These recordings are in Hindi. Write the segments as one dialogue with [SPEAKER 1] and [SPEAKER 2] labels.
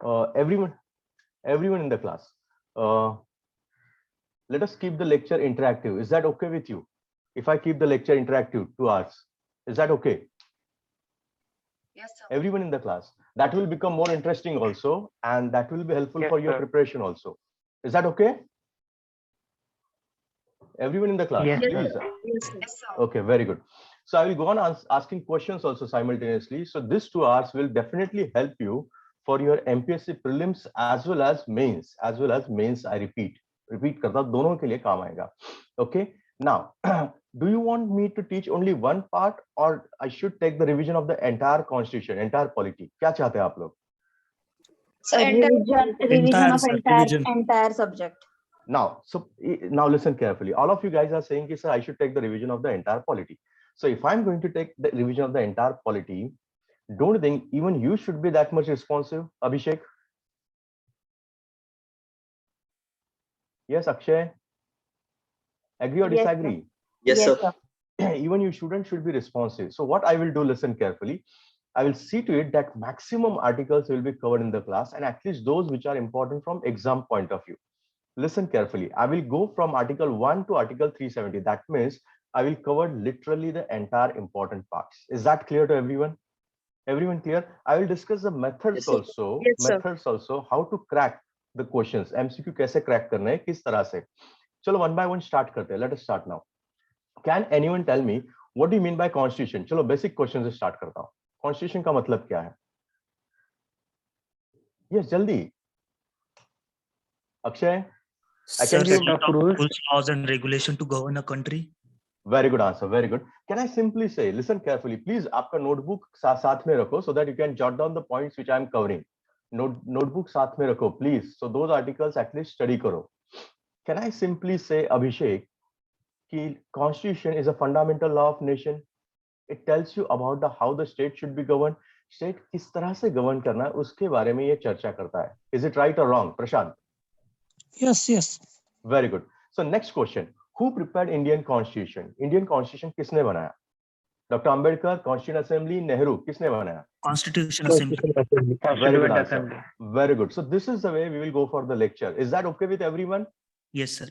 [SPEAKER 1] Everyone in the class, let us keep the lecture interactive. Is that okay with you? If I keep the lecture interactive 2 hours, is that okay?
[SPEAKER 2] Yes, sir.
[SPEAKER 1] Everyone in the class. That will become more interesting also, and that will be helpful for your preparation also. Is that okay? Everyone in the class,
[SPEAKER 3] Yes,
[SPEAKER 1] please.
[SPEAKER 2] Yes, sir.
[SPEAKER 1] Okay, very good. So I will go on asking questions also simultaneously. So this 2 hours will definitely help you for your MPSC prelims as well as mains. I repeat करता दोनों के लिए काम आएगा. Okay. Now, do you want me to teach only one part, or I should take the revision of the entire constitution, entire polity? क्या चाहते हैं आप लोग?
[SPEAKER 2] So
[SPEAKER 4] Revision of
[SPEAKER 5] Revision.
[SPEAKER 4] entire subject.
[SPEAKER 1] Now listen carefully. All of you guys are saying, sir, I should take the revision of the entire polity. So if I'm going to take the revision of the entire polity, don't you think even you should be that much responsive, Abhishek? Yes, Akshay? Agree or
[SPEAKER 4] Yes, sir.
[SPEAKER 1] disagree?
[SPEAKER 3] Yes, sir.
[SPEAKER 1] Even you should be responsive. So what I will do, listen carefully. I will see to it that maximum articles will be covered in the class, and at least those which are important from exam point of view. Listen carefully. I will go from article 1 to article 370. That means I will cover literally the entire important parts. Is that clear to everyone? Everyone clear? I will discuss the methods
[SPEAKER 3] Yes, sir.
[SPEAKER 1] also.
[SPEAKER 2] Yes, sir.
[SPEAKER 1] Methods also, how to crack the questions. MCQ कैसे crack करना है, किस तरह से. चलो one by one start करते हैं. Let us start now. Can anyone tell me what do you mean by constitution? चलो basic questions से start करता हूँ. Constitution का मतलब क्या है? Yes, जल्दी. Akshay? I can
[SPEAKER 5] Sir,
[SPEAKER 1] hear
[SPEAKER 5] set
[SPEAKER 1] you.
[SPEAKER 5] of rules, laws and regulation to govern a country.
[SPEAKER 1] Very good answer. Very good. Can I simply say, listen carefully, please. आपका notebook साथ में रखो, so that you can jot down the points which I am covering. Notebook साथ में रखो, please. So those articles at least study करो. Can I simply say, Abhishek, कि Constitution is a fundamental law of nation. It tells you about how the state should be governed. State किस तरह से govern करना है, उसके बारे में ये चर्चा करता है. Is it right or wrong, Prashant?
[SPEAKER 5] Yes, yes.
[SPEAKER 1] Very good. So next question. Who prepared Indian Constitution? Indian Constitution किसने बनाया? Dr. Ambedkar, Constituent Assembly, Nehru, किसने बनाया?
[SPEAKER 5] Constitution Assembly.
[SPEAKER 1] Very good answer. Very good. So this is the way we will go for the lecture. Is that okay with everyone?
[SPEAKER 5] Yes, sir.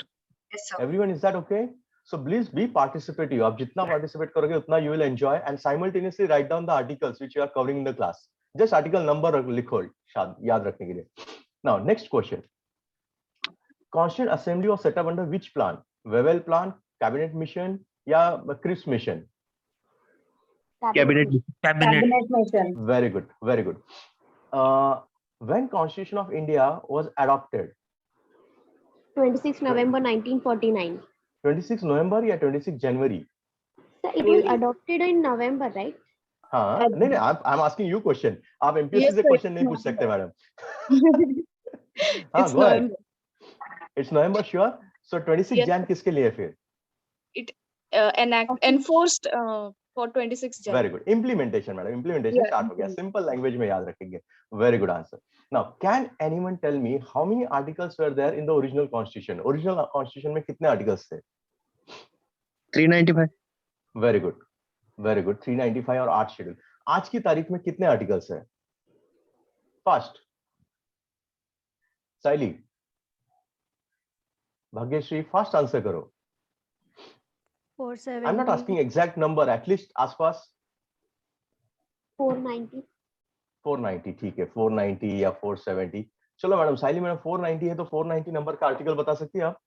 [SPEAKER 2] Yes, sir.
[SPEAKER 1] Everyone, is that okay? So please be participative. आप जितना participate करोगे उतना you will enjoy, and simultaneously write down the articles which you are covering in the class. Just article number लिखो याद रखने के लिए. Now next question. Constituent Assembly was set up under which plan? Wavell plan, Cabinet Mission, या Cripps Mission?
[SPEAKER 3] Cabinet.
[SPEAKER 5] Cabinet.
[SPEAKER 4] Mission.
[SPEAKER 1] Very good, very good. When Constitution of India was adopted?
[SPEAKER 6] 26 November 1949.
[SPEAKER 1] 26 November या 26 January?
[SPEAKER 6] So it was adopted in November, right?
[SPEAKER 1] हाँ, नहीं, I'm asking you question. आप MPSC से question नहीं पूछ सकते, madam. हाँ, go ahead. It's November, sure. So 26
[SPEAKER 7] Yes.
[SPEAKER 1] Jan किसके लिए फिर?
[SPEAKER 7] Enforced for 26 Jan.
[SPEAKER 1] Very good. Implementation, madam. Implementation
[SPEAKER 7] Yeah,
[SPEAKER 1] start हो गया. Simple language में याद रखेंगे. Very good answer. Now, can anyone tell me how many articles were there in the original constitution? Original constitution में कितने articles थे?
[SPEAKER 3] 395.
[SPEAKER 1] Very good. Very good. 395 और 8 schedule. आज की तारीख में कितने articles है? First. Saili. Bhagyashree, fast answer करो.
[SPEAKER 6] 470.
[SPEAKER 1] I'm not asking exact number, at least आसपास
[SPEAKER 6] 490.
[SPEAKER 1] 490, ठीक है, 490 या 470. चलो मैडम, साइली मैडम 490 है तो 490 नंबर का आर्टिकल बता सकती है आप?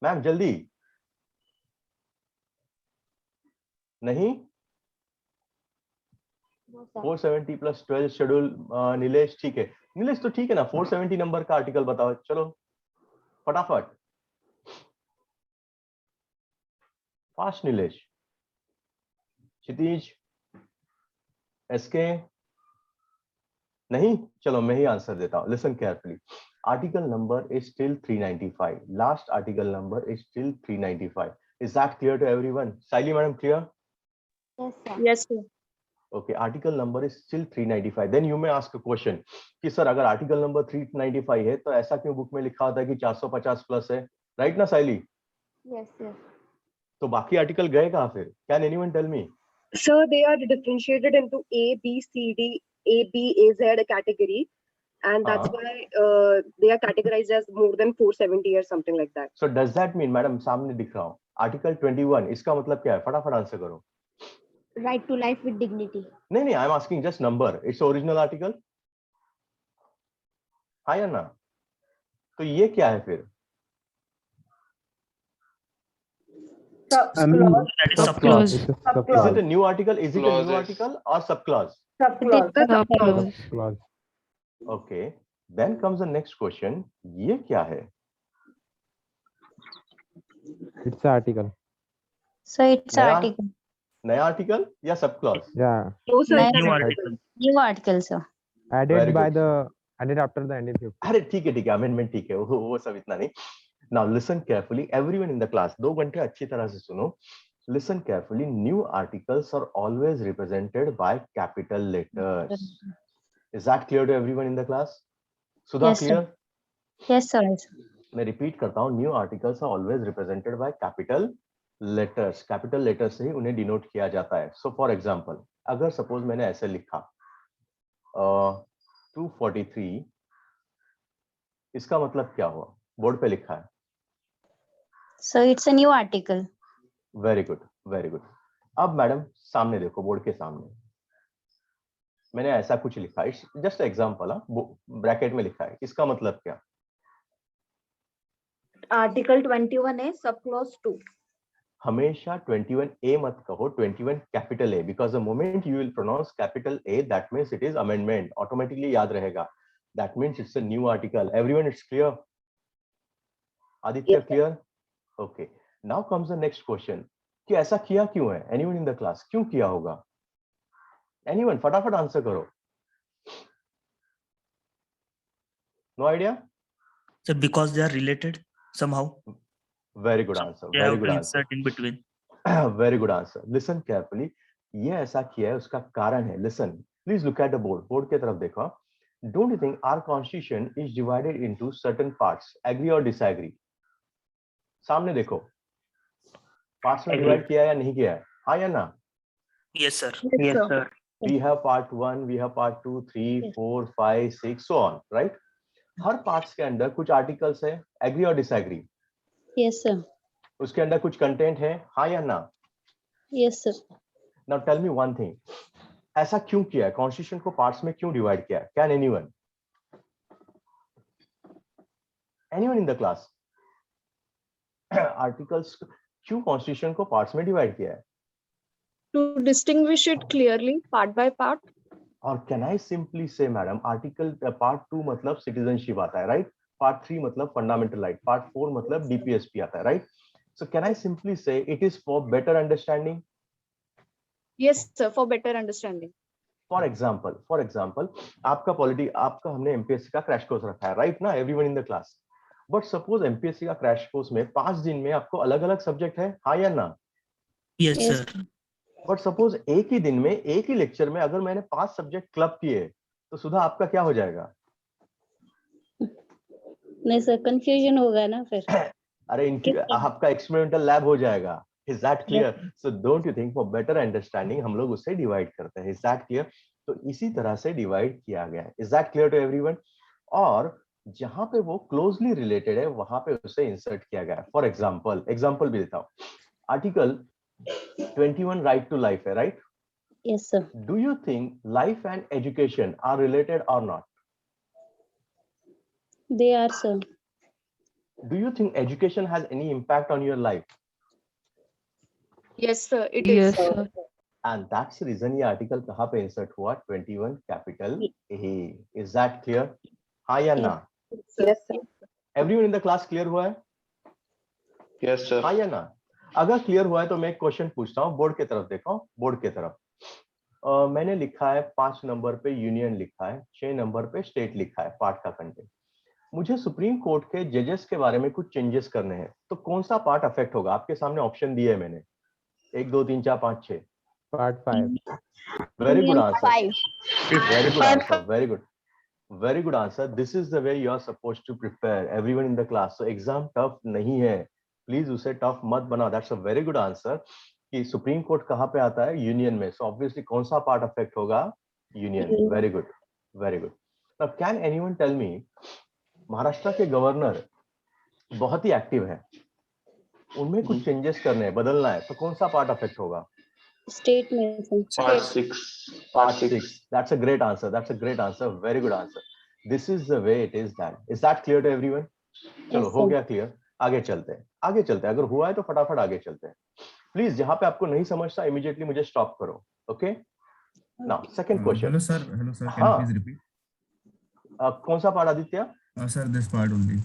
[SPEAKER 1] मैम जल्दी. नहीं?
[SPEAKER 6] No, sir.
[SPEAKER 1] 470 plus 12 schedule. Nilesh, ठीक है. नीलेश तो ठीक है ना, 470 नंबर का आर्टिकल बताओ. चलो फटाफट. फास्ट नीलेश. क्षितिज, एसके, नहीं? चलो मैं ही आंसर देता हूं. Listen carefully. Article number is still 395. Last article number is still 395. Is that clear to everyone? Saili madam, clear?
[SPEAKER 6] Yes, sir.
[SPEAKER 7] Yes, sir.
[SPEAKER 1] Okay, article number is still 395. Then you may ask a question कि सर अगर आर्टिकल नंबर 395 है तो ऐसा क्यों बुक में लिखा होता है कि 450 प्लस है? राइट ना साइली?
[SPEAKER 6] Yes, yes.
[SPEAKER 1] तो बाकी आर्टिकल गए कहाँ फिर? Can anyone tell me?
[SPEAKER 8] Sir, they are differentiated into A, B, C, D, A, B, A, Z category, and that's why they are categorized as more than 470 or something like that.
[SPEAKER 1] So does that mean, madam सामने दिख रहा हूँ, आर्टिकल 21 इसका मतलब क्या है? फटाफट आंसर करो.
[SPEAKER 6] Right to life with dignity.
[SPEAKER 1] नहीं, I am asking just number. Its original article, हाँ या ना? तो ये क्या है फिर?
[SPEAKER 4] Subclause.
[SPEAKER 5] That is subclause.
[SPEAKER 1] Is it a new article? Is it a new article or subclause?
[SPEAKER 4] Subclause.
[SPEAKER 1] Okay. Then comes the next question. ये क्या है?
[SPEAKER 9] It's an article.
[SPEAKER 4] So it's
[SPEAKER 1] नया-
[SPEAKER 4] article.
[SPEAKER 1] नया आर्टिकल या sub clause?
[SPEAKER 9] Yeah.
[SPEAKER 8] No, sir,
[SPEAKER 4] Nine.
[SPEAKER 8] it's
[SPEAKER 5] New
[SPEAKER 8] an
[SPEAKER 5] article.
[SPEAKER 4] New article, sir.
[SPEAKER 9] Added
[SPEAKER 1] Very
[SPEAKER 9] by
[SPEAKER 1] good.
[SPEAKER 9] added after the ending 50.
[SPEAKER 1] अरे ठीक है, अमेंडमेंट ठीक है, वो सब इतना नहीं. Now listen carefully, everyone in the class. 2 घंटे अच्छी तरह से सुनो. Listen carefully. New articles are always represented by capital letters. Is that clear to everyone in the class? Sudha,
[SPEAKER 4] Yes, sir.
[SPEAKER 1] clear?
[SPEAKER 4] Yes, sir.
[SPEAKER 1] मैं रिपीट करता हूँ. New articles are always represented by capital letters. Capital letter से ही उन्हें डिनोट किया जाता है. सो फॉर एग्जांपल, अगर सपोज मैंने ऐसे लिखा 243, इसका मतलब क्या हुआ? बोर्ड पे लिखा है.
[SPEAKER 4] So it's a new article.
[SPEAKER 1] Very good, very good. अब मैडम सामने देखो, बोर्ड के सामने मैंने ऐसा कुछ लिखा है. जस्ट एग्जांपल, ब्रैकेट में लिखा है. इसका मतलब क्या?
[SPEAKER 4] Article 21A, subclause 2.
[SPEAKER 1] हमेशा 21A मत कहो, 21 capital A, because the moment you will pronounce capital A, that means it is amendment. Automatically याद रहेगा. That means it's a new article. Everyone, it's clear? Aditya,
[SPEAKER 8] Yes, sir.
[SPEAKER 1] clear? Okay. Now comes the next question. कि ऐसा किया क्यों है? Anyone in the class? क्यों किया होगा? Anyone? फटाफट आंसर करो. No idea?
[SPEAKER 5] So because they are related somehow,
[SPEAKER 1] Very good answer.
[SPEAKER 5] they
[SPEAKER 1] Very
[SPEAKER 5] have
[SPEAKER 1] good
[SPEAKER 5] to
[SPEAKER 1] answer.
[SPEAKER 5] insert in between.
[SPEAKER 1] Very good answer. Listen carefully. ये ऐसा किया है, उसका कारण है. Listen. Please look at the board. Board के तरफ देखो. Don't you think our constitution is divided into certain parts? Agree or disagree? सामने देखो. Parts में divide किया है या नहीं किया है? हाँ या ना?
[SPEAKER 5] Yes, sir.
[SPEAKER 7] Yes, sir.
[SPEAKER 1] We have part 1, we have part 2, 3, 4, 5, 6, so on, right? Her parts के अंदर कुछ articles है. Agree or disagree?
[SPEAKER 4] Yes, sir.
[SPEAKER 1] उसके अंदर कुछ कंटेंट है, हाँ या ना?
[SPEAKER 4] Yes, sir.
[SPEAKER 1] Now tell me one thing. ऐसा क्यों किया है? कॉन्स्टिट्यूशन को पार्ट्स में क्यों डिवाइड किया है? Can anyone? Anyone in the class? Articles क्यों कॉन्स्टिट्यूशन को पार्ट्स में डिवाइड किया है?
[SPEAKER 7] To distinguish it clearly, part by part.
[SPEAKER 1] और कैन आई सिंपली से मैडम, आर्टिकल पार्ट 2 मतलब सिटीजनशिप आता है, राइट? पार्ट 3 मतलब फंडामेंटल राइट, पार्ट 4 मतलब डीपीएसपी आता है, right? So can I simply say it is for better understanding?
[SPEAKER 7] Yes, sir, for better understanding.
[SPEAKER 1] For example आपका हमने एमपीएससी का क्रैश कोर्स रखा है, राइट ना, everyone in the class. But suppose MPSC का क्रैश कोर्स में 5 दिन में आपको अलग अलग सब्जेक्ट है, हाँ या ना?
[SPEAKER 5] Yes,
[SPEAKER 4] Yes.
[SPEAKER 5] sir.
[SPEAKER 1] But suppose एक ही दिन में एक ही लेक्चर में अगर मैंने 5 सब्जेक्ट क्लब किए, तो सुधा आपका क्या हो जाएगा?
[SPEAKER 4] नहीं सर, कंफ्यूजन होगा ना फिर.
[SPEAKER 1] अरे आपका एक्सपेरिमेंटल लैब हो जाएगा. Is that clear? So don't you think for better understanding हम लोग उसे डिवाइड करते हैं? Is that clear? तो इसी तरह से डिवाइड किया गया है. Is that clear to everyone? और जहां पे वो क्लोजली रिलेटेड है वहां पे उसे इंसर्ट किया गया है. फॉर एग्जाम्पल भी देता हूँ. आर्टिकल 21 राइट टू लाइफ है, right?
[SPEAKER 4] Yes, sir.
[SPEAKER 1] Do you think life and education are related और not?
[SPEAKER 4] They are, sir.
[SPEAKER 1] Do you think education has any impact on your life?
[SPEAKER 7] Yes, sir, it is.
[SPEAKER 10] Yes, sir.
[SPEAKER 1] And that's the reason ये आर्टिकल कहाँ पे इंसर्ट हुआ? 21 capital A. Is that clear? हाँ या ना?
[SPEAKER 8] Yes, sir.
[SPEAKER 1] Everyone in the class clear हुआ है?
[SPEAKER 3] Yes, sir.
[SPEAKER 1] हाँ या ना? अगर क्लियर हुआ है तो मैं एक क्वेश्चन पूछता हूँ. बोर्ड की तरफ देखो, बोर्ड की तरफ. मैंने लिखा है 5 नंबर पे यूनियन लिखा है, 6 नंबर पे स्टेट लिखा है, पार्ट का कंटेंट. मुझे सुप्रीम कोर्ट के जजेस के बारे में कुछ चेंजेस करने हैं, तो कौन सा पार्ट अफेक्ट होगा? आपके सामने ऑप्शन दिए है मैंने, 1 2 3 4 5 6.
[SPEAKER 9] Part 5.
[SPEAKER 1] Very good
[SPEAKER 4] Union
[SPEAKER 1] answer.
[SPEAKER 4] 5.
[SPEAKER 1] Very good answer. Very good. Very good answer. This is the way you are supposed to prepare. Everyone in the class. So exam tough नहीं है. Please उसे tough मत बना. That's a very good answer. कि सुप्रीम कोर्ट कहाँ पे आता है? यूनियन में. सो ऑब्वियसली कौन सा पार्ट अफेक्ट होगा? Union.
[SPEAKER 4] Union.
[SPEAKER 1] Very good, very good. Now can anyone tell me, Maharashtra के गवर्नर बहुत ही एक्टिव है, उनमें कुछ चेंजेस करने हैं, बदलना है, तो कौन सा पार्ट अफेक्ट होगा?
[SPEAKER 4] State में sir.
[SPEAKER 3] Part 6.
[SPEAKER 1] Part 6. That's a great answer. That's a great answer. Very good answer. This is the way it is done. Is that clear to everyone? चलो
[SPEAKER 4] Yes,
[SPEAKER 1] हो
[SPEAKER 4] sir.
[SPEAKER 1] गया क्लियर. आगे चलते हैं, आगे चलते हैं. अगर हुआ है तो फटाफट आगे चलते हैं. प्लीज जहां पे आपको नहीं समझता इमीडिएटली मुझे स्टॉप करो. Okay. Now second question.
[SPEAKER 10] Hello sir, can
[SPEAKER 1] हाँ.
[SPEAKER 10] you please repeat?
[SPEAKER 1] कौन सा part Aditya?
[SPEAKER 10] Sir, this part only.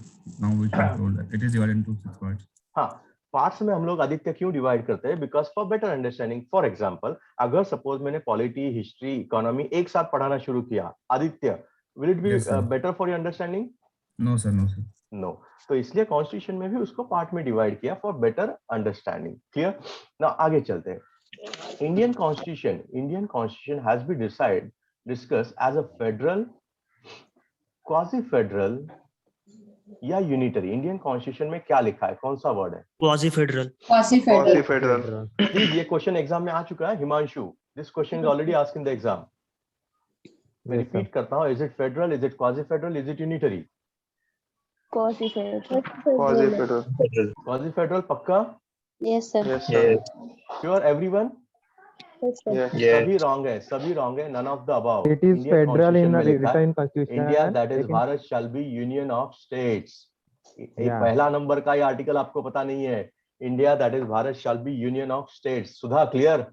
[SPEAKER 10] Now which you told that it is divided into 6 parts.
[SPEAKER 1] हाँ, पार्ट्स में हम लोग आदित्य क्यों डिवाइड करते हैं? Because for better understanding. For example, अगर सपोज मैंने पॉलिटी, हिस्ट्री, इकोनॉमी एक साथ पढ़ाना शुरू किया, Aditya, will it be
[SPEAKER 10] Yes, sir.
[SPEAKER 1] Better for your understanding?
[SPEAKER 10] No sir, no sir.
[SPEAKER 1] No. तो इसलिए कॉन्स्टिट्यूशन में भी उसको पार्ट में डिवाइड किया for better understanding. Clear? Now आगे चलते हैं. Indian constitution has been discuss as a federal, quasi federal या यूनिटरी. इंडियन कॉन्स्टिट्यूशन में क्या लिखा है? कौन सा वर्ड है?
[SPEAKER 5] Quasi federal.
[SPEAKER 3] Quasi-federal.
[SPEAKER 1] प्लीज, ये क्वेश्चन एग्जाम में आ चुका है. Himanshu, this question is already asked in the exam. मैं
[SPEAKER 9] Yes, sir.
[SPEAKER 1] रिपीट करता हूँ. Is it federal, is it quasi federal, is it unitary?
[SPEAKER 6] Quasi-federal.
[SPEAKER 3] Quasi-federal.
[SPEAKER 1] Quasi federal पक्का?
[SPEAKER 4] Yes sir.
[SPEAKER 3] Yes, sir.
[SPEAKER 1] Sure everyone?
[SPEAKER 4] Yes sir.
[SPEAKER 3] Yes.
[SPEAKER 1] सभी रॉन्ग है, सभी रॉन्ग है. None of the above.
[SPEAKER 9] It is federal in the written constitution.
[SPEAKER 1] India that is
[SPEAKER 9] लेकिन-
[SPEAKER 1] Bharat shall be union of states.
[SPEAKER 9] Yeah.
[SPEAKER 1] पहला नंबर का ये आर्टिकल आपको पता नहीं है. India that is Bharat shall be union of states. Sudha, clear?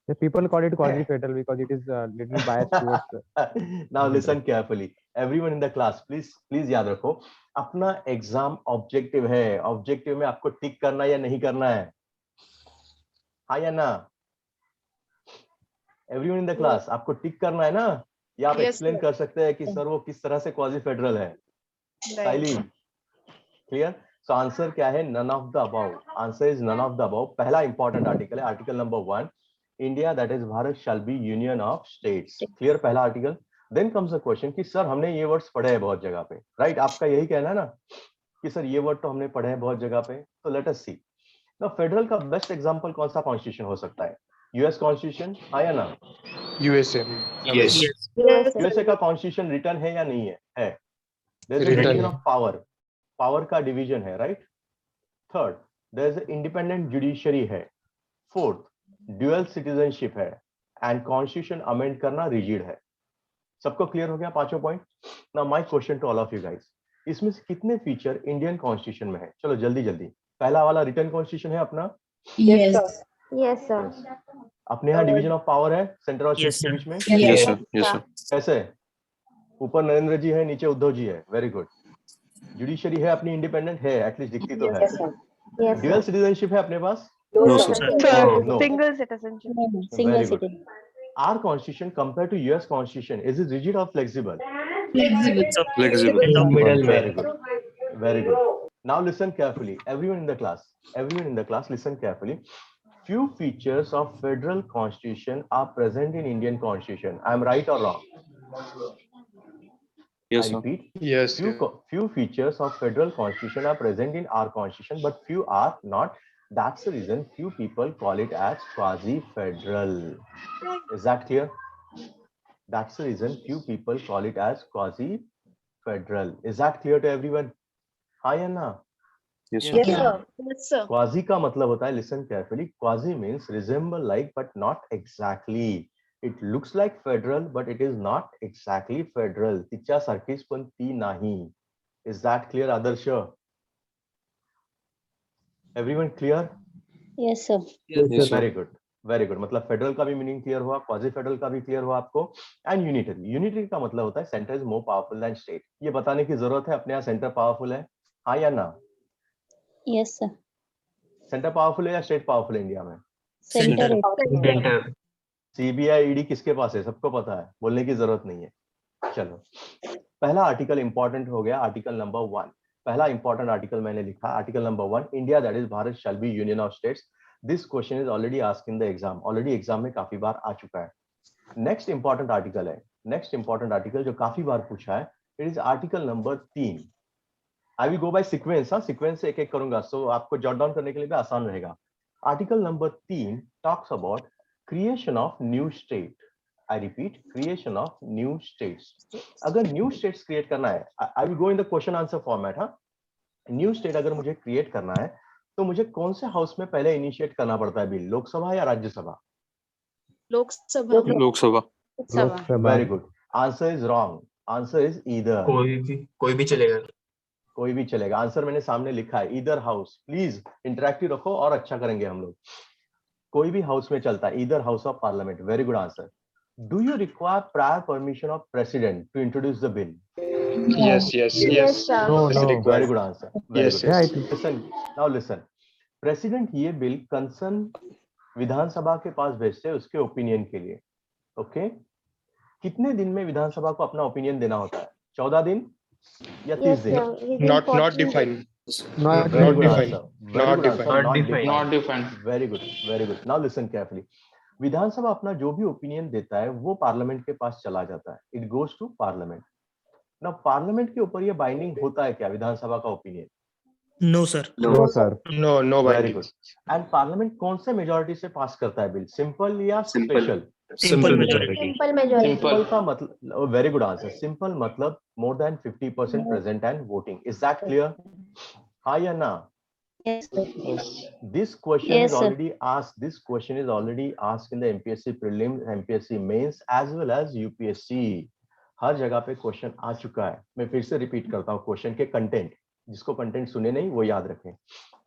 [SPEAKER 9] The people call it quasi-federal because it is little biased towards.
[SPEAKER 1] Now listen carefully everyone in the class. Please याद रखो, अपना एग्जाम ऑब्जेक्टिव है. ऑब्जेक्टिव में आपको टिक करना या नहीं करना है? हाँ या ना? एवरीवन इन द क्लास, आपको टिक करना है ना? या आप
[SPEAKER 8] Yes,
[SPEAKER 1] एक्सप्लेन
[SPEAKER 8] sir.
[SPEAKER 1] कर सकते हैं कि सर वो किस तरह से क्वासी फेडरल है? साइली, क्लियर? सो आंसर क्या है? None of the above. Answer is none of the above. पहला इंपॉर्टेंट आर्टिकल है, article number 1. India that is Bharat shall be union of states. Clear? पहला article. Then comes a question कि सर हमने ये वर्ड्स पढ़े हैं बहुत जगह पे, राइट? आपका यही कहना है ना कि सर ये वर्ड तो हमने पढ़े हैं बहुत जगह पे. तो लेट अस सी. नाउ फेडरल का बेस्ट एग्जांपल कौन सा कॉन्स्टिट्यूशन हो सकता है? यूएस कॉन्स्टिट्यूशन, हाँ या ना?
[SPEAKER 3] USA.
[SPEAKER 5] Yes.
[SPEAKER 8] Yes, sir.
[SPEAKER 1] USA का कॉन्स्टिट्यूशन रिटर्न है या नहीं है? है. There is
[SPEAKER 3] Written.
[SPEAKER 1] Division of power. Power का डिवीजन है, right? Third, there is independent judiciary है. फोर्थ, ड्यूअल सिटीजनशिप है. एंड कॉन्स्टिट्यूशन अमेंड करना रिजिड है. सबको क्लियर हो गया पांचों point? Now my question to all of you guys, इसमें से कितने फीचर इंडियन कॉन्स्टिट्यूशन में है? चलो जल्दी जल्दी. पहला वाला रिटर्न कॉन्स्टिट्यूशन है अपना.
[SPEAKER 6] Yes, sir.
[SPEAKER 1] अपने यहाँ डिवीजन ऑफ पावर है सेंटर और
[SPEAKER 5] Yes,
[SPEAKER 1] स्टेट के
[SPEAKER 5] sir.
[SPEAKER 1] बीच में.
[SPEAKER 3] Yes, sir. Yes, sir.
[SPEAKER 1] कैसे? ऊपर नरेंद्र जी है, नीचे उद्धव जी है. Very good. जुडिशरी है अपनी इंडिपेंडेंट है, एटलीस्ट दिखती तो है.
[SPEAKER 6] Yes,
[SPEAKER 1] dual
[SPEAKER 6] sir.
[SPEAKER 1] सिटीजनशिप है अपने पास?
[SPEAKER 3] No, sir.
[SPEAKER 1] No.
[SPEAKER 6] Single citizenship.
[SPEAKER 4] Single
[SPEAKER 1] Very good.
[SPEAKER 4] citizen.
[SPEAKER 1] Our constitution compared to US constitution, is it rigid or flexible?
[SPEAKER 3] Flexible.
[SPEAKER 1] Very good. Very good. Now listen carefully. Everyone in the class, listen carefully. Few features of federal constitution are present in Indian constitution. I am right or wrong?
[SPEAKER 3] Yes,
[SPEAKER 1] I
[SPEAKER 3] sir.
[SPEAKER 1] repeat.
[SPEAKER 3] Yes.
[SPEAKER 1] Few features of federal constitution are present in our constitution, but few are not. That's the reason few people call it as quasi-federal. Is that clear? That's the reason few people call it as quasi-federal. Is that clear to everyone? Hi, Anna.
[SPEAKER 3] Yes, sir.
[SPEAKER 8] Yes, sir. Yes, sir.
[SPEAKER 1] Quasi का मतलब होता है, listen carefully. Quasi means resemble like, but not exactly. It looks like federal, but it is not exactly federal. तिच्या सारखीच पण ती नाही. Is that clear, Adarsha? Everyone clear?
[SPEAKER 4] Yes sir.
[SPEAKER 3] Yes, sir.
[SPEAKER 1] Very good. Very good. मतलब फेडरल का भी मीनिंग क्लियर हुआ, क्वाजी फेडरल का भी क्लियर हुआ आपको. And unitary. यूनिटरी का मतलब होता है centre is more powerful than state. ये बताने की जरूरत है अपने यहाँ सेंटर पावरफुल है, हाँ या ना?
[SPEAKER 4] Yes sir.
[SPEAKER 1] सेंटर पावरफुल है या स्टेट पावरफुल है इंडिया में?
[SPEAKER 4] Center.
[SPEAKER 1] सीबीआई ईडी किसके पास है? सबको पता है, बोलने की जरूरत नहीं है. चलो, पहला आर्टिकल इंपॉर्टेंट हो गया, आर्टिकल नंबर 1. पहला इंपॉर्टेंट आर्टिकल मैंने लिखा, article number 1, India that is Bharat shall be union of states. This question is already asked in the exam. Already exam में काफी बार आ चुका है. नेक्स्ट इंपॉर्टेंट आर्टिकल है, नेक्स्ट इंपॉर्टेंट आर्टिकल जो काफी बार पूछा है, it is article number 3. I will go by sequence. हाँ, सीक्वेंस से एक एक करूंगा, सो आपको जॉट डाउन करने के लिए भी आसान रहेगा. Article number 3 talks about creation of new state. I repeat, creation of new states. अगर new states create करना है, I will go in the question answer format. हाँ, new state अगर मुझे create करना है, तो मुझे कौन से हाउस में पहले इनिशिएट करना पड़ता है बिल, लोकसभा या Rajya Sabha?
[SPEAKER 7] Lok Sabha
[SPEAKER 3] Lok Sabha.
[SPEAKER 1] Very good. Answer is wrong. Answer is either.
[SPEAKER 11] कोई भी चलेगा।
[SPEAKER 1] कोई भी चलेगा। आंसर मैंने सामने लिखा है, ईदर हाउस। प्लीज इंटरेक्टिव रखो और अच्छा करेंगे हम लोग। कोई भी हाउस में चलता है, either house of parliament. Very good answer. Do you require prior permission of president to introduce the bill?
[SPEAKER 3] Yes.
[SPEAKER 1] Very good answer.
[SPEAKER 3] Yes.
[SPEAKER 1] Listen, now listen. President ये बिल कंसर्न विधानसभा के पास भेजते हैं उसके ओपिनियन के लिए। ओके, कितने दिन में विधानसभा को अपना ओपिनियन देना होता है? 14 दिन या 30 दिन?
[SPEAKER 3] Not defined.
[SPEAKER 9] Not
[SPEAKER 1] Very good
[SPEAKER 9] defined.
[SPEAKER 1] answer. Very good answer.
[SPEAKER 11] Not
[SPEAKER 1] Not
[SPEAKER 11] defined.
[SPEAKER 3] Not defined.
[SPEAKER 1] Very good. Very good. Now listen carefully. विधानसभा अपना जो भी ओपिनियन देता है वो पार्लियामेंट के पास चला जाता है। It goes to parliament. Now parliament के ऊपर ये बाइंडिंग होता है क्या, विधानसभा का opinion?
[SPEAKER 5] No, sir.
[SPEAKER 9] No, sir.
[SPEAKER 3] No
[SPEAKER 1] very
[SPEAKER 3] binding.
[SPEAKER 1] Good. And parliament कौन से मेजोरिटी से पास करता है बिल, सिंपल या स्पेशल?
[SPEAKER 5] Simple majority.
[SPEAKER 1] सिंपल का मतलब, वेरी गुड आंसर, सिंपल मतलब more than 50% present and voting. Is that clear? हाँ या ना?
[SPEAKER 4] Yes, sir.
[SPEAKER 1] This question
[SPEAKER 4] Yes,
[SPEAKER 1] is
[SPEAKER 4] sir.
[SPEAKER 1] already asked. This question is already asked in the MPSC prelims, MPSC mains as well as UPSC. हर जगह पे क्वेश्चन आ चुका है। मैं फिर से रिपीट करता हूँ क्वेश्चन के कंटेंट। जिसको कंटेंट सुने नहीं वो याद रखें।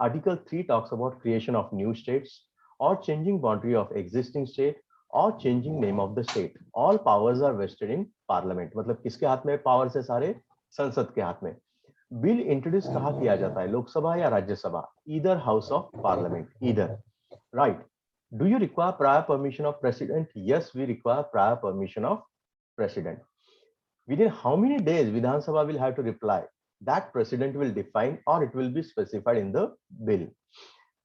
[SPEAKER 1] Article 3 talks about creation of new states और changing boundary of existing state और changing name of the state. All powers are vested in parliament. मतलब किसके हाथ में पावर्स है? सारे संसद के हाथ में। बिल इंट्रोड्यूस कहाँ किया जाता है, लोकसभा या Rajya Sabha? Either house of parliament, either. Right. Do you require prior permission of president? Yes, we require prior permission of president. Within how many days Vidhan Sabha will have to reply? That president will define or it will be specified in the bill.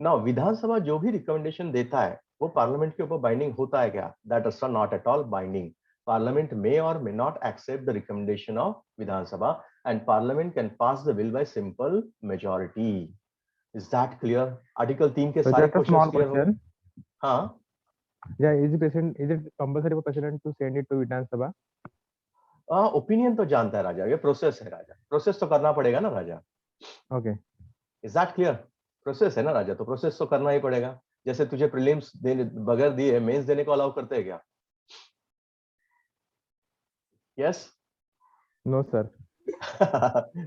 [SPEAKER 1] Now Vidhan Sabha जो भी recommendation देता है वो पार्लियामेंट के ऊपर बाइंडिंग होता है क्या? That is not at all binding. Parliament may or may not accept the recommendation of Vidhan Sabha and Parliament can pass the bill by simple majority. Is that clear? Article 3 के
[SPEAKER 9] So
[SPEAKER 1] सारे
[SPEAKER 9] just a
[SPEAKER 1] questions
[SPEAKER 9] small
[SPEAKER 1] clear हो गए?
[SPEAKER 9] question.
[SPEAKER 1] हाँ,
[SPEAKER 9] Yeah, is it compulsory for president to send it to Vidhan Sabha?
[SPEAKER 1] Opinion तो जानता है राजा, ये प्रोसेस है राजा, प्रोसेस तो करना पड़ेगा ना राजा।
[SPEAKER 9] Okay.
[SPEAKER 1] Is that clear? Process है ना राजा, तो प्रोसेस तो करना ही पड़ेगा। जैसे तुझे प्रीलिम्स देने बगैर दिए मेंस देने को अलाउ करते हैं क्या? यस?
[SPEAKER 9] No, sir.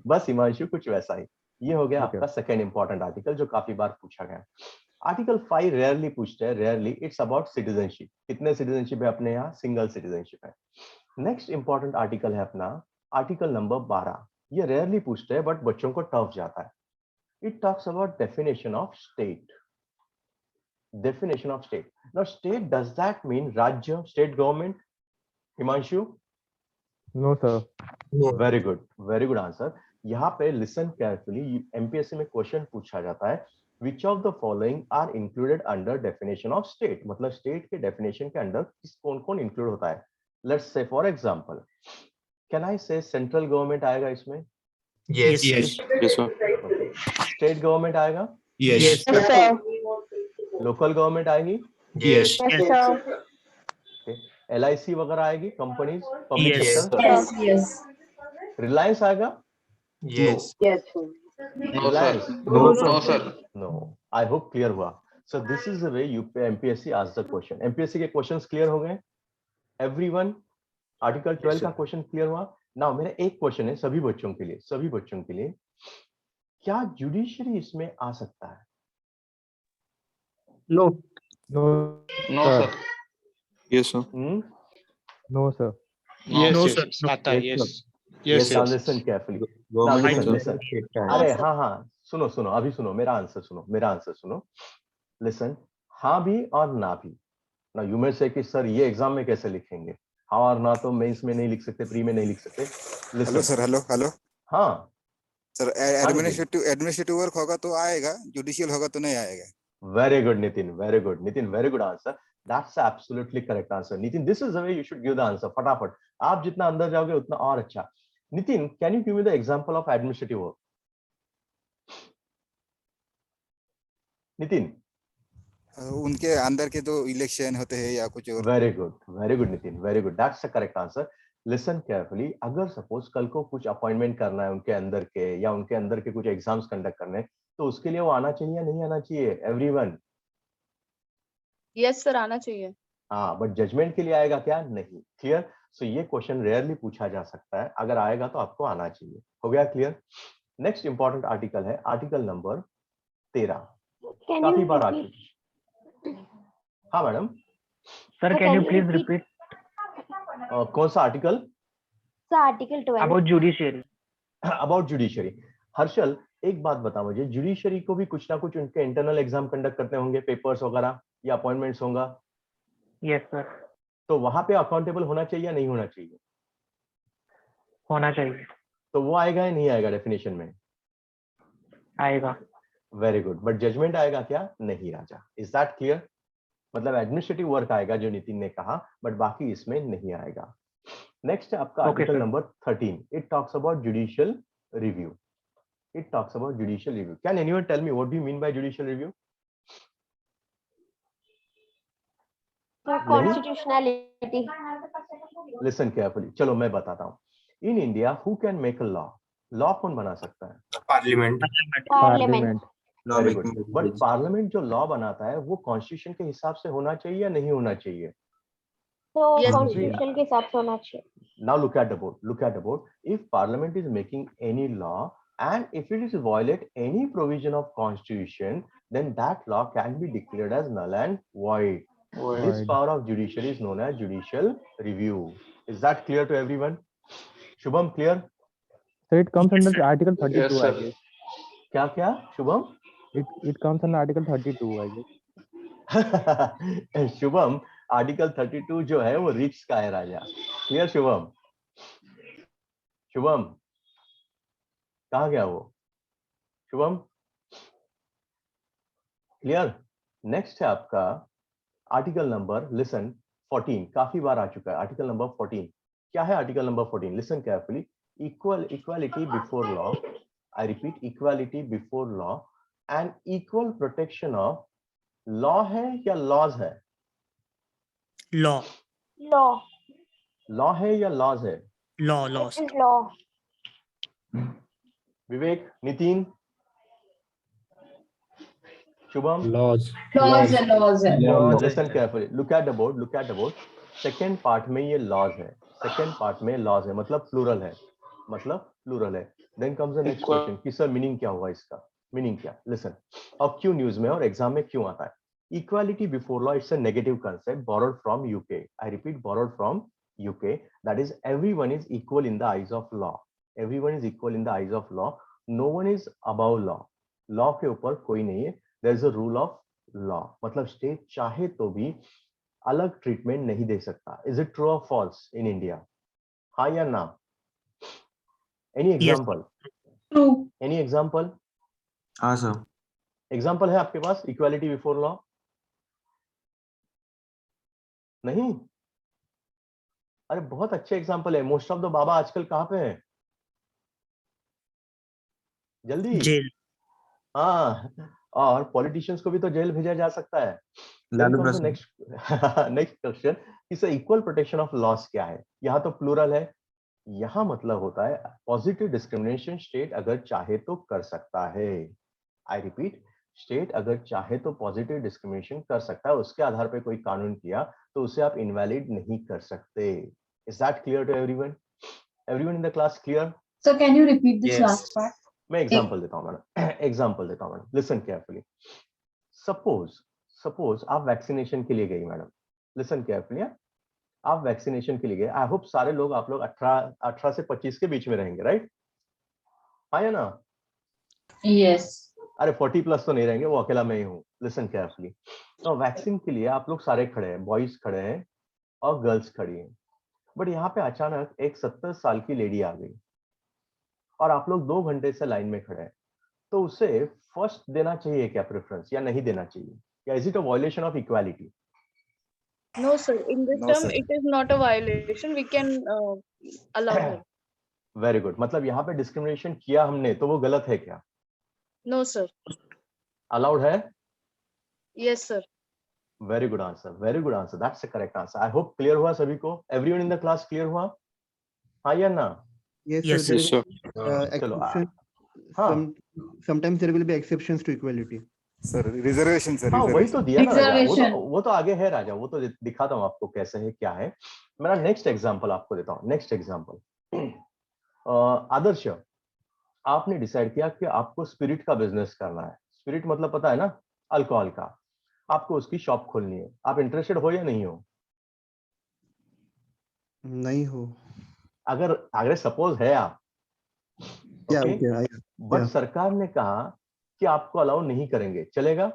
[SPEAKER 1] बस हिमांशु कुछ वैसा ही। ये हो गया
[SPEAKER 9] Okay.
[SPEAKER 1] आपका सेकेंड इंपॉर्टेंट आर्टिकल जो काफी बार पूछा गया। आर्टिकल 5 रेयरली पूछते हैं, रेयरली। It's about citizenship. कितने सिटीजनशिप है अपने यहाँ? सिंगल सिटीजनशिप है। नेक्स्ट इंपॉर्टेंट आर्टिकल है अपना आर्टिकल नंबर 12। ये रेयरली पूछते हैं बट बच्चों को टफ जाता है। It talks about definition of state. Definition of state. Now state, does that mean राज्य, state government? Himanshu?
[SPEAKER 9] No, sir.
[SPEAKER 1] Very good answer. यहाँ पे लिसन केयरफुली, एमपीएससी में क्वेश्चन पूछा जाता है which of the following are included under definition of state. मतलब स्टेट के डेफिनेशन के अंडर कौन कौन इंक्लूड होता है। Let's say for example, can I से सेंट्रल गवर्नमेंट आएगा इसमें?
[SPEAKER 11] Yes.
[SPEAKER 3] Yes, sir.
[SPEAKER 1] State government आएगा?
[SPEAKER 11] Yes.
[SPEAKER 1] लोकल गवर्नमेंट आएगी?
[SPEAKER 11] Yes.
[SPEAKER 1] LIC वगैरह आएगी, companies, public
[SPEAKER 5] Yes.
[SPEAKER 1] Sector? Reliance आएगा?
[SPEAKER 11] Yes.
[SPEAKER 1] Reliance?
[SPEAKER 3] No, sir.
[SPEAKER 1] No. I hope clear हुआ। So this is the way MPSC asks the question. MPSC के questions clear हो गए? Everyone? Article 12 का question clear हुआ? Now मेरा एक question है सभी बच्चों के लिए, क्या जुडिशरी इसमें आ सकता है?
[SPEAKER 9] No,
[SPEAKER 3] No, sir. Yes, sir.
[SPEAKER 9] no, sir.
[SPEAKER 5] No, sir.
[SPEAKER 3] आता है, yes.
[SPEAKER 1] Yes, now listen carefully. Now listen. अरे हाँ, सुनो, अभी सुनो, मेरा आंसर सुनो। Listen, हाँ भी और ना भी। Now you may say कि सर ये एग्जाम में कैसे लिखेंगे? हाँ और ना तो मेंस में नहीं लिख सकते, प्री में नहीं लिख सकते।
[SPEAKER 12] Hello sir, hello.
[SPEAKER 1] हाँ
[SPEAKER 12] सर, एडमिनिस्ट्रेटिव वर्क होगा तो आएगा, जुडिशियल होगा तो नहीं आएगा।
[SPEAKER 1] Very good, Nitin. Very good answer. That's absolutely correct answer. Nitin, this is the way you should give the answer. फटाफट। आप जितना अंदर जाओगे उतना और अच्छा। Nitin, can you give me the example of administrative work? Nitin,
[SPEAKER 12] उनके अंदर के जो इलेक्शन होते हैं या कुछ और।
[SPEAKER 1] Very good Nitin, very good, that's the correct answer. Listen carefully, अगर सपोज कल को कुछ अपॉइंटमेंट करना है उनके अंदर के, या उनके अंदर के कुछ एग्जाम्स कंडक्ट करने हैं, तो उसके लिए वो आना चाहिए या नहीं आना चाहिए एवरीवन?
[SPEAKER 7] यस सर, आना चाहिए।
[SPEAKER 1] हाँ, बट जजमेंट के लिए आएगा क्या? नहीं। क्लियर? सो ये क्वेश्चन रेयरली पूछा जा सकता है, अगर आएगा तो आपको आना चाहिए। हो गया क्लियर? नेक्स्ट इंपॉर्टेंट आर्टिकल है आर्टिकल नंबर 13। काफी बार आ चुकी। हाँ madam.
[SPEAKER 9] Sir can you please repeat?
[SPEAKER 1] कौन सा article?
[SPEAKER 6] Sir article 12
[SPEAKER 9] about judiciary.
[SPEAKER 1] About judiciary. Harshal, एक बात बता मुझे, जुडिशरी को भी कुछ ना कुछ उनके इंटरनल एग्जाम कंडक्ट करते होंगे, पेपर्स वगैरह या अपॉइंटमेंट्स होगा।
[SPEAKER 9] Yes sir.
[SPEAKER 1] तो वहां पे अकाउंटेबल होना चाहिए या नहीं होना चाहिए?
[SPEAKER 9] होना चाहिए।
[SPEAKER 1] तो वो आएगा या नहीं आएगा डेफिनेशन में?
[SPEAKER 9] आएगा।
[SPEAKER 1] वेरी गुड, बट जजमेंट आएगा क्या? नहीं राजा। Is that clear? मतलब एडमिनिस्ट्रेटिव वर्क आएगा जो नितिन ने कहा, बट बाकी इसमें नहीं आएगा। नेक्स्ट है आपका article number 13। It talks about judicial review. It talks about judicial review. Can anyone tell me what do you mean by judicial review?
[SPEAKER 6] Constitutionality.
[SPEAKER 1] Listen carefully. चलो मैं बताता हूँ। In India, who can make a law? Law कौन बना सकता है?
[SPEAKER 11] Parliament.
[SPEAKER 6] Parliament.
[SPEAKER 1] Very good. But Parliament जो law बनाता है वो Constitution के हिसाब से होना चाहिए या नहीं होना चाहिए?
[SPEAKER 6] तो
[SPEAKER 7] Yes,
[SPEAKER 6] Constitution के हिसाब से होना चाहिए।
[SPEAKER 1] Now look at the board. Look at the board. If Parliament is making any law, and if it is violate any provision of Constitution, then that law can be declared as null and void. This power of judiciary is known as judicial review. Is that clear to everyone? Shubham, clear?
[SPEAKER 9] So it comes under Article 32,
[SPEAKER 3] Yes,
[SPEAKER 9] I
[SPEAKER 3] sir.
[SPEAKER 9] guess.
[SPEAKER 1] क्या Shubham?
[SPEAKER 9] It comes under Article 32, I guess.
[SPEAKER 1] Shubham, article 32 जो है वो रिच का है राजा। क्लियर शुभम? शुभम कहाँ गया वो? शुभम क्लियर? नेक्स्ट है आपका आर्टिकल नंबर, लिसन, 14। काफी बार आ चुका है आर्टिकल नंबर 14। क्या है article number 14? Listen carefully. Equality before law, I repeat, equality before law and equal protection of law है या लॉज है?
[SPEAKER 5] लॉ।
[SPEAKER 6] Law.
[SPEAKER 1] लॉ है या लॉज है?
[SPEAKER 5] Law.
[SPEAKER 6] It is law.
[SPEAKER 1] Vivek, Nitin, Shubham?
[SPEAKER 11] Laws.
[SPEAKER 1] Listen carefully. Look at the board. Look at the board. Second part में ये लॉज है, सेकेंड पार्ट में लॉज है, मतलब प्लूरल है, मतलब प्लूरल है। Then comes the next question कि सर मीनिंग क्या हुआ इसका? मीनिंग क्या? लिसन, अब क्यों न्यूज में और एग्जाम में क्यों आता है? Equality before law, it's a negative concept borrowed from UK. I repeat, borrowed from UK. That is everyone is equal in the eyes of law. Everyone is equal in the eyes of law. No one is above law. Law के ऊपर कोई नहीं है। There is a rule of law, मतलब स्टेट चाहे तो भी अलग ट्रीटमेंट नहीं दे सकता। इज इट ट्रू और फॉल्स इन इंडिया? हाँ या ना? Any example?
[SPEAKER 6] True.
[SPEAKER 1] Any example?
[SPEAKER 11] हाँ सर।
[SPEAKER 1] एग्जांपल है आपके पास इक्वालिटी बिफोर लॉ? नहीं? अरे बहुत अच्छे एग्जांपल है। मोस्ट ऑफ द बाबा आजकल कहाँ पे हैं? जल्दी।
[SPEAKER 5] जेल।
[SPEAKER 1] हाँ, और पॉलिटिशियंस को भी तो जेल भेजा जा सकता है। नेक्स्ट क्वेश्चन, इस इक्वल प्रोटेक्शन ऑफ लॉस क्या है? यहाँ तो प्लूरल है, यहाँ मतलब होता है पॉजिटिव डिस्क्रिमिनेशन स्टेट अगर चाहे तो कर सकता है। आई रिपीट, स्टेट अगर चाहे तो पॉजिटिव डिस्क्रिमिनेशन कर सकता है, उसके आधार पर कोई कानून किया तो उसे आप इनवैलिड नहीं कर सकते। Is that clear to everyone? Everyone in the class clear?
[SPEAKER 6] So can you repeat this
[SPEAKER 11] Yes.
[SPEAKER 6] last part?
[SPEAKER 1] मैं एग्जांपल देता हूँ मैडम, एग्जांपल देता हूँ मैडम। Listen carefully. सपोज आप वैक्सीनेशन के लिए गई मैडम। Listen carefully. आप वैक्सीनेशन के लिए गए। आई होप सारे लोग, आप लोग 18 से 25 के बीच में रहेंगे, राइट? हाँ या ना?
[SPEAKER 6] Yes.
[SPEAKER 1] अरे 40 प्लस तो नहीं रहेंगे, वो अकेला मैं ही हूँ। Listen carefully. तो वैक्सीन के लिए आप लोग सारे खड़े हैं, बॉयज खड़े हैं और गर्ल्स खड़ी हैं। बट यहाँ पे अचानक एक 70 साल की लेडी आ गई और आप लोग 2 घंटे से लाइन में खड़े हैं, तो उसे फर्स्ट देना चाहिए क्या प्रेफरेंस, या नहीं देना चाहिए? या is it a violation of equality?
[SPEAKER 7] No, sir. In this
[SPEAKER 12] No,
[SPEAKER 7] term,
[SPEAKER 12] sir.
[SPEAKER 7] it is not a violation. We can allow her.
[SPEAKER 1] Very good. मतलब यहाँ पे डिस्क्रिमिनेशन किया हमने तो वो गलत है क्या?
[SPEAKER 7] No, sir.
[SPEAKER 1] अलाउड है?
[SPEAKER 7] Yes, sir.
[SPEAKER 1] Very good answer, very good answer, that's the correct answer. I hope clear हुआ सभी को, everyone in the class clear हुआ, हाँ या ना?
[SPEAKER 5] Yes,
[SPEAKER 3] Yes, sir.
[SPEAKER 1] चलो
[SPEAKER 13] Exception,
[SPEAKER 1] हाँ
[SPEAKER 13] sometimes there will be exceptions to equality.
[SPEAKER 12] Sir reservation sir
[SPEAKER 1] हाँ वही तो दिया ना राजा,
[SPEAKER 6] Reservation.
[SPEAKER 1] वो तो आगे है राजा, वो तो दिखाता हूँ आपको कैसे है क्या है। मेरा नेक्स्ट एग्जांपल आपको देता हूँ, नेक्स्ट एग्जांपल। आदर्श, आपने डिसाइड किया कि आपको स्पिरिट का बिजनेस करना है। स्पिरिट मतलब पता है ना, अल्कोहल का। आपको उसकी शॉप खोलनी है। आप इंटरेस्टेड हो या नहीं हो?
[SPEAKER 13] नहीं हो।
[SPEAKER 1] अगर अगर सपोज है आप,
[SPEAKER 13] Yeah,
[SPEAKER 1] okay,
[SPEAKER 13] okay,
[SPEAKER 1] but
[SPEAKER 13] yeah.
[SPEAKER 1] सरकार ने कहा कि आपको अलाउ नहीं करेंगे, चलेगा?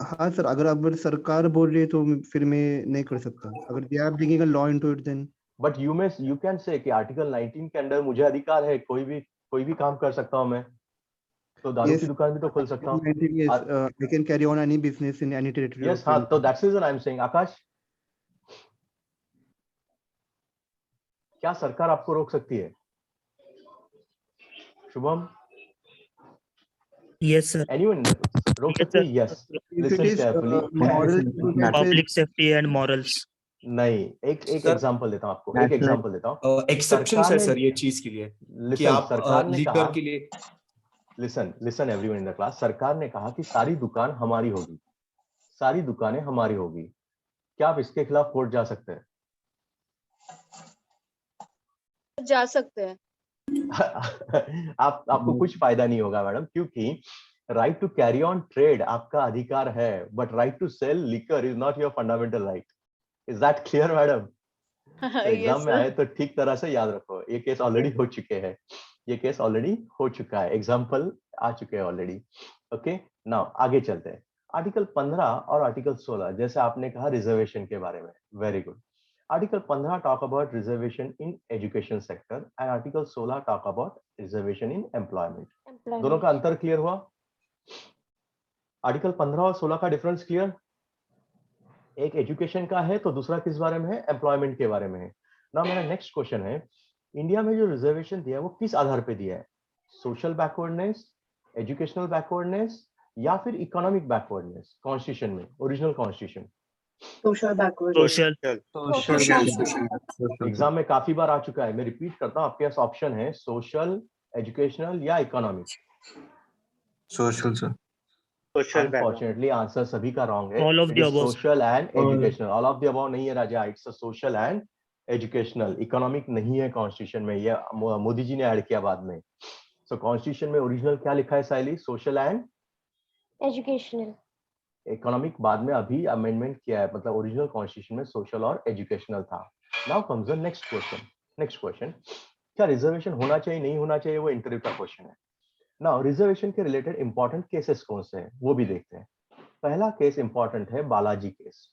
[SPEAKER 13] हाँ सर, अगर सरकार बोल रही है तो फिर मैं नहीं कर सकता। अगर they are bringing a law into it then.
[SPEAKER 1] But you can say कि आर्टिकल 19 के अंडर मुझे अधिकार है, कोई भी काम कर सकता हूं मैं, तो दारू की दुकान भी तो खोल सकता हूँ।
[SPEAKER 13] Yes, I can carry on any business in any territory.
[SPEAKER 1] Yes हाँ, तो that's reason I am saying. Akash, क्या सरकार आपको रोक सकती है? Shubham,
[SPEAKER 5] Yes, sir.
[SPEAKER 1] एनीवन रोक
[SPEAKER 5] Yes,
[SPEAKER 1] सकती
[SPEAKER 5] sir.
[SPEAKER 1] है? Yes,
[SPEAKER 13] If it
[SPEAKER 1] listen
[SPEAKER 13] is
[SPEAKER 1] carefully.
[SPEAKER 13] moral,
[SPEAKER 5] Public safety and morals.
[SPEAKER 1] नहीं, एक एग्जांपल देता हूँ आपको, एक एग्जांपल देता हूँ।
[SPEAKER 11] एक्सेप्शंस है सर ये चीज के लिए कि
[SPEAKER 1] लिसन,
[SPEAKER 11] आप
[SPEAKER 1] सरकार ने कहा,
[SPEAKER 11] लिकर के लिए।
[SPEAKER 1] Listen everyone in the class, सरकार ने कहा कि सारी दुकान हमारी होगी, सारी दुकानें हमारी होगी। क्या आप इसके खिलाफ कोर्ट जा सकते हैं?
[SPEAKER 7] जा सकते हैं।
[SPEAKER 1] आपको कुछ फायदा नहीं होगा मैडम, क्योंकि right to carry on trade आपका अधिकार है, but right to sell liquor is not your fundamental right. Is that clear madam? Exam में आए तो ठीक तरह से याद रखो, ये केस ऑलरेडी हो चुके हैं, ये केस ऑलरेडी हो चुका है, एग्जाम्पल आ चुके हैं ऑलरेडी। ओके, नाउ आगे चलते हैं। आर्टिकल 15 और आर्टिकल 16, जैसे आपने कहा रिजर्वेशन के बारे में, very good. Article 15 talk about reservation in education sector and article 16 talk about reservation in employment. दोनों का अंतर क्लियर हुआ? आर्टिकल 15 और 16 का डिफरेंस क्लियर? एक एजुकेशन का है तो दूसरा किस बारे में है? एम्प्लॉयमेंट के बारे में है। नाउ मेरा नेक्स्ट क्वेश्चन है, इंडिया में जो रिजर्वेशन दिया है वो किस आधार पे दिया है? सोशल बैकवर्डनेस, एजुकेशनल बैकवर्डनेस या फिर इकोनॉमिक बैकवर्डनेस? कॉन्स्टिट्यूशन में, original constitution.
[SPEAKER 8] Social backward.
[SPEAKER 1] Exam में काफी बार आ चुका है, मैं रिपीट करता हूँ, आपके पास ऑप्शन है सोशल, एजुकेशनल या economic.
[SPEAKER 11] Social sir.
[SPEAKER 1] Unfortunately answer सभी का रॉन्ग है।
[SPEAKER 5] All of the above.
[SPEAKER 1] Social and educational. All of the above नहीं है राजा, it's social and educational. Economic नहीं है कॉन्स्टिट्यूशन में, ये मोदी जी ने ऐड किया बाद में। सो कॉन्स्टिट्यूशन में ओरिजिनल क्या लिखा है Saili? Social and
[SPEAKER 6] educational.
[SPEAKER 1] Economic बाद में अभी अमेंडमेंट किया है, मतलब ओरिजिनल कॉन्स्टिट्यूशन में सोशल और एजुकेशनल था। Now comes the next question. Next question, क्या रिजर्वेशन होना चाहिए नहीं होना चाहिए, वो इंटरव्यू का क्वेश्चन है। नाउ रिजर्वेशन के रिलेटेड इंपॉर्टेंट केसेस कौन से हैं वो भी देखते हैं। पहला केस इंपॉर्टेंट है बालाजी केस।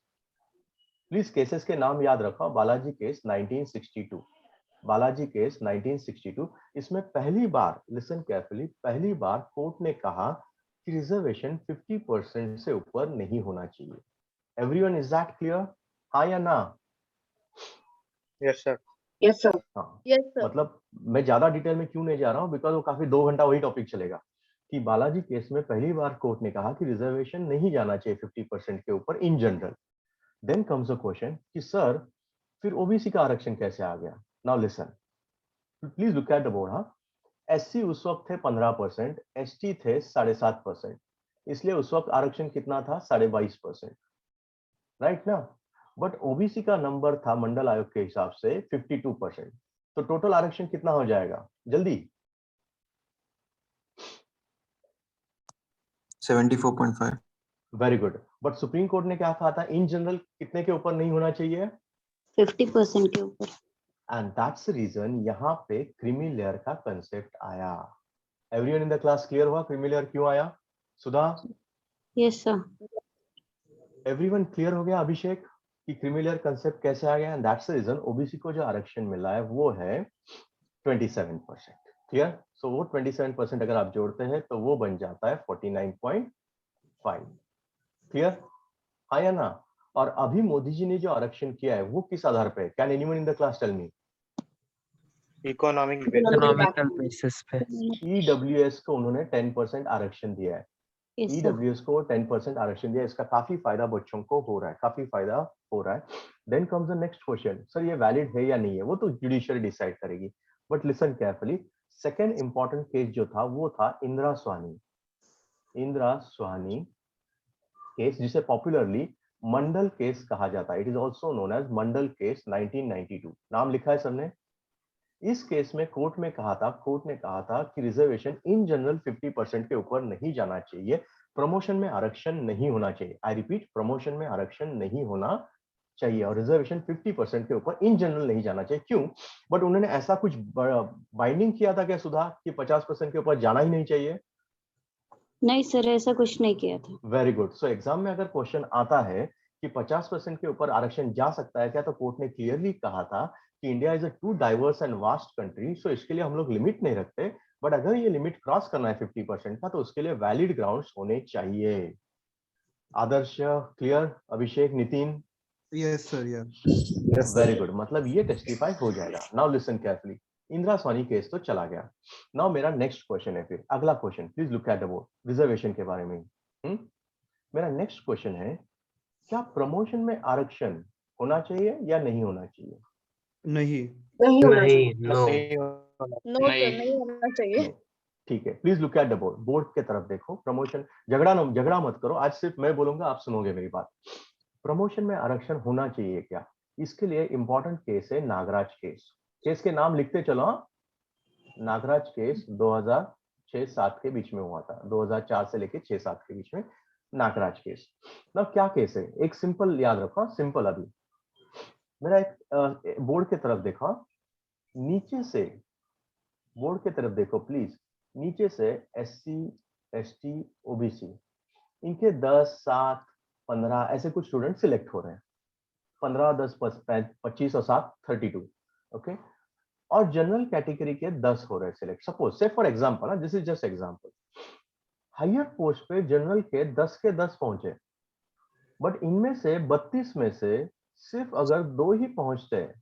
[SPEAKER 1] प्लीज केसेस के नाम याद रखो। Balaji case 1962, Balaji case 1962। इसमें पहली बार, लिसन केयरफुली, पहली बार कोर्ट ने कहा कि रिजर्वेशन 50% से ऊपर नहीं होना चाहिए। Everyone, is that clear? हाँ या ना?
[SPEAKER 3] Yes, sir.
[SPEAKER 8] Yes, sir.
[SPEAKER 1] हाँ,
[SPEAKER 7] Yes, sir.
[SPEAKER 1] मतलब मैं ज्यादा डिटेल में क्यों नहीं जा रहा हूँ, बिकॉज वो काफी 2 घंटा वही टॉपिक चलेगा कि बालाजी केस में पहली बार कोर्ट ने कहा कि रिजर्वेशन नहीं जाना चाहिए 50% के ऊपर in general. Then comes a question कि सर फिर ओबीसी का आरक्षण कैसे आ गया? Now listen, please look at the board. हाँ, एससी उस वक्त थे 15%, एसटी थे 7.5%, इसलिए उस वक्त आरक्षण कितना था? 22.5%, राइट ना? बट ओबीसी का नंबर था मंडल आयोग के हिसाब से 52%, तो टोटल आरक्षण कितना हो जाएगा? जल्दी
[SPEAKER 11] 74.5।
[SPEAKER 1] Very good. But supreme court ने क्या कहा था? इन जनरल कितने के ऊपर नहीं होना चाहिए?
[SPEAKER 4] 50% के ऊपर।
[SPEAKER 1] एंड दैट्स द रीजन यहाँ पे क्रीमी लेयर का कंसेप्ट आया। Everyone in the class clear हुआ क्रीमी लेयर क्यों आया? Sudha?
[SPEAKER 4] Yes sir.
[SPEAKER 1] Everyone clear हो गया? अभिषेक, कि क्रीमी लेयर कंसेप्ट कैसे आ गया? And that's the reason OBC को जो आरक्षण मिला है वो है 27%। क्लियर? सो वो 27% अगर आप जोड़ते हैं तो वो बन जाता है 49.5। क्लियर? हाँ या ना? और अभी मोदी जी ने जो आरक्षण किया है वो किस आधार पे? Can anyone in the class tell me?
[SPEAKER 3] Economic
[SPEAKER 5] economical basis पे।
[SPEAKER 1] EWS को उन्होंने 10% आरक्षण दिया है।
[SPEAKER 4] Yes, sir.
[SPEAKER 1] EWS को 10% आरक्षण दिया है, इसका काफी फायदा बच्चों को हो रहा है, काफी फायदा हो रहा है। Then comes the next question, sir ये वैलिड है या नहीं है, वो तो जुडिशरी डिसाइड करेगी। But listen carefully, second important case जो था वो था इंदिरा स्वानी केस, जिसे पॉपुलरली मंडल केस कहा जाता है। It is also known as Mandal case 1992। नाम लिखा है सबने। इस केस में कोर्ट ने कहा था कि रिजर्वेशन इन जनरल 50% के ऊपर नहीं जाना चाहिए, प्रमोशन में आरक्षण नहीं होना चाहिए। आई रिपीट, प्रमोशन में आरक्षण नहीं होना चाहिए और रिजर्वेशन 50% के ऊपर इन जनरल नहीं जाना चाहिए। क्यों? बट उन्होंने ऐसा कुछ बाइंडिंग किया था क्या सुधा कि 50% के ऊपर जाना ही नहीं चाहिए?
[SPEAKER 4] नहीं सर, ऐसा कुछ नहीं किया था।
[SPEAKER 1] Very good. सो एग्जाम में अगर क्वेश्चन आता है कि 50% के ऊपर आरक्षण जा सकता है क्या, तो कोर्ट ने क्लियरली कहा था कि India is a too diverse and vast country, so इसके लिए हम लोग लिमिट नहीं रखते, बट अगर ये लिमिट क्रॉस करना है 50% का, तो उसके लिए वैलिड ग्राउंड्स होने चाहिए। Adarsh clear? Abhishek, Nitin?
[SPEAKER 13] Yes sir,
[SPEAKER 1] very good, मतलब ये टेस्टिफाई हो जाएगा। Now listen carefully, Indira Sawhney case तो चला गया। नाउ मेरा नेक्स्ट क्वेश्चन है, फिर अगला question, please look at the board, reservation के बारे में। मेरा नेक्स्ट क्वेश्चन है, क्या प्रमोशन में आरक्षण होना चाहिए या नहीं होना चाहिए?
[SPEAKER 13] नहीं,
[SPEAKER 8] नहीं होना
[SPEAKER 5] नहीं,
[SPEAKER 8] चाहिए।
[SPEAKER 5] नो।
[SPEAKER 7] नो सर, नहीं होना चाहिए।
[SPEAKER 1] ठीक है, please look at the board, board के तरफ देखो। प्रमोशन, झगड़ा मत करो, आज सिर्फ मैं बोलूंगा, आप सुनोगे मेरी बात। प्रमोशन में आरक्षण होना चाहिए क्या, इसके लिए इंपॉर्टेंट केस है नागराज केस। केस के नाम लिखते चलो। नागराज केस 2006-7 के बीच में हुआ था, 2004 से लेके 6-7 के बीच में नागराज केस। ना क्या केस है, एक सिंपल याद रखो, सिंपल। अभी मेरा एक बोर्ड के तरफ देखो, नीचे से बोर्ड के तरफ देखो प्लीज। नीचे से SC, ST, OBC, इनके 10, 7, 15 ऐसे कुछ स्टूडेंट सिलेक्ट हो रहे हैं। 15, 10, 25 और 7 32, ओके। और जनरल कैटेगरी के 10 हो रहे हैं select. Suppose say for example, ना this is just example, higher post पे जनरल के 10 के 10 पहुंचे, बट इनमें से 32 में से सिर्फ अगर 2 ही पहुंचते हैं,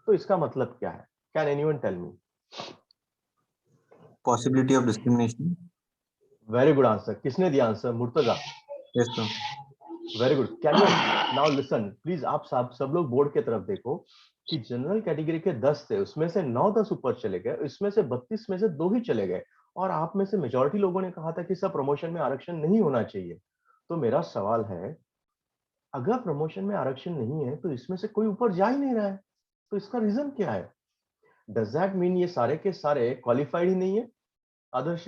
[SPEAKER 1] तो इसका मतलब क्या है? Can anyone tell me?
[SPEAKER 11] Possibility of discrimination.
[SPEAKER 1] Very good answer. किसने दिया answer? Murtaza.
[SPEAKER 11] Yes, sir.
[SPEAKER 1] Very good. Can you now listen please, आप सब लोग बोर्ड के तरफ देखो कि जनरल कैटेगरी के 10 थे, उसमें से 9-10 ऊपर चले गए, इसमें से 32 में से 2 ही चले गए, और आप में से मेजॉरिटी लोगों ने कहा था कि सब प्रमोशन में आरक्षण नहीं होना चाहिए। तो मेरा सवाल है, अगर प्रमोशन में आरक्षण नहीं है तो इसमें से कोई ऊपर जा ही नहीं रहा है, तो इसका रीजन क्या है? डज दैट मीन ये सारे के सारे क्वालिफाइड ही नहीं है? आदर्श,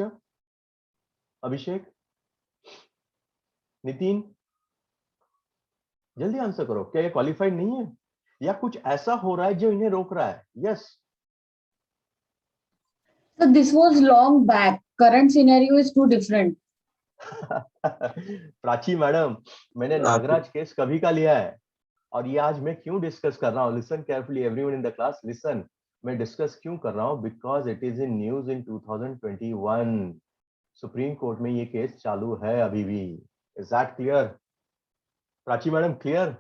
[SPEAKER 1] अभिषेक, नितिन, जल्दी आंसर करो। क्या ये क्वालिफाइड नहीं है या कुछ ऐसा हो रहा है जो इन्हें रोक रहा है? Yes.
[SPEAKER 14] So this was long back. Current scenario is too different.
[SPEAKER 1] Prachi madam, मैंने नागराज केस कभी का लिया है, और ये आज मैं क्यों डिस्कस कर रहा हूँ? Listen carefully everyone in the class, listen. मैं डिस्कस क्यों कर रहा हूँ? Because it is in news in 2021। Supreme court में ये केस चालू है अभी भी। Is that clear? Prachi madam, clear?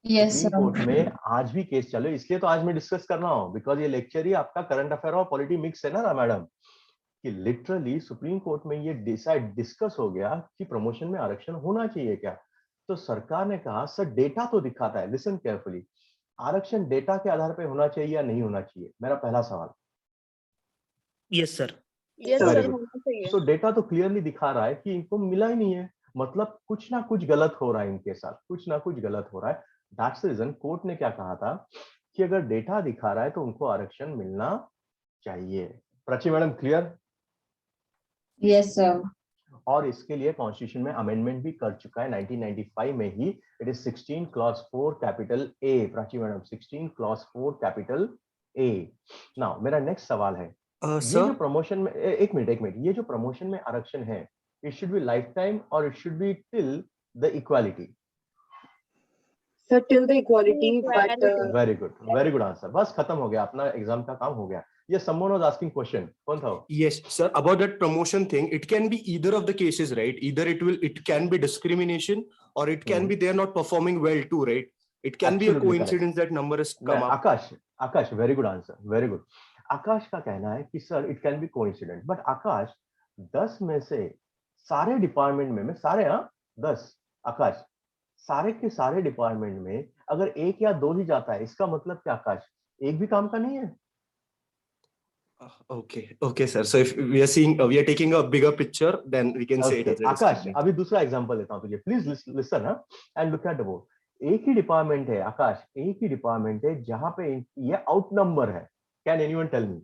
[SPEAKER 14] Yes,
[SPEAKER 1] supreme
[SPEAKER 14] sir.
[SPEAKER 1] Court में आज भी केस चालू है, इसलिए तो आज मैं डिस्कस कर रहा हूँ, बिकॉज ये लेक्चर ही आपका करंट अफेयर और पॉलिटी मिक्स है ना मैडम, कि लिटरली सुप्रीम कोर्ट में ये डिस्कस हो गया कि प्रमोशन में आरक्षण होना चाहिए क्या। तो सरकार ने कहा, सर डेटा तो दिखाता है, लिसन केयरफुली, आरक्षण डेटा के आधार पे होना चाहिए या नहीं होना चाहिए? मेरा पहला सवाल।
[SPEAKER 5] Yes sir.
[SPEAKER 7] Yes
[SPEAKER 1] Very
[SPEAKER 7] sir,
[SPEAKER 1] good.
[SPEAKER 7] होना चाहिए।
[SPEAKER 1] सो डेटा तो क्लियरली दिखा रहा है कि इनको मिला ही नहीं है, मतलब कुछ ना कुछ गलत हो रहा है इनके साथ, कुछ ना कुछ गलत हो रहा है। दैट्स द रीजन कोर्ट ने क्या कहा था कि अगर डेटा दिखा रहा है तो उनको आरक्षण मिलना चाहिए। Prachi madam, clear?
[SPEAKER 14] Yes, sir.
[SPEAKER 1] और इसके लिए कॉन्स्टिट्यूशन में अमेंडमेंट भी कर चुका है 1995 में ही। It is 16 clause 4 capital A. Prachi madam, 16 clause 4 capital A. Now मेरा नेक्स्ट सवाल है, ये जो प्रमोशन में, एक मिनट, ये जो प्रमोशन में आरक्षण है, it should be lifetime और it should be till the equality?
[SPEAKER 8] Sir, till the equality, but
[SPEAKER 1] very good answer. बस खत्म हो गया, अपना एग्जाम का काम हो गया। ये someone was asking question, कौन था वो?
[SPEAKER 15] Yes, sir. About that promotion thing, it can be either of the cases, right? Either it can be discrimination, or it can be they're not performing well too, right? It can be a
[SPEAKER 1] Absolutely
[SPEAKER 15] coincidence that number has come up.
[SPEAKER 1] Akash, Akash, very good answer, very good. Akash का कहना है कि sir it can be coincident, but Akash 10 में से सारे डिपार्टमेंट में सारे 10 आकाश सारे के सारे डिपार्टमेंट में अगर एक या दो ही जाता है, इसका मतलब क्या आकाश, एक भी काम का नहीं है?
[SPEAKER 15] Okay, sir. So if we are seeing, we are taking a bigger picture, then we can say it as a
[SPEAKER 1] Akash,
[SPEAKER 15] restricted.
[SPEAKER 1] अभी दूसरा एग्जांपल देता हूं तुझे, please listen and look at the board. एक ही डिपार्टमेंट है आकाश, एक ही डिपार्टमेंट है जहां पे ये आउट नंबर है। Can anyone tell me?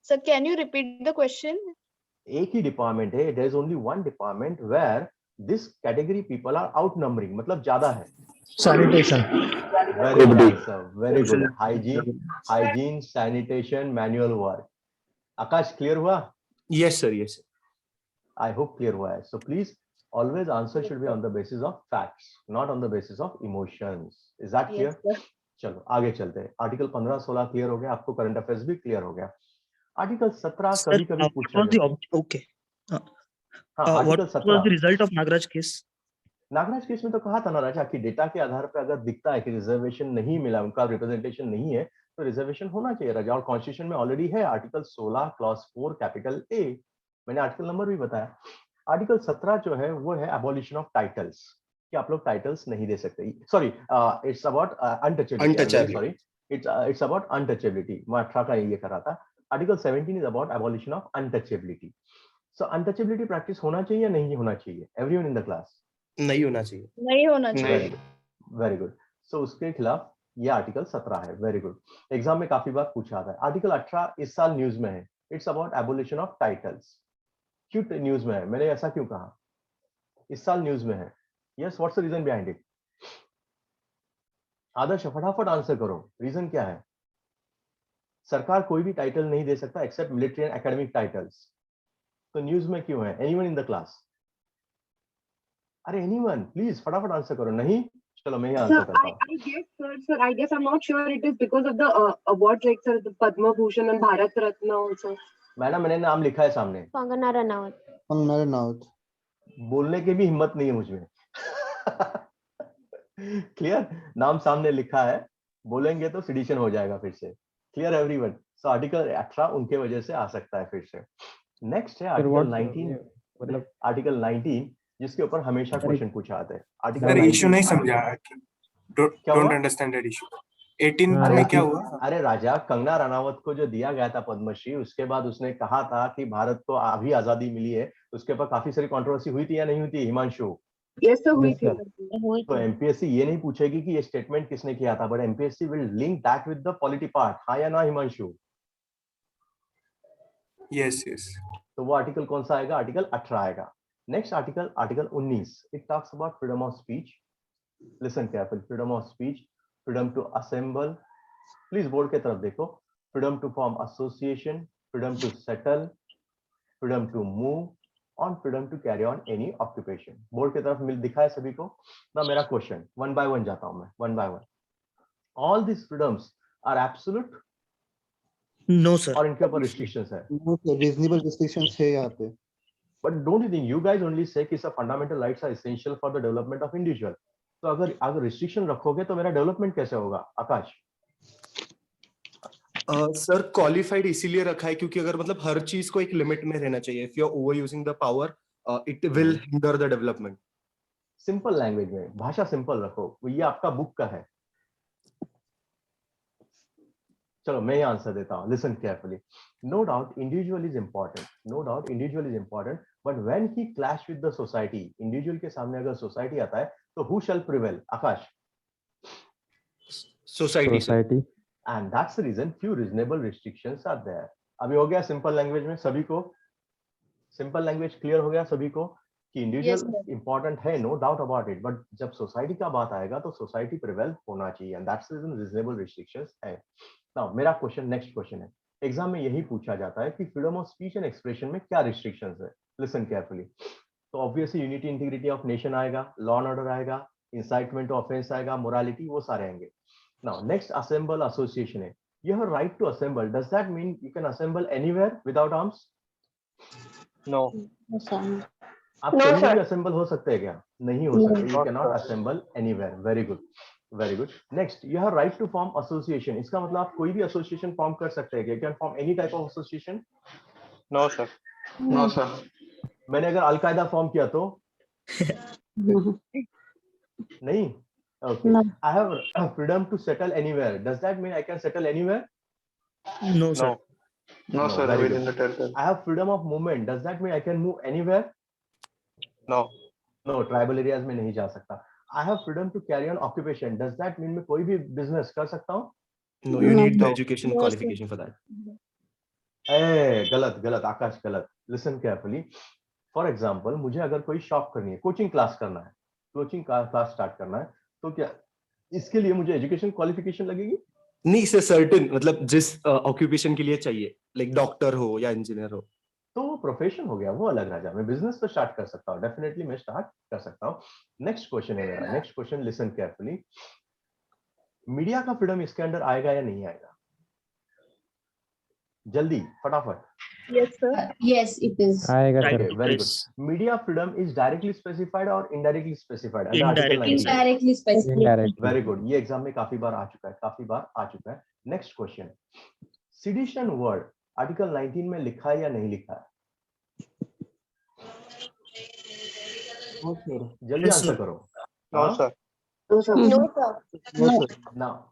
[SPEAKER 7] Sir, can you repeat the question?
[SPEAKER 1] एक ही डिपार्टमेंट है, there is only one department where this category people are outnumbering, मतलब ज्यादा है।
[SPEAKER 3] Sanitation.
[SPEAKER 1] Very good answer, very good. Hygiene, sanitation, manual work. Akash clear हुआ?
[SPEAKER 15] Yes, sir. Yes, sir.
[SPEAKER 1] I hope clear हुआ है। So please always answer should be on the basis of facts, not on the basis of emotions. Is that clear?
[SPEAKER 7] Yes, sir.
[SPEAKER 1] चलो आगे चलते हैं। आर्टिकल 15-16 क्लियर हो गया, आपको करंट अफेयर्स भी क्लियर हो गया। आर्टिकल 17
[SPEAKER 5] Sir,
[SPEAKER 1] कभी कभी
[SPEAKER 5] what
[SPEAKER 1] पूछा
[SPEAKER 5] was the
[SPEAKER 1] जाता है।
[SPEAKER 5] okay?
[SPEAKER 1] हाँ,
[SPEAKER 5] What
[SPEAKER 1] article
[SPEAKER 5] was the
[SPEAKER 1] 17
[SPEAKER 5] result of Nagraj case?
[SPEAKER 1] Nagraj case में तो कहा था ना राजा कि डेटा के आधार पर अगर दिखता है कि रिजर्वेशन नहीं मिला, उनका रिप्रेजेंटेशन नहीं है, तो रिजर्वेशन होना चाहिए राजा। और कॉन्स्टिट्यूशन में ऑलरेडी है आर्टिकल 16 क्लॉज 4 कैपिटल ए, मैंने आर्टिकल नंबर भी बताया। आर्टिकल 17 जो है वो है एबॉलिशन ऑफ टाइटल्स, कि आप लोग टाइटल्स नहीं दे सकते। Sorry, it's about untouchability, sorry it's about untouchability. मैं 18 का ये कर रहा था। Article 17 is about abolition of untouchability. So untouchability practice होना चाहिए या नहीं होना चाहिए? Everyone in the class?
[SPEAKER 15] नहीं होना चाहिए।
[SPEAKER 7] नहीं होना चाहिए।
[SPEAKER 1] Very good. सो उसके खिलाफ ये आर्टिकल 17 है। Very good. एग्जाम में काफी बार पूछा आता है। आर्टिकल 18 इस साल न्यूज में है, it's about abolition of titles. क्यों न्यूज में है, मैंने ऐसा क्यों कहा? इस साल न्यूज में है। Yes, what's the reason behind it? Adarsh फटाफट आंसर करो, रीजन क्या है? सरकार कोई भी टाइटल नहीं दे सकता except military and academic titles, तो न्यूज में क्यों है? Anyone in the class? अरे एनीवन प्लीज फटाफट आंसर करो। नहीं, चलो मैं ही आंसर करता हूँ।
[SPEAKER 8] I guess I'm not sure it is because of the awards like sir, the Padma Bhushan and Bharat Ratna also.
[SPEAKER 1] Madam मैंने नाम लिखा है सामने,
[SPEAKER 6] कंगना रनावत।
[SPEAKER 13] कंगना रनावत।
[SPEAKER 1] बोलने की भी हिम्मत नहीं है मुझमें। क्लियर? नाम सामने लिखा है, बोलेंगे तो सिडिशन हो जाएगा फिर से। Clear everyone? सो आर्टिकल 18 उनके वजह से आ सकता है फिर से। नेक्स्ट है आर्टिकल 19, मतलब आर्टिकल 19 जिसके ऊपर हमेशा क्वेश्चन पूछा आता है। आर्टिकल
[SPEAKER 3] इशू नहीं समझा।
[SPEAKER 1] Don't
[SPEAKER 3] understand that issue. 18 में क्या हुआ?
[SPEAKER 1] अरे राजा, कंगना रनावत को जो दिया गया था पद्मश्री, उसके बाद उसने कहा था कि भारत को अभी आजादी मिली है, उसके ऊपर काफी सारी कंट्रोवर्सी हुई थी या नहीं हुई थी हिमांशु?
[SPEAKER 8] Yes sir, हुई थी।
[SPEAKER 1] तो एमपीएससी ये नहीं पूछेगी कि ये स्टेटमेंट किसने किया था, but MPSC will link that with the polity part. हाँ या ना हिमांशु?
[SPEAKER 3] Yes yes.
[SPEAKER 1] तो वो आर्टिकल कौन सा आएगा? आर्टिकल 18 आएगा। Next article, article 19, it talks about freedom of speech. Listen careful. Freedom of speech, freedom to assemble, please board के तरफ देखो, freedom to form association, freedom to settle, freedom to move, on freedom to carry on any occupation. Board की तरफ मिल दिखा है सभी को ना? मेरा क्वेश्चन वन बाय वन जाता हूं मैं, one by one. All this freedoms are absolute?
[SPEAKER 5] No, sir.
[SPEAKER 1] और इनके ऊपर रिस्ट्रिक्शंस है?
[SPEAKER 13] रीजनेबल रिस्ट्रिक्शंस है यहाँ पे।
[SPEAKER 1] But don't you think you guys only say कि सब fundamental rights are essential for the development of individual? तो अगर रिस्ट्रिक्शन रखोगे तो मेरा डेवलपमेंट कैसे होगा आकाश?
[SPEAKER 15] सर क्वालिफाइड इसीलिए रखा है क्योंकि अगर मतलब हर चीज को एक लिमिट में रहना चाहिए। If you are over using the power it will hinder the development.
[SPEAKER 1] Simple language में, भाषा सिंपल रखो। ये आपका बुक का है। चलो मैं ही आंसर देता हूँ। Listen carefully. No doubt individual is important, no doubt individual is important, but when he clash with the society, individual के सामने अगर सोसाइटी आता है तो who shall prevail Akash?
[SPEAKER 15] Society.
[SPEAKER 1] And that's the reason few reasonable restrictions are there. अभी हो गया सिंपल लैंग्वेज में सभी को? सिंपल लैंग्वेज क्लियर हो गया सभी को कि इंडिविजुअल इंपॉर्टेंट है, no doubt about it, but जब सोसाइटी का बात आएगा तो सोसाइटी प्रिवेल होना चाहिए, and that's the reason reasonable restrictions है। नाउ मेरा क्वेश्चन, नेक्स्ट क्वेश्चन है, एग्जाम में यही पूछा जाता है कि freedom of speech and expression में क्या रिस्ट्रिक्शंस है? Listen carefully. तो obviously unity integrity of nation आएगा, लॉ एंड ऑर्डर आएगा, इंसाइटमेंट टू ऑफेंस आएगा, मोरालिटी, वो सारे आएंगे। नाउ नेक्स्ट असेंबल एसोसिएशन है। You have right to assemble. Does that mean you can assemble anywhere without arms?
[SPEAKER 3] No.
[SPEAKER 1] आप कहीं भी assemble हो सकते हैं क्या? नहीं हो सकते। You cannot assemble anywhere. Very good. Very good. Next, you have right to form association. इसका मतलब आप कोई भी एसोसिएशन फॉर्म कर सकते हैं. You can form any type of association.
[SPEAKER 3] No sir. No sir.
[SPEAKER 1] मैंने अगर अलकायदा फॉर्म किया तो नहीं. Okay.
[SPEAKER 4] No.
[SPEAKER 1] I have freedom to settle anywhere. Does that mean I can settle anywhere?
[SPEAKER 5] No, sir.
[SPEAKER 3] No sir.
[SPEAKER 1] Very
[SPEAKER 3] Within
[SPEAKER 1] good.
[SPEAKER 3] the territory.
[SPEAKER 1] I have freedom of movement. Does that mean I can move anywhere?
[SPEAKER 3] No.
[SPEAKER 1] No, tribal areas में नहीं जा सकता. I have freedom to carry on occupation. Does that mean मैं कोई भी business कर सकता हूँ?
[SPEAKER 15] No, you need the
[SPEAKER 7] No.
[SPEAKER 15] education
[SPEAKER 7] No, sir.
[SPEAKER 15] qualification for that.
[SPEAKER 1] गलत गलत आकाश गलत. Listen carefully. For example, मुझे अगर कोई शॉप करनी है, कोचिंग क्लास करना है, कोचिंग क्लास स्टार्ट करना है, तो क्या इसके लिए मुझे एजुकेशन क्वालिफिकेशन लगेगी?
[SPEAKER 15] नहीं सर, सर्टेन मतलब जिस ऑक्यूपेशन के लिए चाहिए, लाइक डॉक्टर हो या इंजीनियर हो.
[SPEAKER 1] तो वो प्रोफेशन हो गया, वो अलग राजा. मैं बिजनेस तो स्टार्ट कर सकता हूँ, डेफिनेटली मैं स्टार्ट कर सकता हूँ. नेक्स्ट क्वेश्चन है मेरा. Next question, listen carefully. Media का फ्रीडम इसके अंडर आएगा या नहीं आएगा? जल्दी फटाफट.
[SPEAKER 7] Yes, sir.
[SPEAKER 14] Yes, it is.
[SPEAKER 9] आएगा
[SPEAKER 5] Right.
[SPEAKER 9] Sir.
[SPEAKER 1] Okay, very
[SPEAKER 5] Yes.
[SPEAKER 1] good. Media freedom is directly specified or indirectly specified under Article
[SPEAKER 5] Indirectly.
[SPEAKER 1] 19?
[SPEAKER 14] Indirectly specified.
[SPEAKER 9] Indirectly.
[SPEAKER 1] Very good. ये एग्जाम में काफी बार आ चुका है, काफी बार आ चुका है. Next question, sedition word article 19 में लिखा है या नहीं लिखा है? जल्दी
[SPEAKER 5] Yes,
[SPEAKER 1] आंसर
[SPEAKER 5] sir.
[SPEAKER 1] करो.
[SPEAKER 3] No
[SPEAKER 1] हाँ?
[SPEAKER 3] sir.
[SPEAKER 8] No, sir.
[SPEAKER 6] No, sir.
[SPEAKER 3] No sir.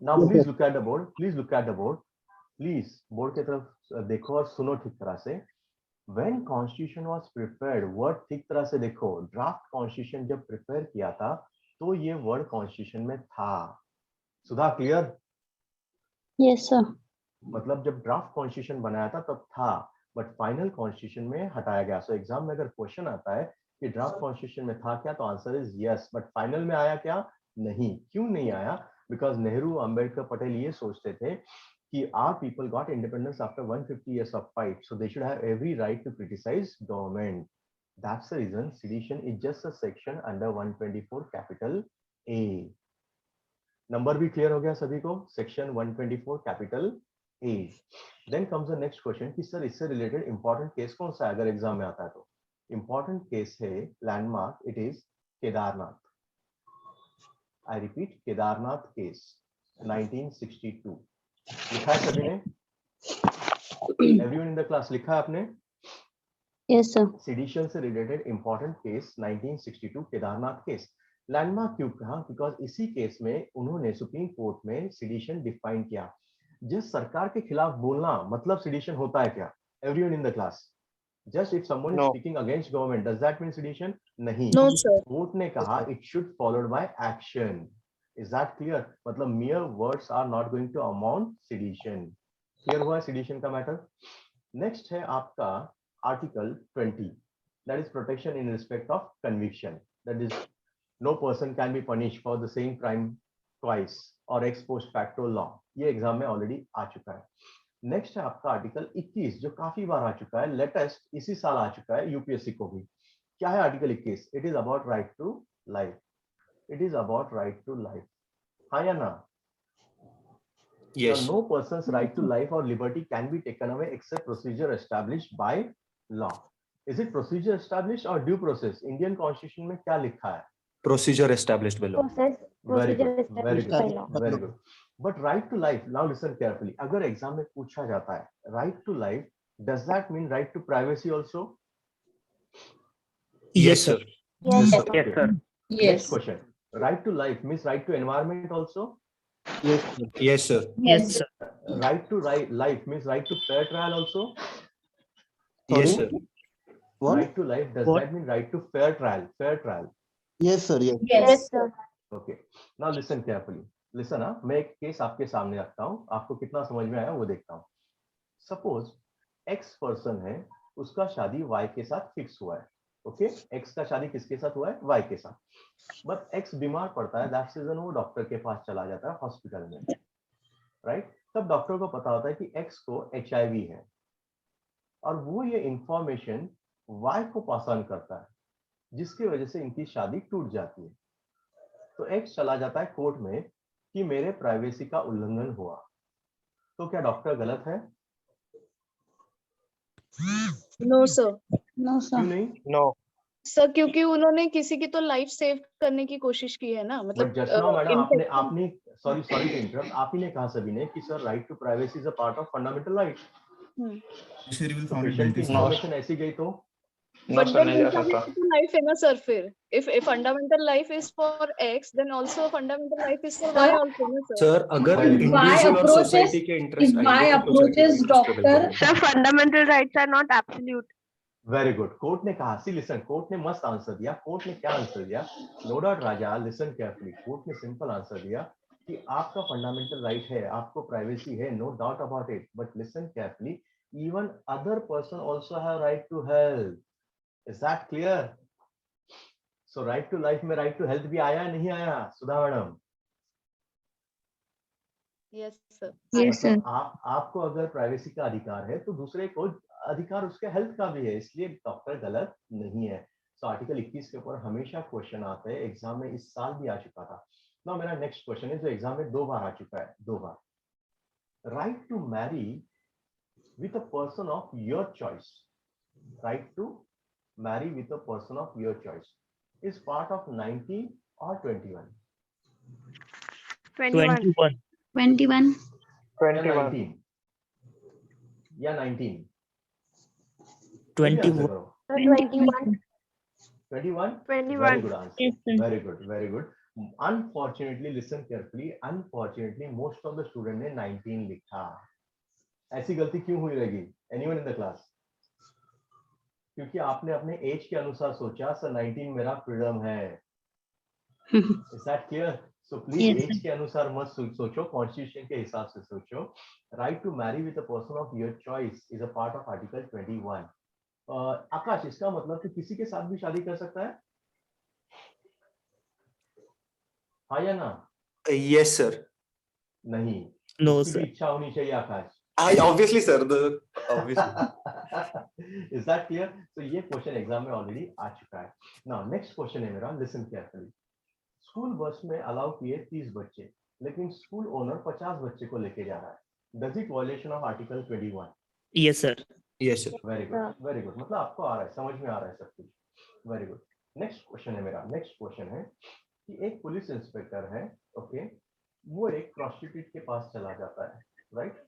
[SPEAKER 1] Now please look at the board. Please look at the board. Please board की तरफ देखो और सुनो ठीक तरह से. When constitution was prepared, word ठीक तरह से देखो. ड्राफ्ट कॉन्स्टिट्यूशन जब प्रिपेयर किया था तो ये वर्ड कॉन्स्टिट्यूशन में था. सुधा क्लियर?
[SPEAKER 4] Yes, sir.
[SPEAKER 1] मतलब जब ड्राफ्ट कॉन्स्टिट्यूशन बनाया था तब था, बट फाइनल कॉन्स्टिट्यूशन में हटाया गया. सो एग्जाम में अगर क्वेश्चन आता है कि ड्राफ्ट कॉन्स्टिट्यूशन में था क्या, तो answer is yes. But final में आया क्या? नहीं. क्यों नहीं आया? बिकॉज नेहरू, अंबेडकर, पटेल ये सोचते थे कि our people got independence after 150 years of fight, so they should have every right to criticize government. That's the reason sedition is just a section under 124 capital A. Number भी क्लियर हो गया सभी को? Section 124 capital A. Then comes the next question कि सर इससे रिलेटेड इंपॉर्टेंट केस कौन सा है अगर एग्जाम में आता है तो? इंपॉर्टेंट केस है landmark, it is Kedarnath. I repeat, Kedarnath case 1962. लिखा है सभी ने? एवरीवन इन द क्लास लिखा है आपने?
[SPEAKER 4] Yes, sir.
[SPEAKER 1] सेडिशन से related important case 1962 Kedarnath case. Landmark क्यों कहा? बिकॉज इसी केस में उन्होंने सुप्रीम कोर्ट में सेडिशन डिफाइन किया. जिस सरकार के खिलाफ बोलना मतलब सेडिशन होता है क्या? Everyone in the class, just if someone is
[SPEAKER 3] No.
[SPEAKER 1] Speaking against government, does that mean sedition? नहीं.
[SPEAKER 7] No, sir.
[SPEAKER 1] कोर्ट ने कहा it should followed by action. Is that clear? मतलब mere words are not going to amount sedition. Clear हुआ सेडिशन का मैटर? नेक्स्ट है आपका article 20, that is protection in respect of conviction. That is no person can be punished for the same crime twice और एक्स पोस्ट फैक्टो लॉ. ये एग्जाम में ऑलरेडी आ चुका है. नेक्स्ट है आपका आर्टिकल 21 जो काफी बार आ चुका है, लेटेस्ट इसी साल आ चुका है यूपीएससी को भी. क्या है article 21? It is about right to life. It is about right to life. हाँ या ना?
[SPEAKER 15] Yes.
[SPEAKER 1] No person's right to life or liberty can be taken away except procedure established by law. Is it procedure established or due process? Indian Constitution में क्या लिखा है?
[SPEAKER 15] Procedure established below.
[SPEAKER 6] Process.
[SPEAKER 1] Very
[SPEAKER 6] Procedure
[SPEAKER 1] good, very
[SPEAKER 6] established by law.
[SPEAKER 1] good, very good. But right to life, now listen carefully. अगर एग्जाम में पूछा जाता है right to life, does that mean right to privacy also?
[SPEAKER 5] Yes, sir.
[SPEAKER 6] Yes, sir.
[SPEAKER 1] Okay. Next
[SPEAKER 14] Yes.
[SPEAKER 1] question. Right to life means right to environment also?
[SPEAKER 3] Yes sir.
[SPEAKER 15] Yes sir.
[SPEAKER 5] Yes, sir.
[SPEAKER 1] Right to life means right to fair trial also?
[SPEAKER 15] Yes sir.
[SPEAKER 13] What?
[SPEAKER 1] Right to life, does
[SPEAKER 5] What?
[SPEAKER 1] that mean right to fair trial? Fair trial.
[SPEAKER 13] Yes, sir. Yes.
[SPEAKER 6] Yes, sir.
[SPEAKER 1] Okay. Now listen carefully. Listen, हाँ, मैं एक केस आपके सामने रखता हूँ, आपको कितना समझ में आया वो देखता हूँ. Suppose X पर्सन है, उसका शादी Y के साथ फिक्स हुआ है. ओके, X का शादी किसके साथ हुआ है? Y के साथ. बट X बीमार पड़ता है, दैट सीजन वो डॉक्टर के पास चला जाता है हॉस्पिटल में, राइट? तब डॉक्टर को पता होता है कि X को HIV है और वो ये इंफॉर्मेशन Y को पास ऑन करता है, जिसकी वजह से इनकी शादी टूट जाती है. तो X चला जाता है कोर्ट में कि मेरे प्राइवेसी का उल्लंघन हुआ. तो क्या डॉक्टर गलत है?
[SPEAKER 7] No, sir.
[SPEAKER 14] No,
[SPEAKER 1] क्यों
[SPEAKER 14] sir.
[SPEAKER 1] नहीं?
[SPEAKER 3] No.
[SPEAKER 7] सर क्योंकि उन्होंने किसी की तो लाइफ सेव करने की कोशिश की है ना,
[SPEAKER 1] बट
[SPEAKER 7] मतलब
[SPEAKER 1] जस्ट नाउ मैडम आपने
[SPEAKER 7] infection-
[SPEAKER 1] आपने सॉरी सॉरी टू इंटरप्ट, आप ही ने कहा सभी ने कि sir right to privacy is a part of fundamental right.
[SPEAKER 7] Hmm,
[SPEAKER 10] Judiciary will
[SPEAKER 1] तो
[SPEAKER 10] found it
[SPEAKER 1] पेशेंट की
[SPEAKER 10] guilty, sir.
[SPEAKER 1] इंफॉर्मेशन ऐसी गई तो
[SPEAKER 3] No,
[SPEAKER 7] but
[SPEAKER 3] sir,
[SPEAKER 7] then
[SPEAKER 3] नहीं जा
[SPEAKER 7] उनका भी
[SPEAKER 3] सकता.
[SPEAKER 7] तो life है ना सर, फिर if fundamental life is for X then also fundamental life is for Y also ना सर।
[SPEAKER 15] सर अगर
[SPEAKER 1] Very good.
[SPEAKER 15] इंडिविजुअल और
[SPEAKER 14] approaches-
[SPEAKER 15] सोसाइटी के
[SPEAKER 14] if
[SPEAKER 15] इंटरेस्ट
[SPEAKER 14] my
[SPEAKER 15] आएंगे तो
[SPEAKER 14] approach
[SPEAKER 15] सोसाइटी
[SPEAKER 14] is
[SPEAKER 15] का इंटरेस्ट प्रिवेल
[SPEAKER 14] doctor-
[SPEAKER 15] करेगा।
[SPEAKER 8] Sir, fundamental rights are not absolute.
[SPEAKER 1] Very good. Court ने कहा, सी लिसन, कोर्ट ने मस्त आंसर दिया। कोर्ट ने क्या आंसर दिया? नो डाउट राजा, लिसन केयरफुली। कोर्ट ने सिंपल आंसर दिया कि आपका फंडामेंटल राइट है, आपको प्राइवेसी है, no doubt about it, but listen carefully, even other person also have right to health. Is that clear? So right to life में राइट टू हेल्थ भी आया नहीं आया Sudha madam?
[SPEAKER 7] Yes sir.
[SPEAKER 4] Yes, sir.
[SPEAKER 1] आपको अगर प्राइवेसी का अधिकार है तो दूसरे को अधिकार उसके हेल्थ का भी है, इसलिए डॉक्टर गलत नहीं है। सो आर्टिकल 21 के ऊपर हमेशा क्वेश्चन आते हैं, एग्जाम में इस साल भी आ चुका था। नाउ मेरा नेक्स्ट क्वेश्चन है जो एग्जाम में 2 बार आ चुका है, 2 बार। Right to marry with a person of your choice, right to marry with a person of your choice is part of 19 और 21?
[SPEAKER 2] 21.
[SPEAKER 4] 21.
[SPEAKER 3] 21.
[SPEAKER 1] या 19?
[SPEAKER 5] 21.
[SPEAKER 6] 21.
[SPEAKER 1] 21?
[SPEAKER 2] 21.
[SPEAKER 1] Very good answer.
[SPEAKER 4] Yes, sir.
[SPEAKER 1] Very good, very good. Unfortunately, listen carefully. Unfortunately, most of the student ने 19 लिखा। ऐसी गलती क्यों हुई रहेगी? Anyone in the class? क्योंकि आपने अपने एज के अनुसार सोचा, सर 19 मेरा फ्रीडम है। Is that clear? So please
[SPEAKER 4] Yes,
[SPEAKER 1] age के अनुसार मत सोचो, कॉन्स्टिट्यूशन के हिसाब से सोचो। Right to marry with a person of your choice is a part of article 21। Akash, इसका मतलब कि किसी के साथ भी शादी कर सकता है? हाँ या ना?
[SPEAKER 15] Yes sir.
[SPEAKER 1] नहीं,
[SPEAKER 5] No,
[SPEAKER 1] उसकी भी
[SPEAKER 5] sir.
[SPEAKER 1] इच्छा होनी चाहिए Akash.
[SPEAKER 15] Obviously sir, obviously.
[SPEAKER 1] Is that clear? तो ये क्वेश्चन एग्जाम में ऑलरेडी आ चुका है। नाउ नेक्स्ट क्वेश्चन है मेरा, लिसन केयरफुली। स्कूल बस में अलाउ किए 30 बच्चे, लेकिन स्कूल ओनर 50 बच्चे को लेके जा रहा है। Does it violation of article 21?
[SPEAKER 5] Yes, sir.
[SPEAKER 15] Yes sir.
[SPEAKER 1] Very good, very good. मतलब आपको आ रहा है, समझ में आ रहा है सब कुछ। Very good. नेक्स्ट क्वेश्चन है मेरा, नेक्स्ट क्वेश्चन है कि एक पुलिस इंस्पेक्टर है, ओके, वो एक प्रोस्टिट्यूट के पास चला जाता है, right,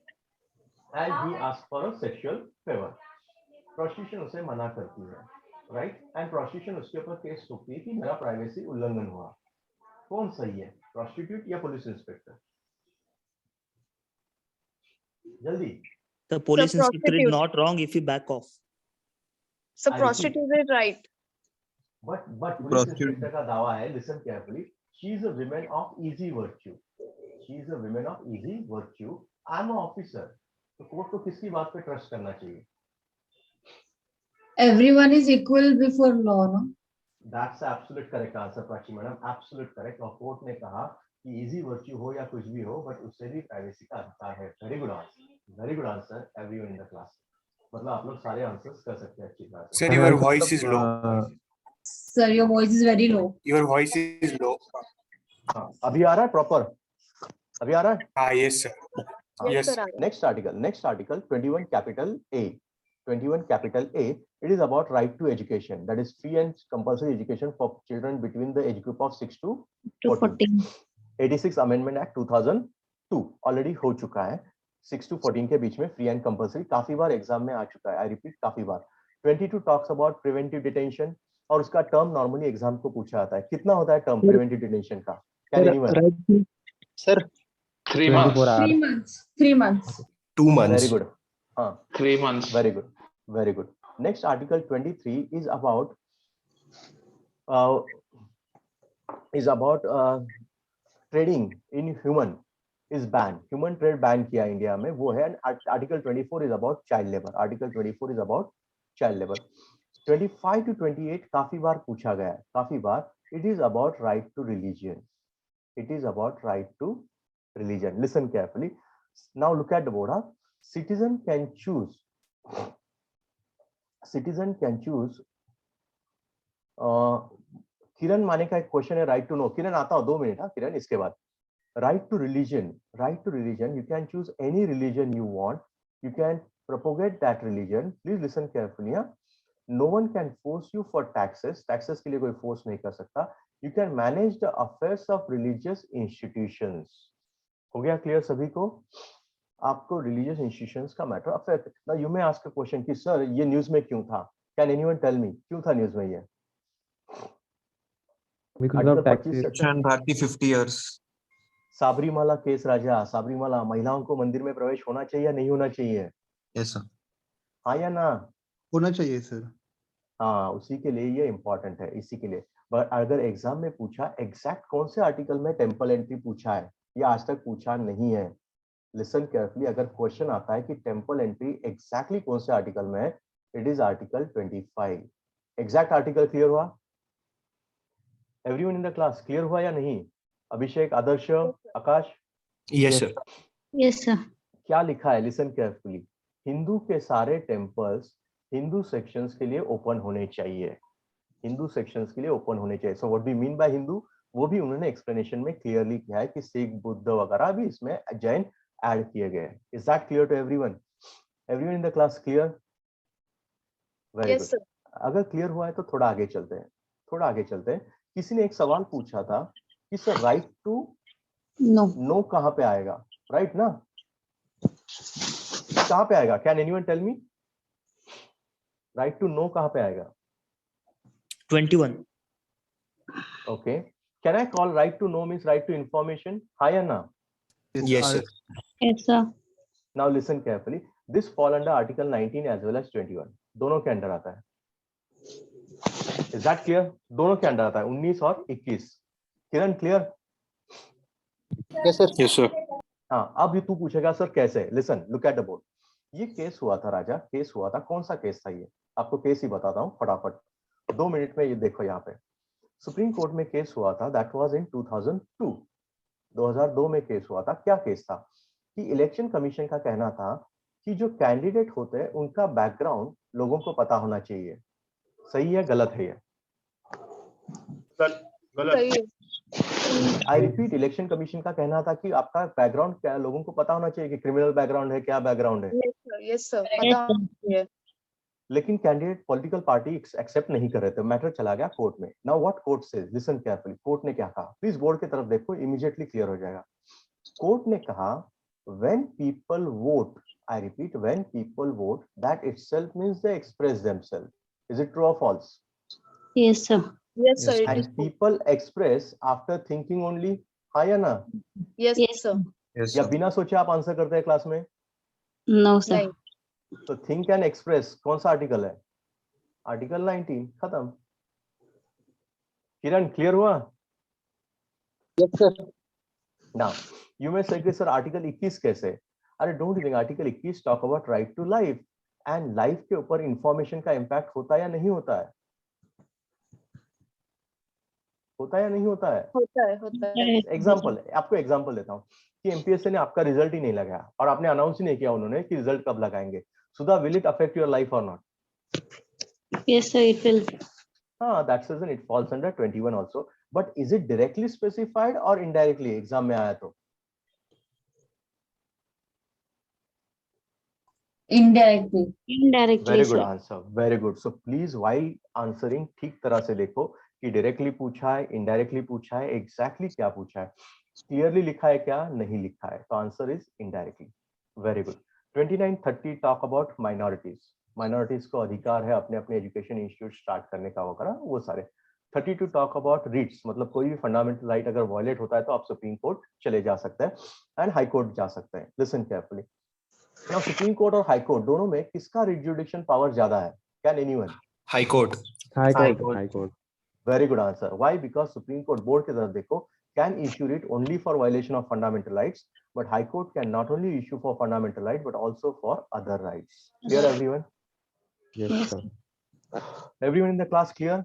[SPEAKER 1] and he ask for a sexual favour. Prostitution उसे मना करती है, राइट, एंड प्रोस्टिट्यूशन उसके ऊपर केस ठोकती है कि मेरा प्राइवेसी उल्लंघन हुआ। कौन सही है, प्रोस्टिट्यूट या पुलिस इंस्पेक्टर? जल्दी।
[SPEAKER 5] The police inspector is
[SPEAKER 7] prostitute.
[SPEAKER 5] not wrong if he back off.
[SPEAKER 7] So
[SPEAKER 1] I
[SPEAKER 7] prostitute is right.
[SPEAKER 1] But police
[SPEAKER 11] Prostitute.
[SPEAKER 1] Inspector का दावा है, listen carefully, she is a woman of easy virtue. She is a woman of easy virtue. I'm an officer. तो कोर्ट को किसकी बात पे ट्रस्ट करना चाहिए?
[SPEAKER 14] Everyone is equal before law, no?
[SPEAKER 1] That's the absolute correct answer, Prachi madam, absolute correct। और कोर्ट ने कहा कि इजी वर्च्यू हो या कुछ भी हो, बट उससे भी प्राइवेसी का अधिकार है। Very good answer, very good answer everyone in the class. मतलब आप लोग सारे आंसर्स कर सकते हैं अच्छी तरह से।
[SPEAKER 12] Sir, your voice is low.
[SPEAKER 14] Sir, your voice is very low.
[SPEAKER 12] Your voice is low.
[SPEAKER 1] हाँ, अभी आ रहा है प्रॉपर? अभी आ रहा है?
[SPEAKER 12] Ah, yes, sir.
[SPEAKER 7] Yes,
[SPEAKER 12] Yes.
[SPEAKER 7] sir.
[SPEAKER 1] Next article 21 capital A. 21 capital A, it is about right to education, that is free and compulsory education for children between the age group of 6 to 14. 86 Amendment Act 2002 already हो चुका है। 6 to 14 के बीच में फ्री एंड कंपल्सरी काफी बार एग्जाम में आ चुका है, आई रिपीट काफी बार। 22 टॉक्स अबाउट प्रिवेंटिव डिटेंशन, और उसका टर्म नॉर्मली एग्जाम को पूछा जाता है, कितना होता है टर्म प्रिवेंटिव डिटेंशन का? Can anyone?
[SPEAKER 3] Sir, 3 months.
[SPEAKER 14] 3 months. 3 months.
[SPEAKER 15] 2 months.
[SPEAKER 1] Very good.
[SPEAKER 3] 3 months.
[SPEAKER 1] Very good. Very good. Next, Article 23 is about trading in human is banned. Human trade ban किया इंडिया में, वो है। Article 24 is about child labor. Article 24 is about child labor. 25 to 28 काफी बार पूछा गया है, काफी बार। It is about right to religion. It is about right to religion. Listen carefully. Now look at the board. Citizen can choose. Citizen can choose. किरण माने का एक क्वेश्चन है, राइट टू नो। किरण आता हो 2 मिनट। हाँ किरण, इसके बाद right to religion. Right to religion, you can choose any religion you want, you can propagate that religion. Please listen carefully. No one can force you for taxes, taxes के लिए कोई फोर्स नहीं कर सकता. You can manage the affairs of religious institutions. हो गया क्लियर सभी को? आपको रिलीजियस इंस्टीट्यूशंस का matter affair. Now you may ask a question कि सर ये न्यूज़ में क्यों था? कैन एनीवन टेल मी क्यों था न्यूज़ में ये?
[SPEAKER 9] Because
[SPEAKER 1] article
[SPEAKER 9] of
[SPEAKER 1] 25
[SPEAKER 9] taxes.
[SPEAKER 1] Section
[SPEAKER 11] Bharti 50 years.
[SPEAKER 1] Sabarimala case राजा, साबरीमाला महिलाओं को मंदिर में प्रवेश होना चाहिए या नहीं होना चाहिए?
[SPEAKER 11] Yes, sir.
[SPEAKER 1] हाँ या ना?
[SPEAKER 13] होना चाहिए सर.
[SPEAKER 1] हाँ, उसी के लिए ये इम्पोर्टेंट है, इसी के लिए. बट अगर एग्जाम में पूछा एग्जैक्ट कौन से आर्टिकल में टेम्पल एंट्री पूछा है, ये आज तक पूछा नहीं है. लिसन केयरफुली, अगर क्वेश्चन आता है कि टेम्पल एंट्री एग्जैक्टली कौन से आर्टिकल में है, it is article 25. Exact article clear हुआ? Everyone in the class clear हुआ या नहीं? अभिषेक, आदर्श, आकाश?
[SPEAKER 15] Yes, sir.
[SPEAKER 4] Yes, sir.
[SPEAKER 1] क्या लिखा है? Listen carefully. हिंदू के सारे टेम्पल्स हिंदू सेक्शंस के लिए ओपन होने चाहिए. हिंदू सेक्शंस के लिए ओपन होने चाहिए. So what we mean by Hindu, वो भी उन्होंने एक्सप्लेनेशन में क्लियरली किया है कि सिख, बुद्ध वगैरह भी इसमें जैन ऐड किए गए. Is that clear to everyone? Everyone in the class clear? Very
[SPEAKER 7] Yes,
[SPEAKER 1] good.
[SPEAKER 7] sir.
[SPEAKER 1] अगर क्लियर हुआ है तो थोड़ा आगे चलते हैं, थोड़ा आगे चलते हैं. किसी ने एक सवाल पूछा था कि sir right to
[SPEAKER 4] No.
[SPEAKER 1] Know कहाँ पे आएगा? राइट ना? कहाँ पे आएगा? Can anyone tell me? Right to know कहाँ पे आएगा?
[SPEAKER 5] 21.
[SPEAKER 1] Okay. Can I call right to know means right to information? हाँ या ना?
[SPEAKER 15] Yes, sir.
[SPEAKER 4] Yes, sir.
[SPEAKER 1] Now listen carefully. This fall under article 19 as well as 21. दोनों के अंडर आता है. इज दैट क्लियर? दोनों के अंडर आता है, 19 और 21. किरण clear?
[SPEAKER 3] Yes, sir. Yes, sir.
[SPEAKER 1] हाँ, अब ये तू पूछेगा सर कैसे? Listen, look at the board. ये केस हुआ था राजा, केस हुआ था. कौन सा केस था ये? आपको केस ही बताता हूँ फटाफट, 2 मिनट में. ये देखो यहाँ पे सुप्रीम कोर्ट में केस हुआ था. That was in 2002. 2002 में केस हुआ था. क्या केस था कि इलेक्शन कमीशन का कहना था कि जो कैंडिडेट होते हैं उनका बैकग्राउंड लोगों को पता होना चाहिए. सही है गलत है ये?
[SPEAKER 7] सही है.
[SPEAKER 1] आई रिपीट, इलेक्शन कमीशन का कहना था कि आपका बैकग्राउंड क्या है, लोगों को पता होना चाहिए कि क्रिमिनल बैकग्राउंड है, क्या बैकग्राउंड है.
[SPEAKER 7] Yes, sir. Yes, sir. पता है.
[SPEAKER 1] लेकिन कैंडिडेट पॉलिटिकल पार्टी एक्सेप्ट नहीं कर रहे थे. मैटर चला गया कोर्ट में. Now what court says, listen carefully. Court ने क्या कहा? प्लीज बोर्ड की तरफ देखो, इमीडिएटली क्लियर हो जाएगा. कोर्ट ने कहा when people vote, I repeat, when people vote, that itself means they express themselves. Is it true और false?
[SPEAKER 4] Yes, sir.
[SPEAKER 7] Yes, sir. It is
[SPEAKER 1] and people express after thinking only. हाँ या ना?
[SPEAKER 7] Yes,
[SPEAKER 4] Yes,
[SPEAKER 7] sir.
[SPEAKER 11] Yes,
[SPEAKER 1] या
[SPEAKER 11] sir.
[SPEAKER 1] बिना सोचे आप आंसर करते हैं क्लास में?
[SPEAKER 4] No, sir.
[SPEAKER 7] नहीं.
[SPEAKER 1] तो थिंक एंड एक्सप्रेस कौन सा आर्टिकल है? आर्टिकल 19. खत्म. किरण क्लियर हुआ?
[SPEAKER 3] Yes, sir.
[SPEAKER 1] Now you may say sir article 21 कैसे? अरे don't think, article 21 talk about right to life. And life के ऊपर इंफॉर्मेशन का इम्पैक्ट होता है या नहीं होता है? होता है या नहीं होता है?
[SPEAKER 7] होता है. होता है.
[SPEAKER 1] एग्जाम्पल, आपको एग्जाम्पल देता हूँ कि एमपीएससी ने आपका रिजल्ट ही नहीं लगाया और आपने अनाउंस ही नहीं किया उन्होंने कि रिजल्ट कब लगाएंगे. Sudha, will it affect your life or not?
[SPEAKER 4] Yes, sir. It will.
[SPEAKER 1] हाँ, that's reason it falls under 21 also. But is it directly specified or indirectly exam में आया तो?
[SPEAKER 14] Indirectly.
[SPEAKER 4] Indirectly,
[SPEAKER 1] very good
[SPEAKER 4] sir.
[SPEAKER 1] Answer, very good. So please while answering ठीक तरह से देखो कि डायरेक्टली पूछा है, इनडायरेक्टली पूछा है, एग्जैक्टली क्या पूछा है, क्लियरली लिखा है क्या नहीं लिखा है. तो answer is indirectly. Very good. 29-30 talk about minorities. Minorities को अधिकार है अपने अपने एजुकेशन इंस्टीट्यूट स्टार्ट करने का वगैरह वो सारे. 32 टॉक अबाउट रिट्स, मतलब कोई भी फंडामेंटल राइट अगर वायलेट होता है तो आप सुप्रीम कोर्ट चले जा सकते हैं एंड हाई कोर्ट जा सकते हैं. Listen carefully. Now supreme court और हाई कोर्ट दोनों में किसका रिजुडिक्शन पावर ज्यादा है? Can anyone?
[SPEAKER 15] High Court.
[SPEAKER 9] High Court.
[SPEAKER 1] Very good answer. Why? Because Supreme Court board की तरफ देखो, can issue it only for violation of fundamental rights, but High Court can not only issue for fundamental rights but also for other rights. Clear everyone?
[SPEAKER 9] Yes, sir.
[SPEAKER 1] Everyone in the class clear?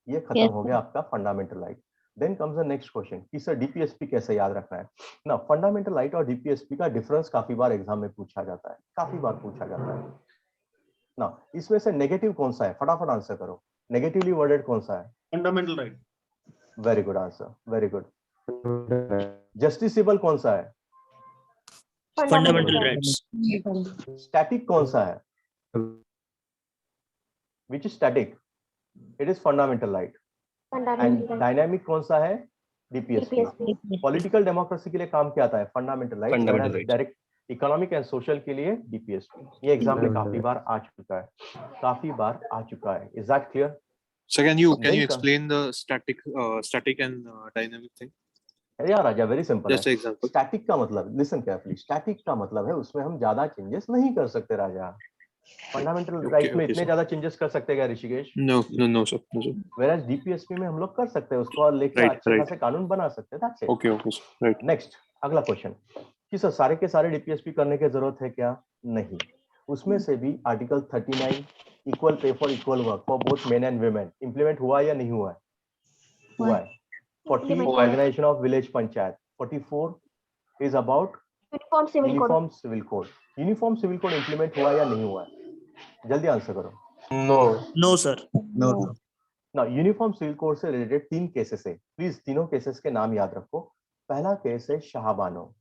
[SPEAKER 1] ये खत्म
[SPEAKER 4] Yes,
[SPEAKER 1] हो गया आपका fundamental right. Then comes the next question कि सर DPSP कैसे याद रखना है? ना fundamental right और DPSP का डिफरेंस काफी बार एग्जाम में पूछा जाता है, काफी बार पूछा जाता है. ना इसमें से नेगेटिव कौन सा है? फटाफट आंसर करो. नेगेटिवली वर्डेड कौन सा है?
[SPEAKER 15] Fundamental right.
[SPEAKER 1] Very good answer, very good. Justiciable कौन सा है?
[SPEAKER 5] Fundamental rights.
[SPEAKER 1] स्टैटिक कौन सा है? which is static, it is fundamental right. And
[SPEAKER 6] Fundamental right.
[SPEAKER 1] dynamic कौन सा है? DPSP. Political democracy के लिए काम क्या आता है? Fundamental right.
[SPEAKER 15] Fundamental
[SPEAKER 1] Whereas
[SPEAKER 15] right.
[SPEAKER 1] direct economic and social के लिए DPSP. ये एग्जाम में काफी बार आ चुका है, काफी बार आ चुका है. Is that clear?
[SPEAKER 16] So can you explain the static and dynamic thing?
[SPEAKER 1] Yeah, Raja, very simple.
[SPEAKER 16] Just an example.
[SPEAKER 1] Static का मतलब, listen carefully. Static का मतलब है उसमें हम ज्यादा चेंजेस नहीं कर सकते राजा. फंडामेंटल राइट में इतने ज्यादा चेंजेस कर सकते हैं क्या Rishikesh?
[SPEAKER 16] No, sir.
[SPEAKER 1] Whereas DPSP में हम लोग कर सकते हैं, उसको लेकर अच्छे खासे कानून बना सकते हैं. That's it.
[SPEAKER 16] Okay, sir. Right.
[SPEAKER 1] Next अगला क्वेश्चन कि सर सारे के सारे DPSP करने की जरूरत है क्या? नहीं. उसमें से भी article 39 equal pay for equal work for both men and women implement हुआ या नहीं हुआ है? हुआ है. 40 organisation of village panchayat. 44 is about uniform civil code. Uniform civil code implement हुआ या नहीं हुआ है? जल्दी आंसर करो.
[SPEAKER 5] No, sir.
[SPEAKER 1] ना यूनिफॉर्म सिविल कोड से रिलेटेड 3 केसेस है. प्लीज तीनों केसेस के नाम याद रखो. पहला केस है शाहबानो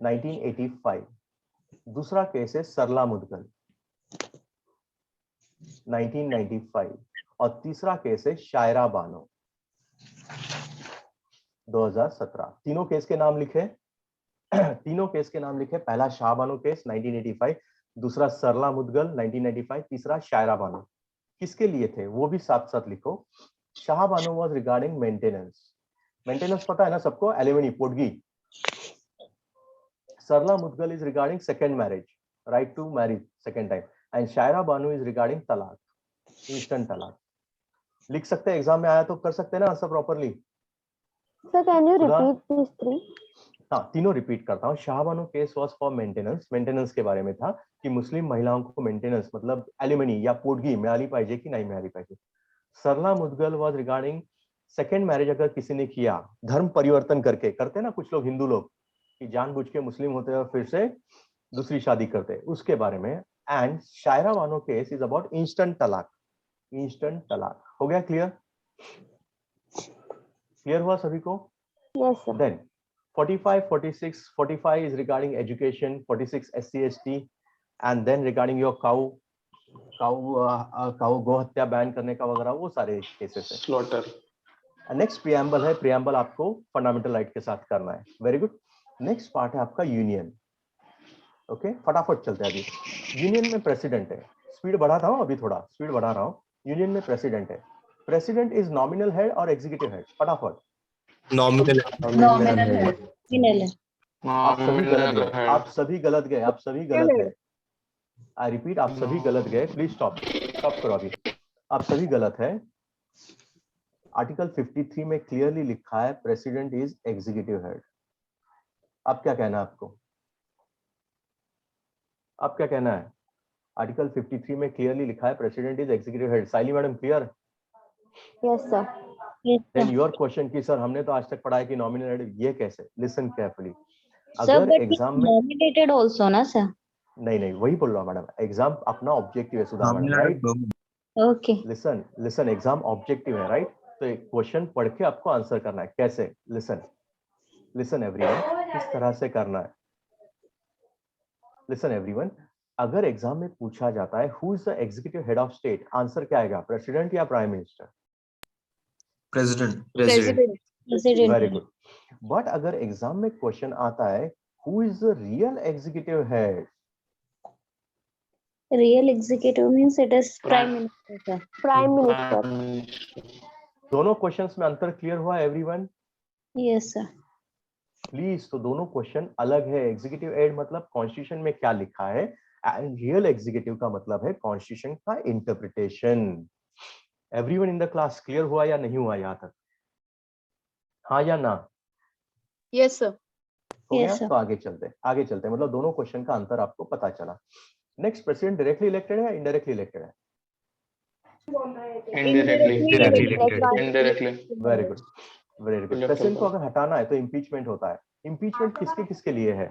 [SPEAKER 1] 1985. दूसरा केस है सरला मुदगल 1995 और तीसरा केस है शायरा बानो 2017. तीनों केस के नाम लिखे. तीनों केस के नाम लिखे. पहला शाहबानो केस 1985, दूसरा सरला मुदगल 1995, तीसरा शायरा बानो. किसके लिए थे वो भी साथ साथ लिखो. Shahbano was regarding maintenance. Maintenance पता है ना सबको, एलिमनी पोटगी. Sarla Mudgal is regarding second marriage, right to marry second time, and Shaira Banu is regarding तलाक, instant तलाक. लिख सकते हैं, एग्जाम में आया तो कर सकते हैं ना answer properly.
[SPEAKER 6] Sir, can you repeat these three?
[SPEAKER 1] हाँ, तीनों रिपीट करता हूँ. Shah Bano case was for maintenance. Maintenance के बारे में था कि मुस्लिम महिलाओं को मेंटेनेंस मतलब एलिमनी या पोटगी मिळाली पाहिजे की नहीं मिळाली पाहिजे. Sarla Mudgal was regarding second marriage. अगर किसी ने किया धर्म परिवर्तन करके, करते ना कुछ लोग हिंदू लोग कि जानबूझ के मुस्लिम होते हैं और फिर से दूसरी शादी करते हैं, उसके बारे में. And Shayara Bano case is about instant तलाक. इंस्टेंट तलाक हो गया. क्लियर? क्लियर हुआ सभी को?
[SPEAKER 6] Yes, sir.
[SPEAKER 1] Then 45, 46, 45 is regarding education, 46 SC/ST, and then regarding your cow गो हत्या बैन करने का वगैरह, वो सारे केसेस है.
[SPEAKER 15] Slaughter.
[SPEAKER 1] नेक्स्ट प्रियम्बल है. प्रियम्बल आपको फंडामेंटल राइट के साथ करना है. Very good. नेक्स्ट पार्ट है आपका यूनियन. ओके, फटाफट चलते हैं. अभी यूनियन में प्रेसिडेंट है. स्पीड बढ़ाता हूँ, अभी थोड़ा स्पीड बढ़ा रहा हूँ. यूनियन में प्रेसिडेंट है. प्रेसिडेंट इज नॉमिनल हेड और एग्जीक्यूटिव हेड? फटाफट.
[SPEAKER 15] Nominal.
[SPEAKER 1] आप सभी गलत गए. आप सभी गलत गए. आप सभी गलत गए. आई रिपीट, आप सभी गलत गए. प्लीज स्टॉप करो अभी. आप सभी गलत है. आर्टिकल 53 में क्लियरली लिखा है प्रेसिडेंट इज एग्जीक्यूटिव हेड. अब क्या कहना है आपको? अब क्या कहना है? आर्टिकल 53 में क्लियरली लिखा है president is executive head. Saili madam clear?
[SPEAKER 6] Yes, sir.
[SPEAKER 1] Then your question की सर हमने तो आज तक पढ़ा है कि नॉमिनल हेड, ये कैसे? Listen carefully.
[SPEAKER 4] Sir,
[SPEAKER 1] अगर
[SPEAKER 4] but
[SPEAKER 1] एग्जाम
[SPEAKER 4] it's
[SPEAKER 1] में
[SPEAKER 4] nominated also, ना sir?
[SPEAKER 1] नहीं वही बोल रहा हूँ मैडम. एग्जाम अपना ऑब्जेक्टिव है Sudha madam, right?
[SPEAKER 4] Okay.
[SPEAKER 1] Listen exam objective है, राइट? तो एक क्वेश्चन पढ़ के आपको आंसर करना है. कैसे? लिसन एवरीवन, किस तरह से करना है. लिसन एवरीवन, अगर एग्जाम में पूछा जाता है who is the executive head of state, answer क्या आएगा? प्रेसिडेंट या prime minister?
[SPEAKER 11] President.
[SPEAKER 1] Very good. But अगर एग्जाम में क्वेश्चन आता है who is the real executive head?
[SPEAKER 4] Real executive means it is prime minister, sir.
[SPEAKER 6] Prime Minister.
[SPEAKER 1] दोनों क्वेश्चंस में अंतर क्लियर हुआ एवरीवन?
[SPEAKER 4] Yes, sir.
[SPEAKER 1] प्लीज. तो दोनों क्वेश्चन अलग है. एग्जीक्यूटिव हेड मतलब कॉन्स्टिट्यूशन में क्या लिखा है, एंड रियल एग्जीक्यूटिव का मतलब है कॉन्स्टिट्यूशन का interpretation. Everyone in the class clear हुआ या नहीं हुआ यहाँ तक? हाँ या ना?
[SPEAKER 7] Yes, sir.
[SPEAKER 1] हो गया.
[SPEAKER 4] Yes, sir.
[SPEAKER 1] तो आगे चलते मतलब दोनों क्वेश्चन का अंतर आपको पता चला. नेक्स्ट, प्रेसिडेंट डायरेक्टली इलेक्टेड है या इनडायरेक्टली इलेक्टेड है?
[SPEAKER 15] Indirectly.
[SPEAKER 1] Very good. प्रेसिडेंट को अगर हटाना है तो इम्पीचमेंट होता है. इम्पीचमेंट किसके लिए है?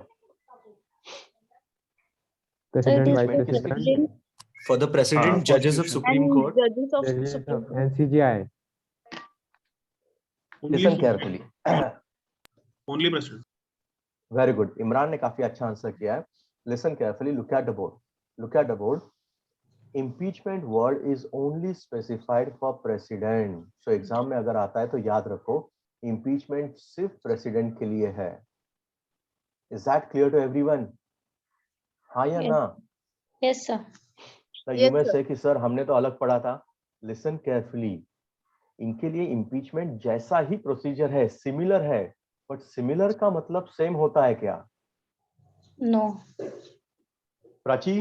[SPEAKER 9] President,
[SPEAKER 4] is
[SPEAKER 9] Vice
[SPEAKER 1] President.
[SPEAKER 9] President,
[SPEAKER 15] For the president, judges of Supreme
[SPEAKER 7] And
[SPEAKER 15] Court.
[SPEAKER 7] judges of
[SPEAKER 9] President
[SPEAKER 7] Supreme
[SPEAKER 9] of
[SPEAKER 7] Court.
[SPEAKER 9] NCGI.
[SPEAKER 1] Listen carefully.
[SPEAKER 16] Only president.
[SPEAKER 1] Very good. Imran ने काफी अच्छा आंसर किया है. Listen carefully. Look at the board. impeachment word is only specified for president. So exam में अगर आता है तो याद रखो impeachment सिर्फ president के लिए है. Is that clear to everyone? हाँ या ना?
[SPEAKER 4] Yes, sir.
[SPEAKER 1] Now you
[SPEAKER 7] Yes,
[SPEAKER 1] may
[SPEAKER 7] sir.
[SPEAKER 1] say कि सर हमने तो अलग पढ़ा था. Listen carefully. इनके लिए impeachment जैसा ही प्रोसीजर है, सिमिलर है, बट सिमिलर का मतलब सेम होता है क्या?
[SPEAKER 4] No.
[SPEAKER 1] Prachi?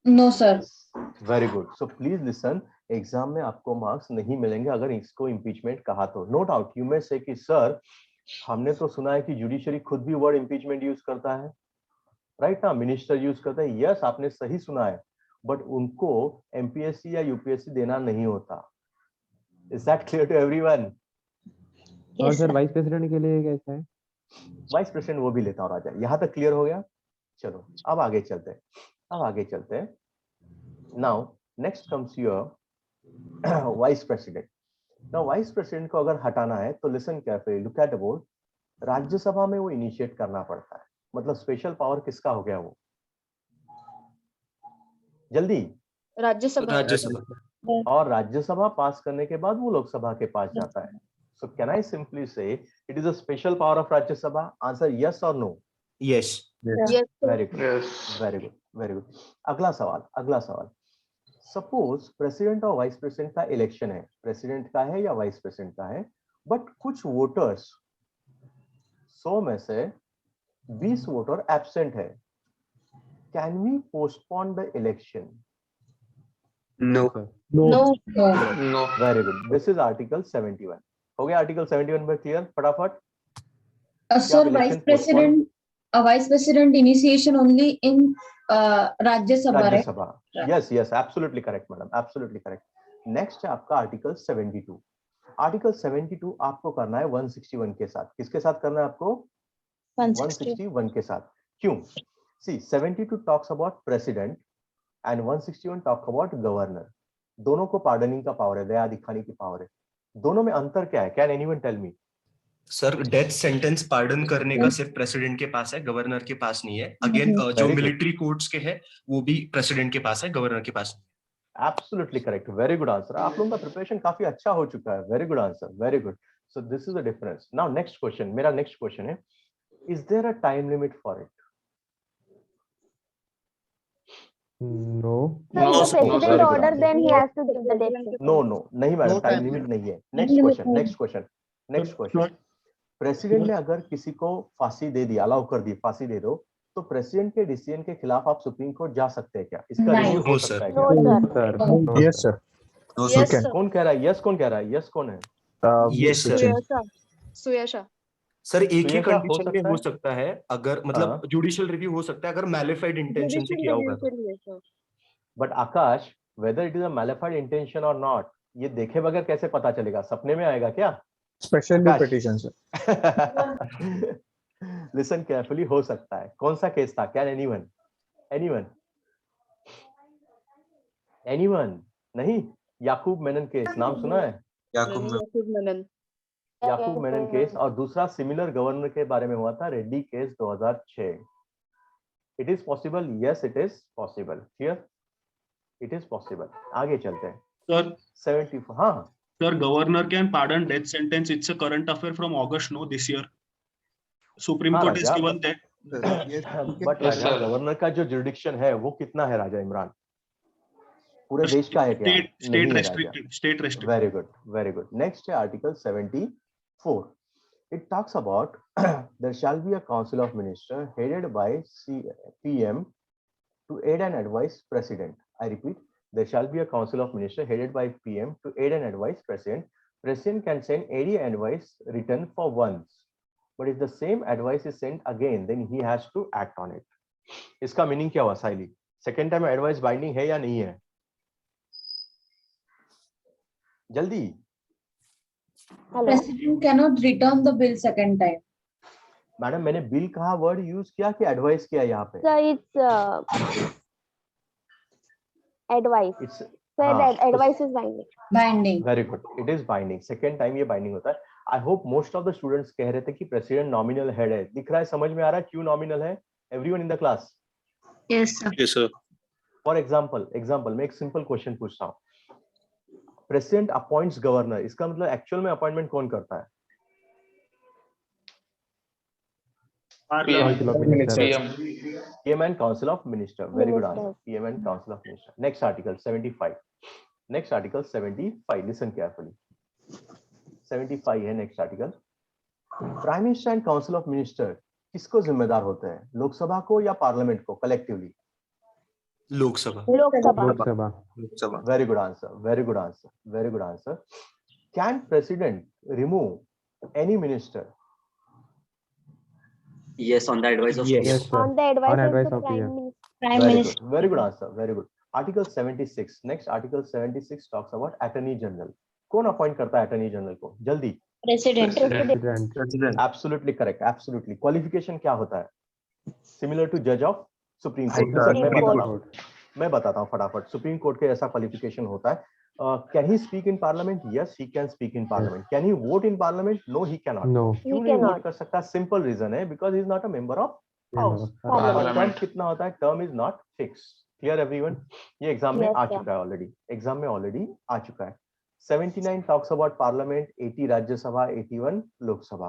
[SPEAKER 14] No, sir.
[SPEAKER 1] Very good. So please listen, exam में आपको मार्क्स नहीं मिलेंगे अगर इसको इम्पीचमेंट कहा तो. नो डाउट यू में से कि सर हमने तो सुना है कि जुडिशरी खुद भी वर्ड इम्पीचमेंट यूज करता है, राइट ना, मिनिस्टर यूज करता है. यस, आपने सही सुना है, बट उनको एमपीएससी या यूपीएससी देना नहीं होता. Is that clear to everyone?
[SPEAKER 9] और सर वाइस प्रेसिडेंट के लिए कैसा है?
[SPEAKER 1] वाइस प्रेसिडेंट वो भी लेता हूँ राजा. यहाँ तक क्लियर हो गया? चलो अब आगे चलते हैं. Now next comes your vice president. Now vice president को अगर हटाना है तो listen carefully, look at the board. Rajya Sabha में वो इनिशिएट करना पड़ता है. मतलब स्पेशल पावर किसका हो गया वो? जल्दी.
[SPEAKER 7] राज्यसभा.
[SPEAKER 1] और राज्यसभा पास करने के बाद वो लोकसभा के पास जाता है. So can I simply say it is a special power of Rajya Sabha? Answer yes or no?
[SPEAKER 15] Yes.
[SPEAKER 7] Yes, sir.
[SPEAKER 1] Very good. Very good. Very good. अगला सवाल. Suppose प्रेसिडेंट और वाइस प्रेसिडेंट का इलेक्शन है. प्रेसिडेंट का है या वाइस प्रेसिडेंट का है, बट कुछ वोटर्स 100 में से 20 वोटर एब्सेंट है. Can we postpone the election?
[SPEAKER 11] No.
[SPEAKER 14] No.
[SPEAKER 1] Very good. This is Article 71. हो गया Article 71 में क्लियर? फटाफट.
[SPEAKER 14] Sir, vice president initiation only in Rajya Sabha, right?
[SPEAKER 1] Rajya Sabha. Yes, absolutely correct, madam. Absolutely correct. Next है आपका Article 72. Article 72 आपको करना है 161 के साथ. किसके साथ करना है आपको? 161 के साथ. क्यों? See, 72 talks about president and 161 talk about governor. दोनों को पार्डनिंग का पावर है, दया दिखाने की पावर है. दोनों में अंतर क्या है? Can anyone tell me?
[SPEAKER 15] Sir death sentence pardon करने का सिर्फ प्रेसिडेंट के पास है, गवर्नर के पास नहीं है. अगेन जो मिलिट्री कोर्ट्स के हैं वो भी प्रेसिडेंट के पास है, गवर्नर के पास नहीं.
[SPEAKER 1] Absolutely correct. Very good answer. आप लोगों का प्रिपरेशन काफी अच्छा हो चुका है. Very good answer. Very good. So this is the difference. Now next question. मेरा next question है, is there a time limit for it?
[SPEAKER 9] No.
[SPEAKER 6] So if the president order, then he has to give the date.
[SPEAKER 1] No, नहीं मैडम, टाइम लिमिट नहीं है. Next question. प्रेसिडेंट ने अगर किसी को फांसी दे दी, अलाउ कर दी, फांसी दे दो, तो प्रेसिडेंट के डिसीजन के खिलाफ आप सुप्रीम कोर्ट जा सकते हैं क्या? इसका रिव्यू हो सकता है क्या?
[SPEAKER 9] Yes, sir.
[SPEAKER 7] Yes, sir.
[SPEAKER 1] कौन कह रहा है यस? कौन कह रहा है यस? कौन है?
[SPEAKER 15] Yes sir.
[SPEAKER 7] सुयशा.
[SPEAKER 15] सर एक ही
[SPEAKER 1] सुयशा हो
[SPEAKER 15] कंडीशन में
[SPEAKER 1] सकता
[SPEAKER 15] हो
[SPEAKER 1] है?
[SPEAKER 15] सकता है, अगर मतलब जुडिशियल रिव्यू हो सकता है अगर मैलिफाइड इंटेंशन से किया होगा तो.
[SPEAKER 1] But Akash, whether it is a malafide intention or not, ये देखे बगैर कैसे पता चलेगा? सपने में आएगा क्या?
[SPEAKER 9] Special petition, sir.
[SPEAKER 1] Listen carefully, हो सकता है. कौन सा केस था? Can anyone? नहीं. याकूब मेनन केस नाम सुना है? याकूब मेनन केस. और दूसरा सिमिलर गवर्नर के बारे में हुआ था, Reddy case 2006. It is possible. Yes, it is possible. Clear? It is possible. आगे चलते हैं.
[SPEAKER 5] Sir,
[SPEAKER 1] 74. हाँ
[SPEAKER 5] sir, governor can pardon death sentence. It's a current affair from August, no, this year. Supreme
[SPEAKER 1] हाँ
[SPEAKER 5] Court has
[SPEAKER 1] Raja,
[SPEAKER 5] given that.
[SPEAKER 1] But Raja governor का जो जुरिडिक्शन है वो कितना है राजा इमरान? पूरे देश का है क्या?
[SPEAKER 5] State restricted. State restricted.
[SPEAKER 1] Very good, very good. Next है article 74. It talks about there shall be a council of minister headed by PM to aid and advise president. I repeat, there shall be a council of ministers headed by PM to aid and advise president. President can send any advice written for once, but if the same advice is sent again, then he has to act on it. इसका मीनिंग क्या हुआ साइली? सेकेंड टाइम एडवाइस बाइंडिंग है या नहीं है? जल्दी.
[SPEAKER 14] President cannot return the bill second time.
[SPEAKER 1] Madam मैंने बिल कहा, वर्ड यूज किया कि एडवाइस किया यहाँ पे?
[SPEAKER 6] So it's advice.
[SPEAKER 1] It's
[SPEAKER 6] So that advice is binding.
[SPEAKER 14] Binding.
[SPEAKER 1] Very good. It is binding. Second time ये binding होता है. I hope most of the students कह रहे थे कि प्रेसिडेंट नॉमिनल हेड है. दिख रहा है, समझ में आ रहा है क्यों नॉमिनल है? Everyone in the class.
[SPEAKER 4] Yes, sir.
[SPEAKER 16] Yes, sir.
[SPEAKER 1] For example मैं एक सिंपल क्वेश्चन पूछता हूँ. प्रेसिडेंट अपॉइंट्स गवर्नर, इसका मतलब एक्चुअल में अपॉइंटमेंट कौन करता है? PM and Council of Minister. Very good answer. PM and Council of Minister. Next article 75. Next article 75. Listen carefully. 75 है next article. Prime Minister and Council of Minister किसको जिम्मेदार होते हैं? लोकसभा को या पार्लियामेंट को collectively?
[SPEAKER 15] Lok Sabha.
[SPEAKER 1] Very good answer. Very good answer. Very good answer. Can President remove any minister?
[SPEAKER 11] Yes, on the advice of
[SPEAKER 9] Yes, sir.
[SPEAKER 6] On the advice of the
[SPEAKER 9] PM.
[SPEAKER 6] Prime
[SPEAKER 1] Very
[SPEAKER 6] Minister.
[SPEAKER 1] good. Very good answer. Very good. Article 76. Next article 76 talks about Attorney General. कौन अपॉइंट करता है Attorney General को? जल्दी.
[SPEAKER 4] President.
[SPEAKER 9] President.
[SPEAKER 1] Absolutely correct. Absolutely. Qualification क्या होता है? Similar to Judge of Supreme Court. मैं बताता हूँ फटाफट. Supreme Court के ऐसा qualification होता है. Can he speak in Parliament? Yes, he can speak in Parliament. Can he vote in Parliament? No, he cannot.
[SPEAKER 9] No.
[SPEAKER 1] क्यों नहीं vote कर सकता? Simple reason है because he is not a member of House. Term कितना होता है? Term is not fixed. Clear everyone? ये एग्जाम में आ चुका है ऑलरेडी. एग्जाम में ऑलरेडी आ चुका है. 79 talks about Parliament, 80 Rajya Sabha, 81 Lok Sabha.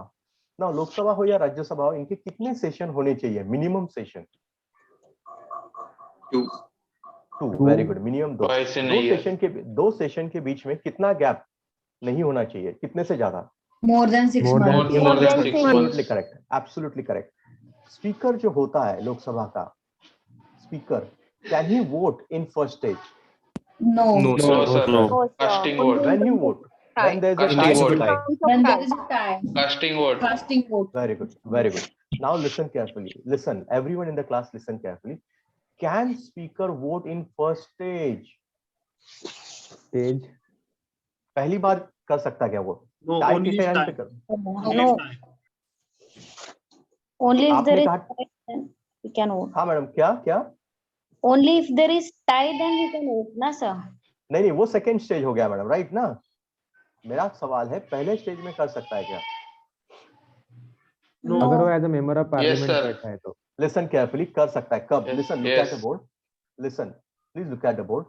[SPEAKER 1] Now Lok Sabha हो या राज्यसभा हो, इनके कितने सेशन होने चाहिए? Minimum session 2. Very good. Minimum 2. दो सेशन के बीच में कितना गैप नहीं होना चाहिए? कितने से ज्यादा?
[SPEAKER 14] More than 6 months.
[SPEAKER 1] Absolutely correct. Absolutely correct. Speaker जो होता है लोकसभा का speaker, can he vote in first stage?
[SPEAKER 14] No.
[SPEAKER 15] No, sir.
[SPEAKER 2] No. Casting vote.
[SPEAKER 1] When you vote, when there is a tie.
[SPEAKER 14] When there is a tie.
[SPEAKER 2] Casting vote.
[SPEAKER 14] Casting vote.
[SPEAKER 1] Very good. Very good. Now listen carefully. Listen, everyone in the class, listen carefully. Can speaker vote in first stage?
[SPEAKER 9] Stage.
[SPEAKER 1] पहली बार कर सकता क्या वो?
[SPEAKER 5] No,
[SPEAKER 1] Tie
[SPEAKER 5] only
[SPEAKER 1] किसे
[SPEAKER 5] if
[SPEAKER 1] याद
[SPEAKER 5] tie.
[SPEAKER 1] कर?
[SPEAKER 4] No. Only if
[SPEAKER 1] आपने
[SPEAKER 4] there is
[SPEAKER 1] कहा-
[SPEAKER 4] tie, then we can vote.
[SPEAKER 1] हाँ मैडम, क्या?
[SPEAKER 4] Only if there is tie, then we can vote, ना sir?
[SPEAKER 1] नहीं, वो सेकंड स्टेज हो गया मैडम, राइट ना? मेरा सवाल है पहले स्टेज में कर सकता है क्या?
[SPEAKER 5] No.
[SPEAKER 9] अगर वो as a member of parliament
[SPEAKER 2] sir.
[SPEAKER 9] बैठा है तो
[SPEAKER 1] लिसन केयरफुली, कर सकता है कब?
[SPEAKER 2] Yes,
[SPEAKER 1] listen, look at the
[SPEAKER 2] yes.
[SPEAKER 1] Board. Listen, please look at the board.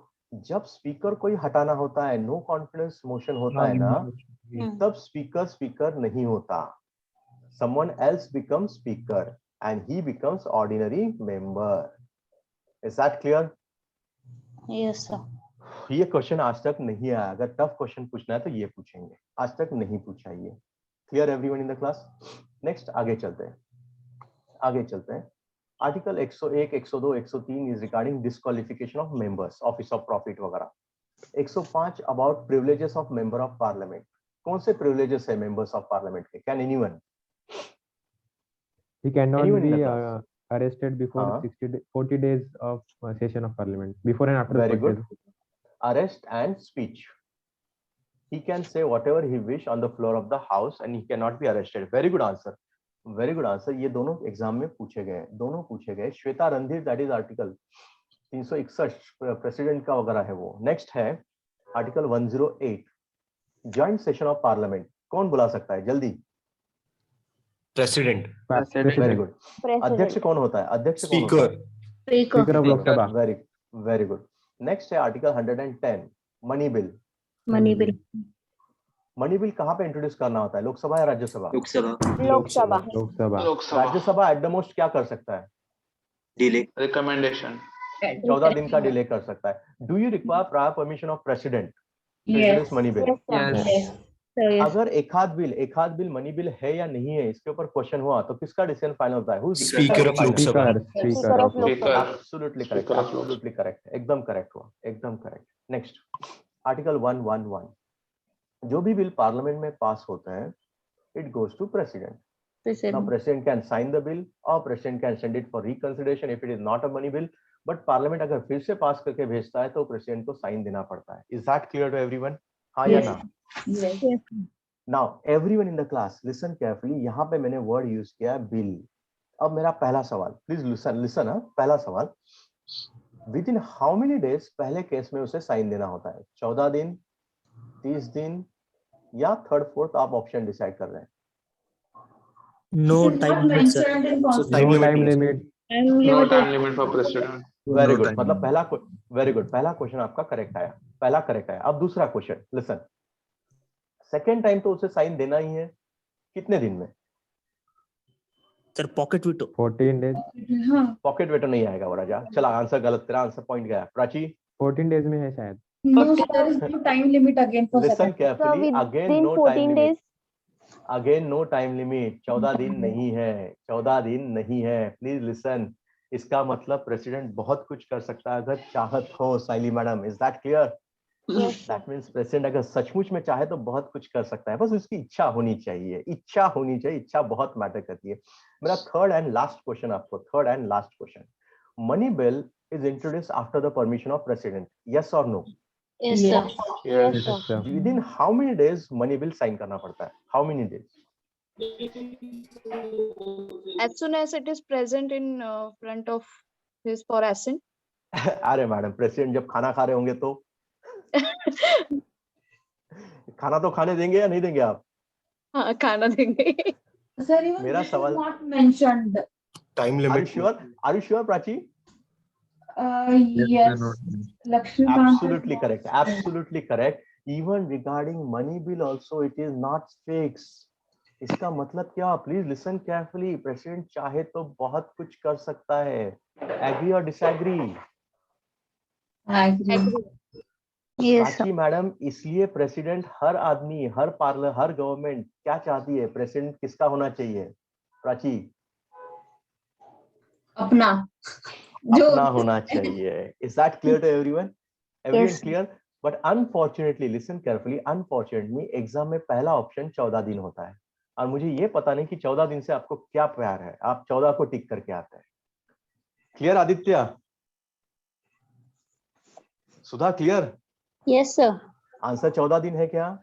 [SPEAKER 1] जब स्पीकर कोई हटाना होता है, नो कॉन्फिडेंस मोशन होता है ना, तब स्पीकर नहीं होता. Someone else becomes speaker and he becomes ordinary member. Is that clear?
[SPEAKER 4] Yes, sir.
[SPEAKER 1] ये क्वेश्चन आज तक नहीं आया. अगर टफ क्वेश्चन पूछना है तो ये पूछेंगे. आज तक नहीं पूछा ये. Clear everyone in the class? Next आगे चलते हैं. Article 101, 102, 103 is regarding disqualification of members, office of profit वगैरह. 105 about privileges of member of parliament. कौन से प्रिविलेजेस है मेंबर्स ऑफ पार्लियामेंट के? Can anyone?
[SPEAKER 9] he cannot
[SPEAKER 1] Anyone in
[SPEAKER 9] be
[SPEAKER 1] the class?
[SPEAKER 9] arrested before 40 days of session of parliament, before and after.
[SPEAKER 1] Very
[SPEAKER 9] 40
[SPEAKER 1] good.
[SPEAKER 9] days.
[SPEAKER 1] Arrest and speech. He can say whatever he wish on the floor of the house and he cannot be arrested. Very good answer. Very good answer. ये दोनों एग्जाम में पूछे गए. Shweta Randhir, that is article 361 president का वगैरह है वो. नेक्स्ट है article 108 joint session of parliament. कौन बुला सकता है? जल्दी.
[SPEAKER 15] प्रेसिडेंट.
[SPEAKER 1] Very good. अध्यक्ष कौन होता है? अध्यक्ष कौन होता है?
[SPEAKER 9] Speaker of Lok Sabha.
[SPEAKER 1] Very good. Next है article 110 money bill.
[SPEAKER 4] Money bill.
[SPEAKER 1] Money bill कहाँ पे इंट्रोड्यूस करना होता है? लोकसभा या Rajya Sabha?
[SPEAKER 2] Lok Sabha.
[SPEAKER 1] Rajya Sabha at the most क्या कर सकता है?
[SPEAKER 11] Delay.
[SPEAKER 2] Recommendation.
[SPEAKER 1] 14 दिन का डिले कर सकता है. Do you require prior permission of president to
[SPEAKER 14] Yes.
[SPEAKER 1] Introduce money bill?
[SPEAKER 14] Yes.
[SPEAKER 1] अगर एक आध बिल मनी बिल है या नहीं है, इसके ऊपर क्वेश्चन हुआ तो किसका डिसीजन फाइनल होता है?
[SPEAKER 15] Speaker of Lok Sabha.
[SPEAKER 6] Speaker of Lok Sabha.
[SPEAKER 1] Absolutely correct. एकदम करेक्ट हुआ. एकदम करेक्ट. नेक्स्ट आर्टिकल 111 जो भी बिल पार्लियामेंट में पास होता है, it goes to president. Now president can sign the bill or president can send it for reconsideration if it is not a money bill. But parliament अगर फिर से पास करके भेजता है तो president को साइन देना पड़ता है. Is that clear to everyone? हाँ या ना?
[SPEAKER 14] Yes.
[SPEAKER 1] Now everyone in the class listen carefully. यहाँ पे मैंने word use किया है bill. अब मेरा पहला सवाल, please listen हाँ. पहला सवाल, within how many days पहले केस में उसे साइन देना होता है? 14 दिन, 30 दिन या 3rd 4th? आप ऑप्शन डिसाइड कर रहे हैं.
[SPEAKER 14] No time limit, sir.
[SPEAKER 9] No time limit.
[SPEAKER 2] No time limit for president.
[SPEAKER 1] Very good, मतलब पहला वेरी गुड, पहला क्वेश्चन आपका करेक्ट आया, पहला करेक्ट आया। अब दूसरा क्वेश्चन लिसन, सेकेंड टाइम तो उसे साइन देना ही है, कितने दिन में?
[SPEAKER 17] Sir pocket veto
[SPEAKER 9] 14 days।
[SPEAKER 14] हाँ
[SPEAKER 1] पॉकेट वेटो नहीं आएगा वो राजा, चला आंसर गलत, तेरा आंसर पॉइंट गया। प्राची
[SPEAKER 9] 14 days में है शायद।
[SPEAKER 14] no there is no time limit again for
[SPEAKER 1] listen
[SPEAKER 14] second
[SPEAKER 1] carefully, again
[SPEAKER 6] within
[SPEAKER 1] no
[SPEAKER 6] 14
[SPEAKER 1] time
[SPEAKER 6] days
[SPEAKER 1] limit, again no time limit, 14 दिन नहीं है, 14 दिन नहीं है, प्लीज लिसन। इसका मतलब प्रेसिडेंट बहुत कुछ कर सकता है अगर चाहत हो, Saili madam, is that clear? That means president अगर सचमुच में चाहे तो बहुत कुछ कर सकता है, बस उसकी इच्छा होनी चाहिए, इच्छा होनी चाहिए, इच्छा बहुत मैटर करती है। मेरा थर्ड एंड लास्ट क्वेश्चन आपको, third and last question, money bill is introduced after the permission of president, yes or no?
[SPEAKER 4] Yes, sir.
[SPEAKER 2] Yes.
[SPEAKER 1] Within how many days money bill sign करना पड़ता है, how many days?
[SPEAKER 7] As soon as it is present in front of his for assent.
[SPEAKER 1] अरे मैडम, प्रेसिडेंट जब खाना खा रहे होंगे तो खाना तो खाने देंगे या नहीं देंगे आप?
[SPEAKER 7] हाँ खाना देंगे।
[SPEAKER 14] sir even
[SPEAKER 1] मेरा
[SPEAKER 14] this is
[SPEAKER 1] सवाल,
[SPEAKER 14] not mentioned
[SPEAKER 15] time
[SPEAKER 1] are you
[SPEAKER 15] limit
[SPEAKER 1] sure, are you sure Prachi?
[SPEAKER 14] yes Lakshmikant
[SPEAKER 1] Absolutely correct, absolutely correct. Even regarding money bill also it is not fixed. इसका मतलब क्या? प्लीज लिसन केयरफुली, प्रेसिडेंट चाहे तो बहुत कुछ कर सकता है, एग्री और disagree?
[SPEAKER 14] agree
[SPEAKER 4] Yes, sir.
[SPEAKER 1] Prachi madam, इसलिए प्रेसिडेंट, हर आदमी, हर पार्लर, हर गवर्नमेंट क्या चाहती है? प्रेसिडेंट किसका होना चाहिए प्राची?
[SPEAKER 14] अपना जो
[SPEAKER 1] अपना होना चाहिए। Is that clear to everyone? Everyone
[SPEAKER 4] Yes.
[SPEAKER 1] Clear? But unfortunately, listen carefully, unfortunately exam में पहला ऑप्शन 14 दिन होता है, और मुझे ये पता नहीं कि 14 दिन से आपको क्या प्यार है, आप 14 को टिक करके आते हैं। क्लियर आदित्य? सुधा क्लियर?
[SPEAKER 4] Yes, sir.
[SPEAKER 1] आंसर 14 दिन है क्या?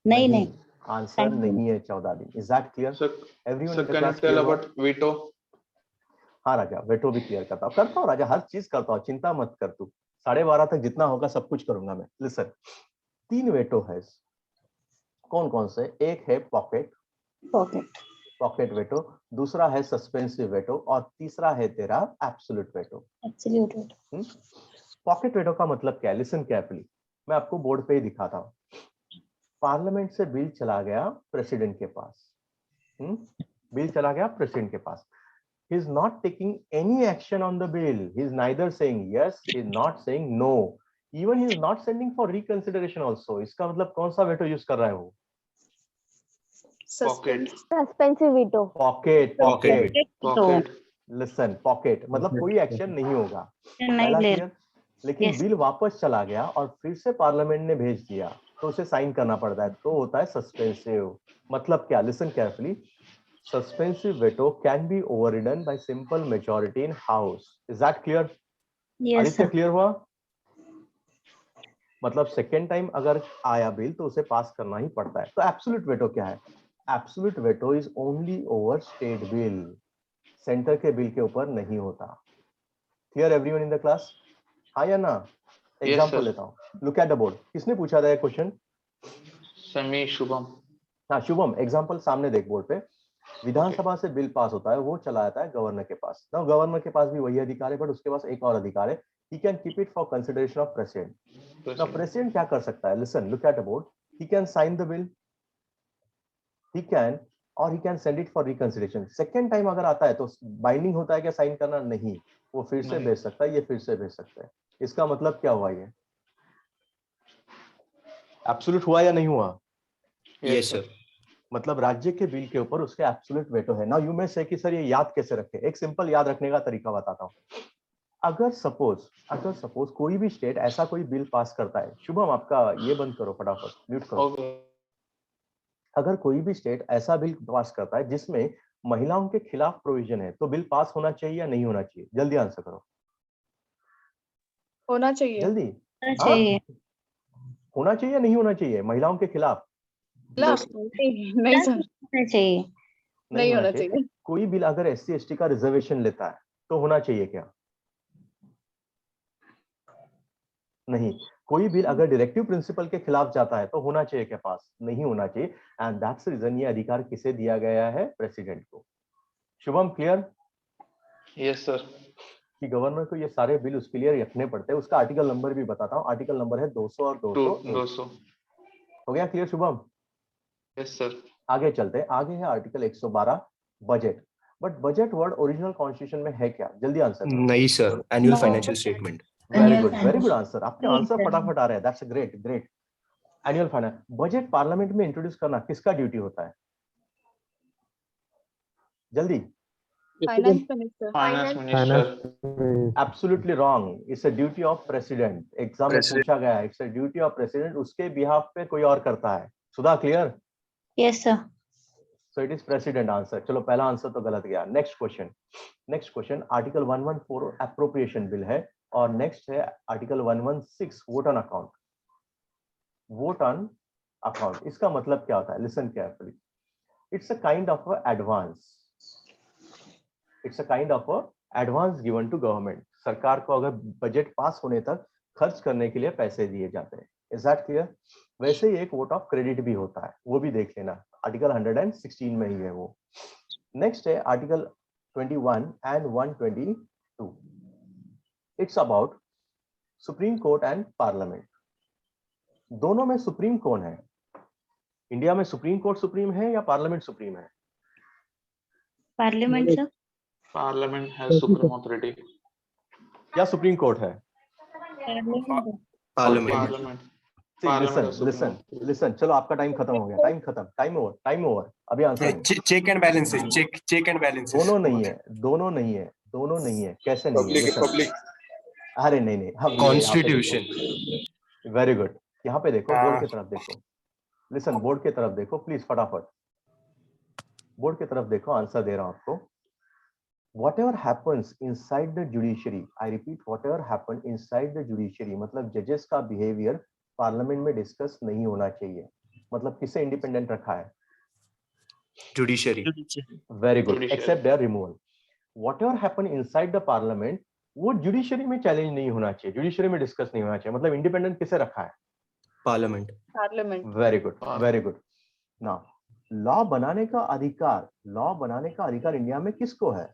[SPEAKER 4] नहीं।
[SPEAKER 1] आंसर नहीं है 14 दिन। Is that clear?
[SPEAKER 2] So,
[SPEAKER 1] everyone
[SPEAKER 2] so can you tell about veto?
[SPEAKER 1] हाँ राजा, वेटो भी क्लियर करता हूँ राजा, हर चीज करता हूँ, चिंता मत कर तू, 12:30 तक जितना होगा सब कुछ करूंगा मैं। लिसन, 3 वेटो है, कौन कौन से? एक है पॉकेट वेटो, दूसरा है सस्पेंसिव वेटो, और तीसरा है तेरा absolute veto.
[SPEAKER 4] Absolute.
[SPEAKER 1] Pocket veto का मतलब क्या है? लिसन केयरफुली, मैं आपको बोर्ड पे ही दिखाता हूँ। पार्लियामेंट से बिल चला गया प्रेसिडेंट के पास, बिल चला गया प्रेसिडेंट के पास, he is not taking any action on the bill, he is neither saying yes, he is not saying no, even he is not sending for reconsideration also। इसका मतलब कौन सा वेटो यूज कर रहा है वो?
[SPEAKER 2] Pocket.
[SPEAKER 6] suspensive veto
[SPEAKER 2] Pocket.
[SPEAKER 1] Listen, pocket मतलब कोई एक्शन नहीं होगा,
[SPEAKER 4] नहीं
[SPEAKER 1] पहला
[SPEAKER 4] ले।
[SPEAKER 1] क्लियर? लेकिन बिल वापस चला गया और फिर से पार्लियामेंट ने भेज दिया तो उसे साइन करना पड़ता है, तो होता है सस्पेंसिव। मतलब क्या? Listen carefully, suspensive veto can be overridden by simple majority in house, is that clear?
[SPEAKER 4] Yes,
[SPEAKER 1] Aditya
[SPEAKER 4] sir.
[SPEAKER 1] Clear हुआ? मतलब सेकेंड टाइम अगर आया बिल तो उसे पास करना ही पड़ता है। तो एब्सोल्यूट वेटो क्या है? Absolute veto is only over state bill, centre के बिल के ऊपर नहीं होता। Clear everyone in the class? हाँ या ना? एग्जांपल लेता हूँ, लुक एट द बोर्ड। किसने पूछा था ये क्वेश्चन?
[SPEAKER 2] Semi Shubham.
[SPEAKER 1] हाँ शुभम, एग्जांपल सामने देख बोर्ड पे। विधानसभा से बिल पास होता है, वो चला जाता है गवर्नर के पास। ना गवर्नर के पास भी वही अधिकार है, बट उसके पास एक और अधिकार है, he can keep it for consideration of president. Now president क्या कर सकता है? Listen, look at the board. He can sign the bill, he can, or he can send it for reconsideration. Second time अगर आता है तो बाइंडिंग होता है क्या साइन करना? नहीं, वो फिर से भेज सकता है, ये फिर से भेज सकता है। इसका मतलब क्या हुआ? ये एब्सोल्यूट हुआ या नहीं हुआ?
[SPEAKER 15] Yes sir.
[SPEAKER 1] मतलब राज्य के बिल के ऊपर उसके एब्सोल्यूट वेटो है। नाउ यू मे से कि सर ये याद कैसे रखें? एक सिंपल याद रखने का तरीका बताता हूँ। अगर सपोज कोई भी स्टेट ऐसा कोई बिल पास करता है, शुभम आपका ये बंद करो फटाफट, म्यूट करो। अगर कोई भी स्टेट ऐसा बिल पास करता है जिसमें महिलाओं के खिलाफ प्रोविजन है, तो बिल पास होना चाहिए या नहीं होना चाहिए? जल्दी आंसर करो।
[SPEAKER 7] होना चाहिए।
[SPEAKER 1] जल्दी।
[SPEAKER 4] चाहिए।
[SPEAKER 1] होना चाहिए या नहीं होना चाहिए? महिलाओं के खिलाफ
[SPEAKER 7] नहीं सर,
[SPEAKER 4] चाहिए।
[SPEAKER 7] नहीं होना चाहिए।
[SPEAKER 1] कोई बिल अगर SC ST का रिजर्वेशन लेता है तो होना चाहिए क्या? नहीं। कोई बिल अगर डायरेक्टिव प्रिंसिपल के खिलाफ जाता है तो होना चाहिए क्या पास? नहीं होना चाहिए। एंड दैट्स रीजन ये अधिकार किसे दिया गया है? प्रेसिडेंट को। शुभम क्लियर?
[SPEAKER 2] Yes, sir.
[SPEAKER 1] कि गवर्नर को ये सारे बिल उसके लिए रखने पड़ते हैं। उसका आर्टिकल नंबर भी बताता हूँ, आर्टिकल नंबर है 200 और 201।
[SPEAKER 2] 200.
[SPEAKER 1] हो गया क्लियर शुभम?
[SPEAKER 2] Yes, sir.
[SPEAKER 1] आगे चलते हैं, आगे है article 112 budget. But budget word original constitution में है क्या? जल्दी आंसर करो।
[SPEAKER 15] नहीं sir, annual financial statement.
[SPEAKER 1] Very good answer, आपके आंसर फटाफट आ रहे हैं, that's great great. Annual finance budget parliament में इंट्रोड्यूस करना किसका ड्यूटी होता है? जल्दी।
[SPEAKER 7] Finance Minister.
[SPEAKER 2] Finance Minister.
[SPEAKER 1] Absolutely wrong, it's a duty of president. Exam में पूछा गया है, it's a duty of president, उसके बिहाफ पे कोई और करता है। Sudha clear?
[SPEAKER 4] Yes, sir.
[SPEAKER 1] So it is president answer. चलो पहला आंसर तो गलत गया। Next question article 114 appropriation bill है, और नेक्स्ट है article 116 vote on account. Vote on account इसका मतलब क्या होता है? Listen carefully. It's a kind of advance, it's a kind of advance given to government. सरकार को अगर बजट पास होने तक खर्च करने के लिए पैसे दिए जाते हैं। Is that clear? वैसे ही एक वोट ऑफ क्रेडिट भी होता है, वो भी देख लेना, आर्टिकल 116 में ही है वो। नेक्स्ट है article 21 and 122। It's about supreme court and parliament. दोनों में सुप्रीम कौन है? इंडिया में सुप्रीम कोर्ट सुप्रीम है या पार्लियामेंट सुप्रीम है?
[SPEAKER 4] Parliament, sir.
[SPEAKER 2] Parliament has supreme authority.
[SPEAKER 1] या सुप्रीम कोर्ट है?
[SPEAKER 2] Parliament.
[SPEAKER 1] लिसन चलो आपका टाइम खत्म हो गया, टाइम खत्म, टाइम ओवर। अभी answer
[SPEAKER 15] check and balances, check and balances.
[SPEAKER 1] दोनों नहीं है। कैसे नहीं है? पब्लिक। अरे नहीं, कॉन्स्टिट्यूशन। Very good. यहाँ पे देखो, बोर्ड की तरफ देखो, लिसन, बोर्ड की तरफ देखो प्लीज, फटाफट बोर्ड की तरफ देखो, आंसर दे रहा हूं आपको। Whatever happens inside the judiciary, I repeat, whatever happens inside the judiciary, मतलब जजेस का बिहेवियर पार्लियामेंट में डिस्कस नहीं होना चाहिए। मतलब किसे इंडिपेंडेंट रखा है?
[SPEAKER 15] Judiciary.
[SPEAKER 1] Very good, except their removal. Whatever happen inside the parliament, वो जुडिशरी में चैलेंज नहीं होना चाहिए, जुडिशरी में डिस्कस नहीं होना चाहिए। मतलब इंडिपेंडेंट किसे रखा है?
[SPEAKER 15] Parliament.
[SPEAKER 1] Very good. Now law बनाने का अधिकार इंडिया में किसको है?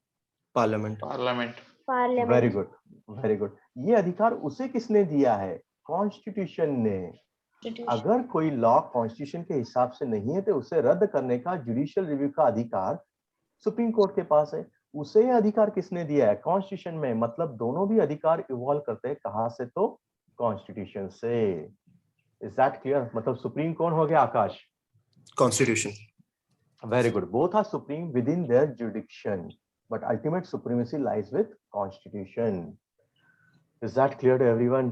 [SPEAKER 15] पार्लियामेंट।
[SPEAKER 1] Very good. ये अधिकार उसे किसने दिया है? कॉन्स्टिट्यूशन ने। अगर कोई लॉ कॉन्स्टिट्यूशन के हिसाब से नहीं है तो उसे रद्द करने का जुडिशियल रिव्यू का अधिकार सुप्रीम कोर्ट के पास है। उसे ये अधिकार किसने दिया है? कॉन्स्टिट्यूशन में। मतलब दोनों भी अधिकार इवॉल्व करते हैं कहां से? तो कॉन्स्टिट्यूशन से। Is that clear? मतलब सुप्रीम कौन हो गया Akash?
[SPEAKER 15] Constitution.
[SPEAKER 1] Very good. Both are supreme within their jurisdiction, but ultimate supremacy lies with constitution. Is that clear to everyone?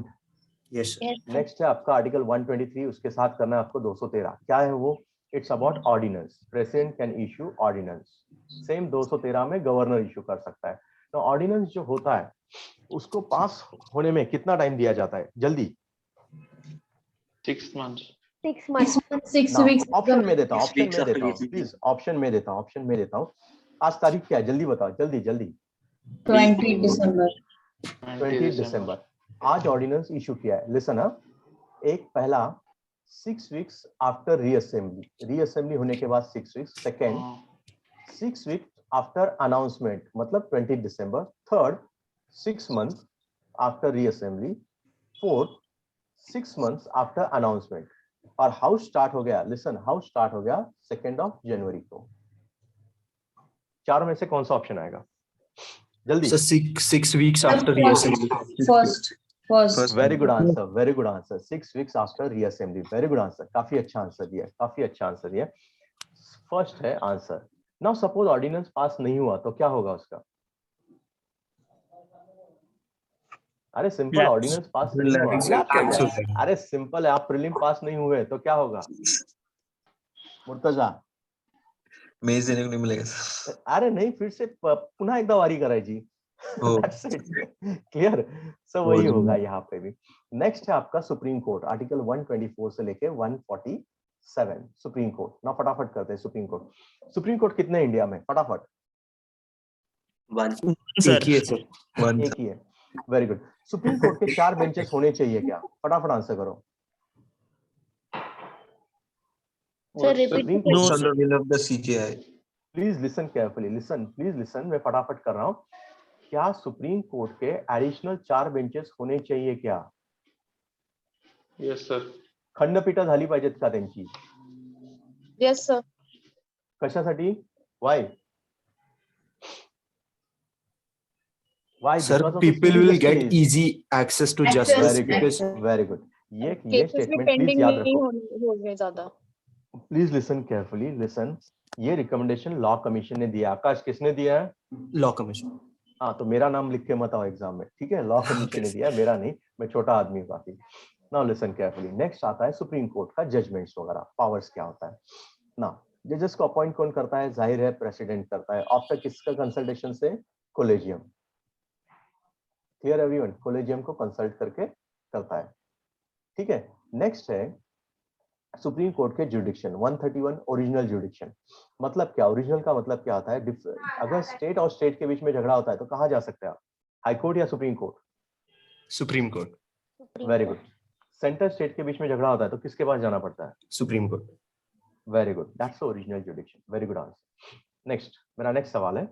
[SPEAKER 15] Yes, sir.
[SPEAKER 1] Next है आपका आर्टिकल 123, उसके साथ करना है आपको 213। क्या है वो? It's about ordinance. President can issue ordinance. Same 213 में गवर्नर इशू कर सकता है। तो ऑर्डिनेंस जो होता है उसको पास होने में कितना टाइम दिया जाता है? जल्दी।
[SPEAKER 2] 6 months.
[SPEAKER 6] 6 months.
[SPEAKER 14] 6 weeks.
[SPEAKER 1] ऑप्शन में देता हूँ प्लीज, ऑप्शन में देता हूँ। आज तारीख क्या है? जल्दी बताओ, जल्दी
[SPEAKER 14] 20 दिसंबर।
[SPEAKER 1] 20 दिसंबर आज ऑर्डिनेंस इशू किया है। लिसन, एक पहला 6 वीक्स आफ्टर रीअसेंबली होने के बाद 6 weeks. Second 6 weeks after announcement, मतलब 20 दिसंबर। Third 6 month after reassembly. Fourth 6 months after announcement. और हाउस स्टार्ट हो गया, लिसन, हाउस स्टार्ट हो गया 2 जनवरी को। चारों में से कौन सा ऑप्शन आएगा? जल्दी।
[SPEAKER 15] 6 weeks after reassembly.
[SPEAKER 14] First.
[SPEAKER 1] Very good answer. 6 weeks after reassembly. Very good answer, काफी अच्छा आंसर दिया। फर्स्ट है answer. Now suppose ordinance pass नहीं हुआ तो क्या होगा उसका? अरे सिंपल, ऑर्डिनेंस पास नहीं हुआ, अरे सिंपल है, आप प्रीलिम पास नहीं हुए तो क्या होगा? मुर्तजा
[SPEAKER 18] मेज देने को नहीं मिलेगा।
[SPEAKER 1] अरे नहीं, फिर से पुनः एकदा वारी करायची। क्लियर? सो वही होगा यहाँ पे भी। नेक्स्ट है आपका सुप्रीम कोर्ट, आर्टिकल 124 से लेके 147 सुप्रीम कोर्ट। ना फटाफट करते हैं सुप्रीम कोर्ट कितने इंडिया में? फटाफट।
[SPEAKER 15] एक ही है।
[SPEAKER 1] Very good. सुप्रीम कोर्ट के 4 बेंचेस होने चाहिए क्या? फटाफट आंसर करो।
[SPEAKER 4] Sir, repeat the
[SPEAKER 18] No,
[SPEAKER 4] question.
[SPEAKER 18] sir, will of the CJI.
[SPEAKER 1] Please listen carefully, please listen, मैं फटाफट कर रहा हूँ। क्या सुप्रीम कोर्ट के एडिशनल 4 बेंचेस होणे चाहिए क्या?
[SPEAKER 2] Yes sir.
[SPEAKER 1] खंडपीठा झाली पाहिजेत का त्यांची?
[SPEAKER 7] Yes, sir.
[SPEAKER 1] कशासाठी? Why? Why?
[SPEAKER 15] Sir,
[SPEAKER 1] Because of the
[SPEAKER 15] people
[SPEAKER 1] speedy
[SPEAKER 15] will get
[SPEAKER 1] justice.
[SPEAKER 15] easy access to
[SPEAKER 14] Access.
[SPEAKER 15] justice.
[SPEAKER 1] Very good.
[SPEAKER 15] Because
[SPEAKER 1] Very good. ये
[SPEAKER 7] Cases भी
[SPEAKER 1] स्टेटमेंट
[SPEAKER 7] pending
[SPEAKER 1] प्लीज याद
[SPEAKER 7] नहीं
[SPEAKER 1] रखो.
[SPEAKER 7] होने ज्यादा.
[SPEAKER 1] Please listen carefully. लिसन, ये रिकमेंडेशन लॉ कमीशन ने दिया. आकाश किसने दिया है?
[SPEAKER 15] Law commission.
[SPEAKER 1] हाँ, तो मेरा नाम लिख के मत आओ एग्जाम में, ठीक है? लॉ कमीशन ने दिया, मेरा नहीं, मैं छोटा आदमी हूँ काफी. Now listen carefully. नेक्स्ट आता है सुप्रीम कोर्ट का जजमेंट्स वगैरह, पावर्स क्या होता है. नाउ जजेस को अपॉइंट कौन करता है? जाहिर है प्रेसिडेंट करता है. आफ्टर किसका कंसल्टेशन से? कोलेजियम. Clear everyone? कोलेजियम को कंसल्ट करके करता है, ठीक है? नेक्स्ट है सुप्रीम कोर्ट के जुडिक्शन 131 ओरिजिनल जुडिक्शन. मतलब क्या? ओरिजिनल का मतलब क्या होता है? अगर स्टेट और स्टेट के बीच में झगड़ा होता है तो कहाँ जा सकते हैं आप? हाई कोर्ट या supreme court?
[SPEAKER 15] Supreme court.
[SPEAKER 1] Very good. Centre state के बीच में झगड़ा होता है तो किसके पास जाना पड़ता है?
[SPEAKER 15] Supreme court.
[SPEAKER 1] Very good. That's original जुडिक्शन. Very good answer. Next, मेरा नेक्स्ट सवाल है,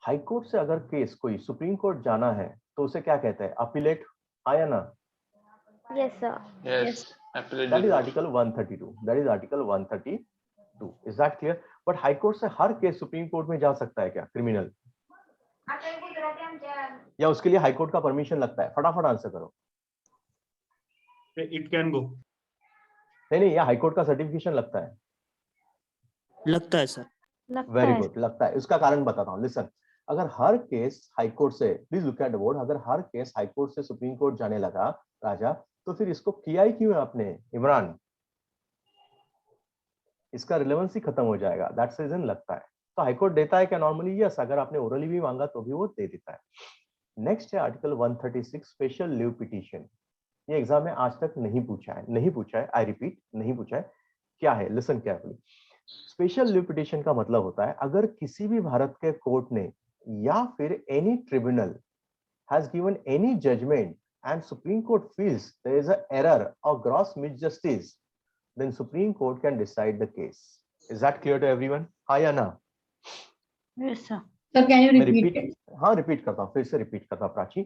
[SPEAKER 1] हाई कोर्ट से अगर केस कोई सुप्रीम कोर्ट जाना है तो उसे क्या कहते हैं? अपीलेट. हाँ या ना?
[SPEAKER 6] Yes, sir.
[SPEAKER 2] Yes. Appellate
[SPEAKER 1] That is
[SPEAKER 2] judgment.
[SPEAKER 1] article 132. That is article 132. Is that clear? But high court से हर केस सुप्रीम कोर्ट में जा सकता है क्या? क्रिमिनल, या उसके लिए हाई कोर्ट का परमिशन लगता है? फटाफट आंसर करो.
[SPEAKER 5] It can go.
[SPEAKER 1] नहीं, या हाई कोर्ट का सर्टिफिकेशन लगता है?
[SPEAKER 17] लगता है सर.
[SPEAKER 1] Very good. लगता है. उसका कारण बताता हूँ. लिसन, अगर हर केस हाई कोर्ट से, please look at the board, अगर हर केस हाई कोर्ट से सुप्रीम कोर्ट जाने लगा राजा, तो फिर इसको किया ही क्यों है आपने इमरान? इसका रिलेवेंस ही खत्म हो जाएगा. दैट्स रीजन लगता है. तो हाई कोर्ट देता है क्या नॉर्मली? यस. अगर आपने ओरली भी मांगा तो भी वो दे देता है. नेक्स्ट है आर्टिकल 136 स्पेशल लीव पिटीशन. ये एग्जाम में आज तक नहीं पूछा है. आई रिपीट, नहीं पूछा है. क्या है? Listen carefully. Special leave petition का मतलब होता है अगर किसी भी भारत के कोर्ट ने या फिर any tribunal has given any judgment and Supreme Court feels there is an error or gross misjustice, then Supreme Court can decide the case. Is that clear to everyone? हाँ या ना?
[SPEAKER 14] Yes, sir. Sir, can you repeat it?
[SPEAKER 1] हाँ, रिपीट करता हूँ, फिर से रिपीट करता हूँ. प्राची,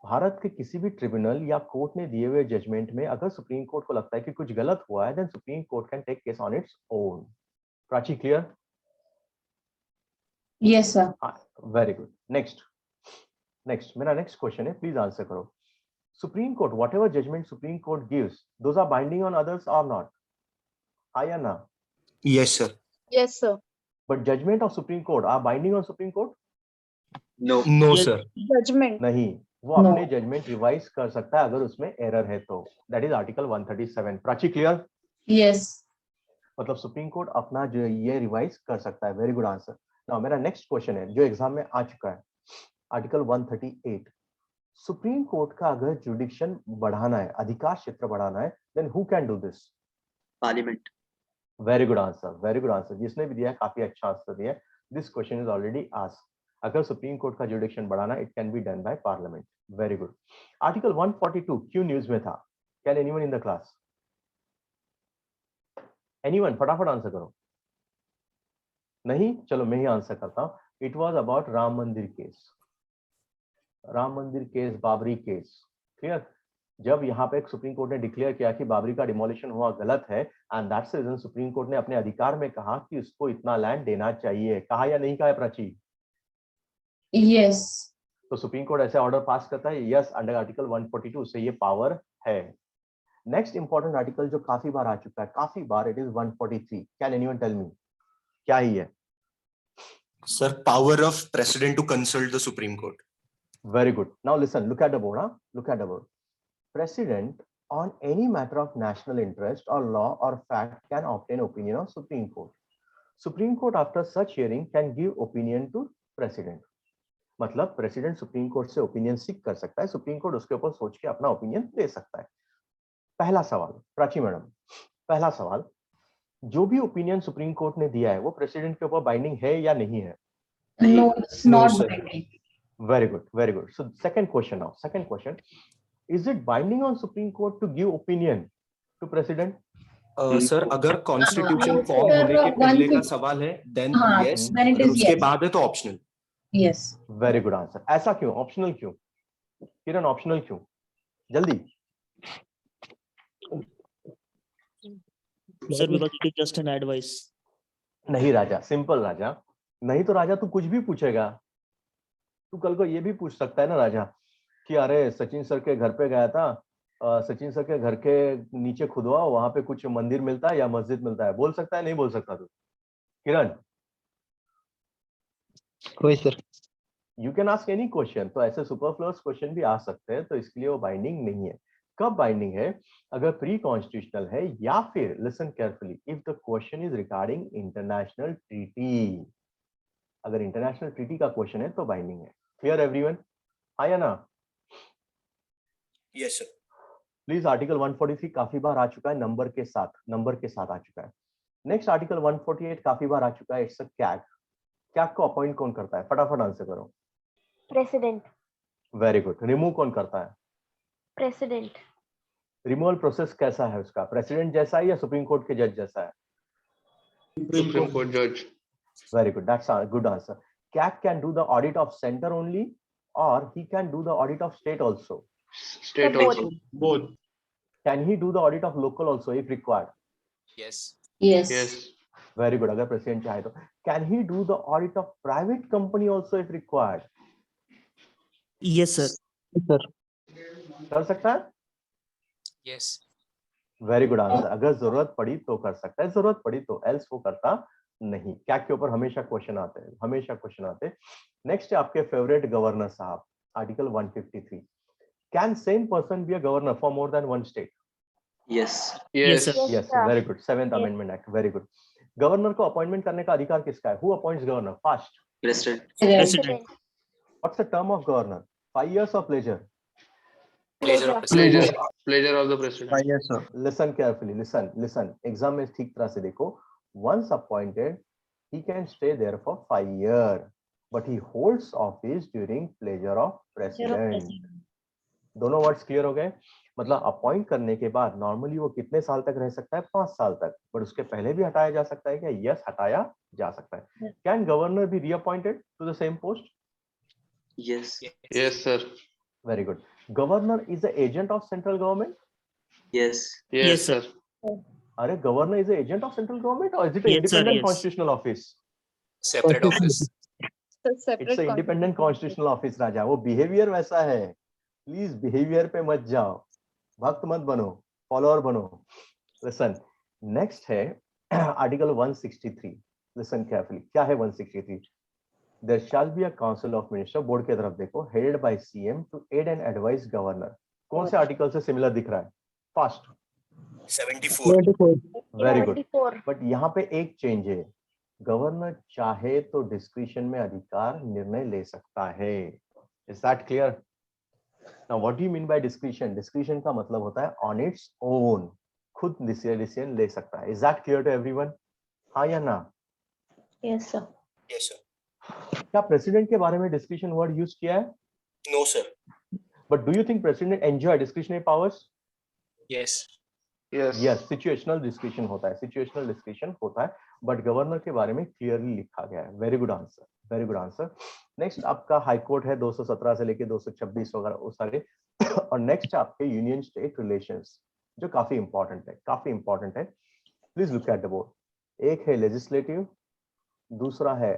[SPEAKER 1] भारत के किसी भी ट्रिब्यूनल या कोर्ट ने दिए हुए जजमेंट में अगर सुप्रीम कोर्ट को लगता है कि कुछ गलत हुआ है, then Supreme Court can take case on its own. Prachi, clear?
[SPEAKER 14] Yes, sir.
[SPEAKER 1] Very good. Next, मेरा next question है, please answer करो. Supreme Court, whatever judgment Supreme Court gives, those are binding on others or not? हाँ या ना?
[SPEAKER 15] Yes, sir.
[SPEAKER 7] Yes, sir.
[SPEAKER 1] But judgment of Supreme Court are binding on Supreme Court?
[SPEAKER 15] No. No, sir.
[SPEAKER 7] Judgment.
[SPEAKER 1] नहीं, वो अपने जजमेंट रिवाइज कर सकता है अगर उसमें एरर है तो. That is article 137. Prachi, clear?
[SPEAKER 14] Yes.
[SPEAKER 1] मतलब सुप्रीम कोर्ट अपना जो ये रिवाइज कर सकता है. Very good answer. नाउ मेरा नेक्स्ट क्वेश्चन है जो एग्जाम में आ चुका है, आर्टिकल 138. सुप्रीम कोर्ट का अगर जुडिक्शन बढ़ाना है, अधिकार क्षेत्र बढ़ाना है, then who can do this?
[SPEAKER 11] Parliament.
[SPEAKER 1] Very good answer. Very good answer. जिसने भी दिया है काफी अच्छा आंसर दिया है. This question is already asked. अगर सुप्रीम कोर्ट का जुडिक्शन बढ़ाना, it can be done by parliament. Very good. Article 142 क्यों न्यूज में था? Can anyone in the class? Anyone? फटाफट आंसर करो. नहीं? चलो मैं ही आंसर करता हूँ. इट वाज अबाउट राम मंदिर केस. राम मंदिर केस, बाबरी केस. क्लियर? जब यहाँ पे सुप्रीम कोर्ट ने डिक्लेयर किया कि बाबरी का डिमोलिशन हुआ गलत है, and that's the reason supreme court ने अपने अधिकार में कहा कि उसको इतना लैंड देना चाहिए. कहा या नहीं कहा है प्राची?
[SPEAKER 14] Yes.
[SPEAKER 1] तो सुप्रीम कोर्ट ऐसे ऑर्डर पास करता है. यस, अंडर आर्टिकल 142 से ये पावर है. नेक्स्ट इंपॉर्टेंट आर्टिकल जो काफी बार आ चुका है, काफी बार, it is 143. Can anyone tell me क्या ही है?
[SPEAKER 15] Sir, power of president to consult the Supreme Court.
[SPEAKER 1] Very good. Now listen, look at the board. Look at the board. President on any matter of national interest or law or fact can obtain opinion of Supreme Court. Supreme Court after such hearing can give opinion to President. मतलब President Supreme Court से opinion seek कर सकता है. Supreme Court उसके ऊपर सोच के अपना opinion दे सकता है. पहला सवाल, प्राची मैडम, पहला सवाल, जो भी ओपिनियन सुप्रीम कोर्ट ने दिया है वो प्रेसिडेंट के ऊपर बाइंडिंग है या नहीं है?
[SPEAKER 14] No, it's not binding.
[SPEAKER 1] Very good, very good. So second question now. Second question, is it binding on Supreme Court to give opinion to president?
[SPEAKER 15] Sir, अगर कॉन्स्टिट्यूशन फॉर्म होने के पहले का सवाल है, then yes.
[SPEAKER 14] Then it is
[SPEAKER 15] उसके
[SPEAKER 14] yes.
[SPEAKER 15] बाद है तो optional.
[SPEAKER 14] Yes.
[SPEAKER 1] Very good answer. ऐसा क्यों, ऑप्शनल क्यों किरण, ऑप्शनल क्यों? जल्दी।
[SPEAKER 17] Sir, because it is just an advice.
[SPEAKER 1] नहीं राजा, सिंपल राजा। नहीं तो राजा तू कुछ भी पूछेगा, तू कल को ये भी पूछ सकता है ना राजा कि अरे सचिन सर के घर पे गया था, सचिन सर के घर के नीचे खुदवाओ, वहां पे कुछ मंदिर मिलता है या मस्जिद मिलता है। बोल सकता है, नहीं बोल सकता तू? किरण,
[SPEAKER 3] वही sir.
[SPEAKER 1] You can ask any question. तो ऐसे सुपरफ्लुअस क्वेश्चन भी आ सकते हैं, तो इसके लिए वो बाइंडिंग नहीं है। कब बाइंडिंग है? अगर प्री कॉन्स्टिट्यूशनल है, या फिर listen carefully, if the question is regarding international treaty. अगर इंटरनेशनल ट्रीटी का क्वेश्चन है तो बाइंडिंग है। Clear everyone? हाँ या ना?
[SPEAKER 15] Yes sir.
[SPEAKER 1] प्लीज आर्टिकल 143 काफी बार आ चुका है, नंबर के साथ आ चुका है। नेक्स्ट आर्टिकल 148 काफी बार आ चुका है, इट्स अ कैग। कैग को अपॉइंट कौन करता है? फटाफट आंसर करो।
[SPEAKER 6] प्रेसिडेंट।
[SPEAKER 1] Very good. रिमूव कौन करता है?
[SPEAKER 6] प्रेसिडेंट।
[SPEAKER 1] रिमूवल प्रोसेस कैसा है उसका? प्रेसिडेंट जैसा है या सुप्रीम कोर्ट के जज जैसा है?
[SPEAKER 2] Supreme Court judge.
[SPEAKER 1] Very good. That's a good answer. CAG can do the audit of center only, or he can do the audit of state also.
[SPEAKER 2] State also.
[SPEAKER 5] Both.
[SPEAKER 1] Can he do the audit of local also if required?
[SPEAKER 15] Yes.
[SPEAKER 14] Yes.
[SPEAKER 2] Yes.
[SPEAKER 1] Very good. अगर प्रेसिडेंट चाहे तो। Can he do the audit of private company also if required?
[SPEAKER 17] Yes, sir.
[SPEAKER 3] Sir.
[SPEAKER 1] कर सकता है?
[SPEAKER 15] यस।
[SPEAKER 1] Very good answer. अगर जरूरत पड़ी तो कर सकता है, जरूरत पड़ी तो, एल्स वो करता नहीं। क्या के ऊपर हमेशा क्वेश्चन आते हैं, हमेशा क्वेश्चन आते हैं। नेक्स्ट है आपके फेवरेट गवर्नर साहब, article 153। Can same person be a governor for more than one state?
[SPEAKER 11] Yes.
[SPEAKER 2] Yes.
[SPEAKER 1] Yes, very good. 7th amendment act, very good. Governor को अपॉइंटमेंट करने का अधिकार किसका है? Who appoints governor? Fast.
[SPEAKER 11] President.
[SPEAKER 17] President.
[SPEAKER 1] What's the term of governor? 5 years or pleasure?
[SPEAKER 15] Pleasure of
[SPEAKER 2] Pleasure.
[SPEAKER 15] president.
[SPEAKER 2] Pleasure of the president.
[SPEAKER 3] Yes sir.
[SPEAKER 1] Listen carefully, listen exam में ठीक तरह से देखो। once appointed he can stay there for 5 years, but he holds office during pleasure of president. दोनों वर्ड्स क्लियर हो गए? मतलब अपॉइंट करने के बाद नॉर्मली वो कितने साल तक रह सकता है? 5 साल तक। बट उसके पहले भी हटाया जा सकता है क्या? यस, हटाया जा सकता है। Can governor be reappointed to the same post?
[SPEAKER 11] Yes.
[SPEAKER 2] Yes, sir.
[SPEAKER 1] Very good. Governor is the agent of central government?
[SPEAKER 11] Yes.
[SPEAKER 2] Yes, sir.
[SPEAKER 1] अरे governor is the agent of central government or is it
[SPEAKER 17] Yes, sir,
[SPEAKER 1] independent
[SPEAKER 17] yes.
[SPEAKER 1] Constitutional office?
[SPEAKER 15] Separate office.
[SPEAKER 1] It's a independent constitutional office Raja. वो बिहेवियर वैसा है, प्लीज बिहेवियर पे मत जाओ, भक्त मत बनो, फॉलोअर बनो। लिसन, नेक्स्ट है आर्टिकल 163। लिसन केयरफुली, क्या है 163? There shall be a council of minister, board की तरफ देखो, headed by CM to aid and advise governor. कौन से आर्टिकल से सिमिलर दिख रहा है? फास्ट।
[SPEAKER 15] 74।
[SPEAKER 1] Very good. बट यहाँ पे एक चेंज है, गवर्नर चाहे तो डिस्क्रिशन में अधिकार निर्णय ले सकता है। Is that clear? Now what do you mean by discretion? Discretion का मतलब होता है ऑन इट्स ओन, खुद डिसीजन ले सकता है। Is that clear to everyone? हाँ या ना?
[SPEAKER 14] Yes, sir.
[SPEAKER 15] Yes sir.
[SPEAKER 1] क्या प्रेसिडेंट के बारे में डिस्क्रिशन वर्ड यूज किया है?
[SPEAKER 15] No sir.
[SPEAKER 1] But do you think president enjoy discretionary powers?
[SPEAKER 15] Yes.
[SPEAKER 2] Yes.
[SPEAKER 1] Yes, situational discretion होता है, सिचुएशनल डिस्क्रिशन होता है, बट गवर्नर के बारे में क्लियरली लिखा गया है। Very good answer, very good answer. Next आपका हाई कोर्ट है 217 से लेके 226 वगैरह वो सारे। और नेक्स्ट आपके यूनियन स्टेट रिलेशंस, जो काफी इंपॉर्टेंट है, काफी इंपॉर्टेंट है। Please look at the board. एक है लेजिस्लेटिव, दूसरा है